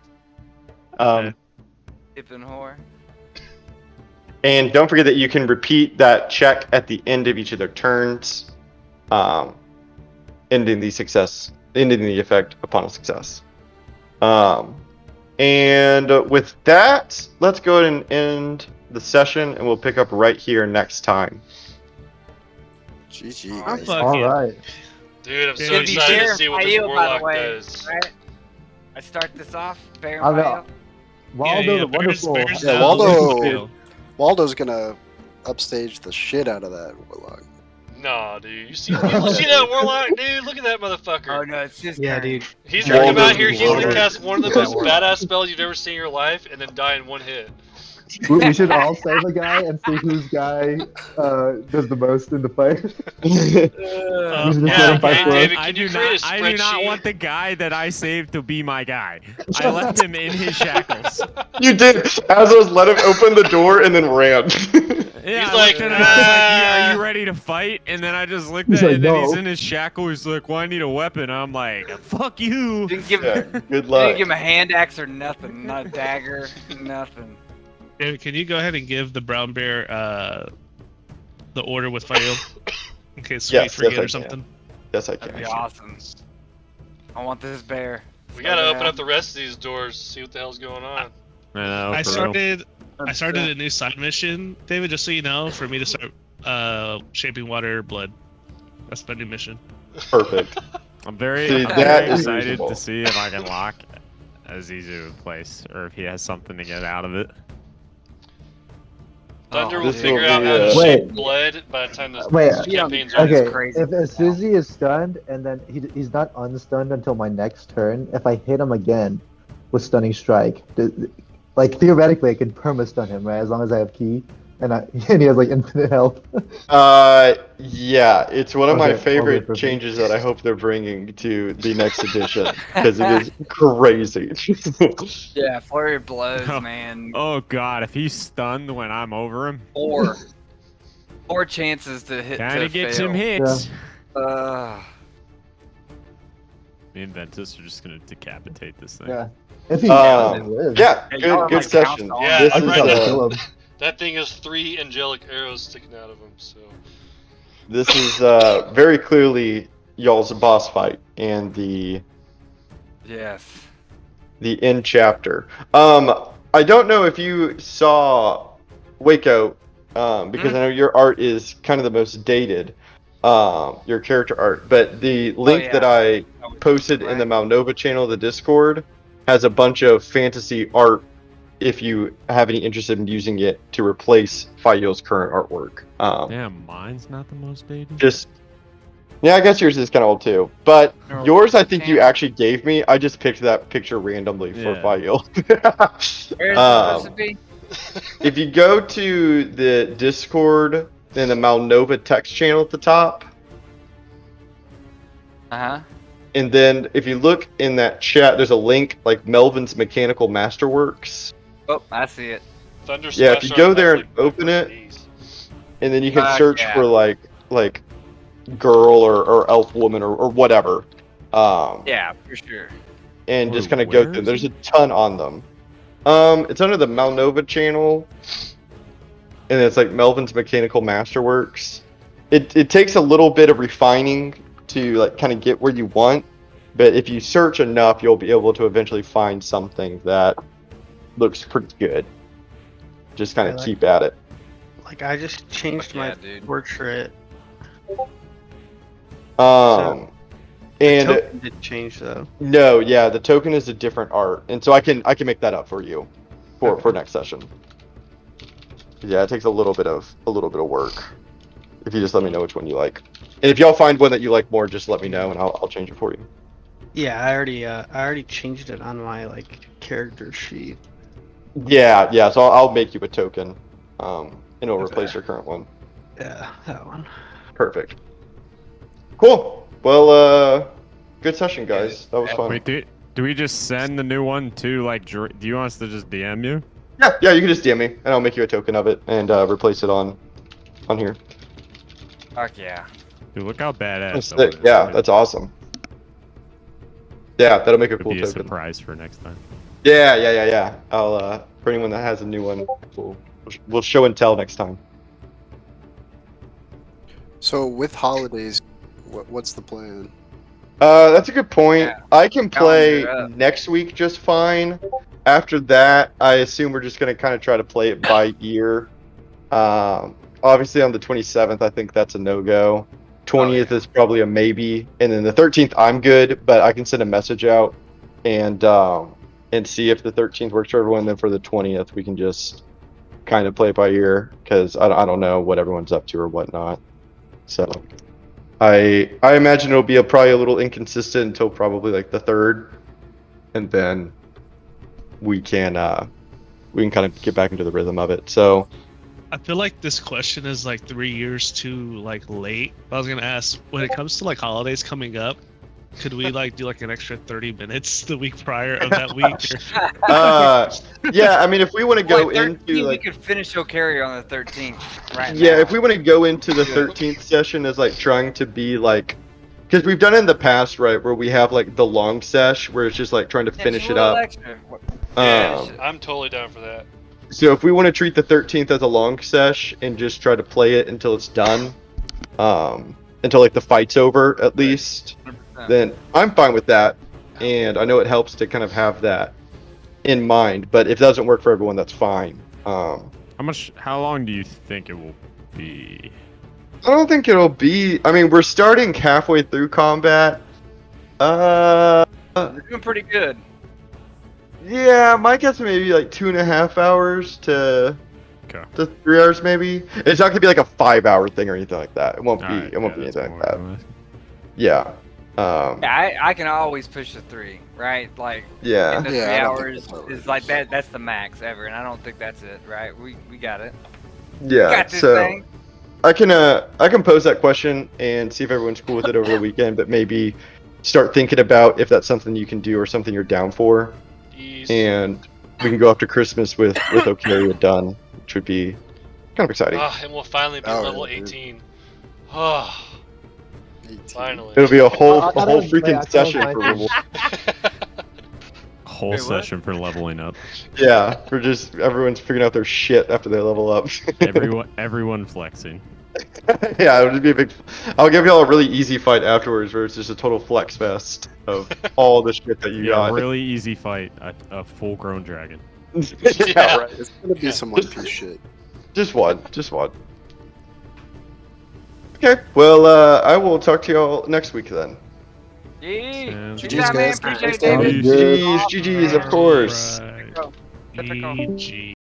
Um, Dipping whore. and don't forget that you can repeat that check at the end of each of their turns, ending the effect upon a success. And with that, let's go ahead and end the session, and we'll pick up right here next time. GG, I'm guys. fucking- All right. Dude, I'm so Yeah, excited to see what this Fail, by the warlock way, does. Right? I start this off. Bear I and know. Fail. Waldo yeah, the Bears- Wonderful. Bears Yeah, now Waldo- fail. Waldo's gonna upstage the shit out of that warlock. Nah, dude. You see that warlock, dude? Look at that motherfucker. Oh no, it's just Yeah, dude. He's Waldo- gonna come out here. He's gonna Waldo- cast one of the That most warlock. badass spells you've ever seen in your life, and then die in one hit. We should all save a guy and see whose guy does the most in the fight. We should just Yeah, let him fight hey, for us. David, I can do you create not. a I do not spreadsheet? want the guy that I saved to be my guy. I left him in his shackles. You did. Azos let him open the door and then ran. Yeah, He's I looked like, at him, I was like, "Are you ready to fight?" And then I just looked He's at like, him, and then he's "No." in his shackle. He's like, "Well, I need a weapon." I'm like, "Fuck you." Didn't give, Yeah, didn't good luck. give him a hand axe or nothing. Not a dagger. Nothing. David, can you go ahead and give the brown bear the order with Fail in case we Yes, forget yes, I or can. something? Yes, I That'd can. be awesome. I want this bear. We gotta Yeah. open up the rest of these doors, see what the hell's going on. I know. I for real. started a new side mission, David, just so you know, for me to start shaping water blood. That's my new mission. Perfect. I'm very, See, I'm that very is excited reasonable. to see if I can lock Azizu in place, or if he has something to get out of it. Thunder Oh, will This figure will out be, how to uh, shape Wait. blood by the time this Wait. campaign's Yeah, over. That's Okay, crazy. if Suzy is stunned and then he's not unstunned until my next turn, if I hit him again with stunning strike, like theoretically I could perma stun him, right? As long as I have key and and he has like infinite health. Yeah, it's one of my Okay, favorite perfect. changes that I hope they're bringing to the next edition because it is crazy. Yeah, flurry of blows, Oh. man. Oh God, if he's stunned when I'm over him, Four chances to hit. kind to of get fail. some hits. Me and Ventus are just gonna decapitate this thing. Yeah. If he lives. Yeah, Hey, y'all are good like session. pounced on. Yeah, This I is can right probably now. kill him. That thing has 3 angelic arrows sticking out of him, so. this is very clearly y'all's boss fight and the Yes. end chapter. I don't know if you saw Waco, because I know your art is kind of the most dated, your character art. But the link yeah. that I posted in the Malnova channel, the Discord, has a bunch of fantasy art. If you have any interest in using it to replace Fayo's current artwork, Damn, mine's not the most dated. just yeah, I guess yours is kind of old too. But No, yours, I think you channel. actually gave me. I just picked that picture randomly for Yeah. Fayo. Where's it supposed to be? If you go to the Discord and the Malnova text channel at the top, Uh-huh. and then if you look in that chat, there's a link like Melvin's Mechanical Masterworks, Oh, I see it. Thunder Yeah, if you Splash go Art there has, and like, open it, these. and then you can Ah, search yeah. for like girl or elf woman or whatever. Yeah, for sure. And just Wait, kind of go where through. is There's it? a ton on them. It's under the Malnova channel, and it's like Melvin's Mechanical Masterworks. It takes a little bit of refining to like kind of get where you want, but if you search enough, you'll be able to eventually find something that looks pretty good. Just kind of Yeah, keep at it. Like I just changed Yeah, my dude. portrait. And Token didn't change though. no, yeah, the token is a different art, and so I can make that up for you for next session. Yeah, it takes a little bit of work. If you just let me know which one you like, and if y'all find one that you like more, just let me know and I'll change it for you. Yeah, I already changed it on my like character sheet. Yeah. So I'll make you a token, and it'll replace Okay. your current one. Yeah, that one. Perfect. Cool. Well, good session, guys. That was fun. Wait, do we just send the new one to like? Do you want us to just DM you? Yeah. You can just DM me, and I'll make you a token of it and replace it on here. Fuck yeah. Dude, look how badass. That's that one sick. is, Yeah, dude. that's awesome. Yeah, that'll make a Could cool be a token. surprise for next time. Yeah. I'll for anyone that has a new one, we'll show and tell next time. So with holidays, what's the plan? That's a good point. Yeah. I can play Calendar up. next week just fine. After that, I assume we're just gonna kind of try to play it by ear. Obviously on the 27th, I think that's a no-go. 20th is probably a maybe, and then the 13th I'm good, but I can send a message out and see if the 13th works for everyone. Then for the 20th, we can just kind of play it by ear because I don't know what everyone's up to or whatnot. So I imagine it'll be probably a little inconsistent until probably like the 3rd, and then we can kind of get back into the rhythm of it. So I feel like this question is like 3 years too like late. I was gonna ask, when it comes to like holidays coming up, could we like do like an extra 30 minutes the week prior of that week? yeah, I mean if we want to go Boy, 13, into like we could finish O'Carry on the 13th right now. yeah, if we want to go into the Do it. 13th session as like trying to be like, because we've done it in the past, right, where we have like the long sesh where it's just like trying to Yeah, finish just it a little up. extra. Yeah, Um, I'm totally down for that. So if we want to treat the 13th as a long sesh and just try to play it until it's done, until like the fight's over at least, 100%. then I'm fine with that. And I know it helps to kind of have that in mind, but if it doesn't work for everyone, that's fine. How long do you think it will be? I don't think it'll be. I mean, we're starting halfway through combat. We're doing pretty good. Yeah, my guess maybe like 2.5 hours to 3 hours, maybe. It's not gonna be like a 5-hour thing or anything like that. It won't be. Alright, It won't yeah, be that's anything more like that. than Yeah. Yeah, I can always push the 3, right? Like, Yeah. in the Yeah, 3 I don't hours think that's is like that. That's the max ever, and I don't think that's it, right? We got it. Yeah. We got this So thing. I can pose that question and see if everyone's cool with it over the weekend, but maybe start thinking about if that's something you can do or something you're down for, Easy. and we can go after Christmas with Ocaria done, which would be kind of exciting. And we'll finally be Oh, level yeah, dude. 18. Oh, 18. finally. It'll be a whole I thought it was freaking my session actual for mind. Whole Wait, what? session for leveling up. yeah, for just everyone's figuring out their shit after they level up. Everyone flexing. Yeah, it would just be a big. I'll give y'all a really easy fight afterwards, where it's just a total flex fest of all the shit that you Yeah, got. really easy fight. A full-grown dragon. yeah, right. It's gonna be some One Piece shit. Just one. Okay, well, I will talk to y'all next week then. Yee. Sounds Good good. job, man. Guys. Appreciate it, Sounds David. good. GG's, GG's, of course. Go. GG.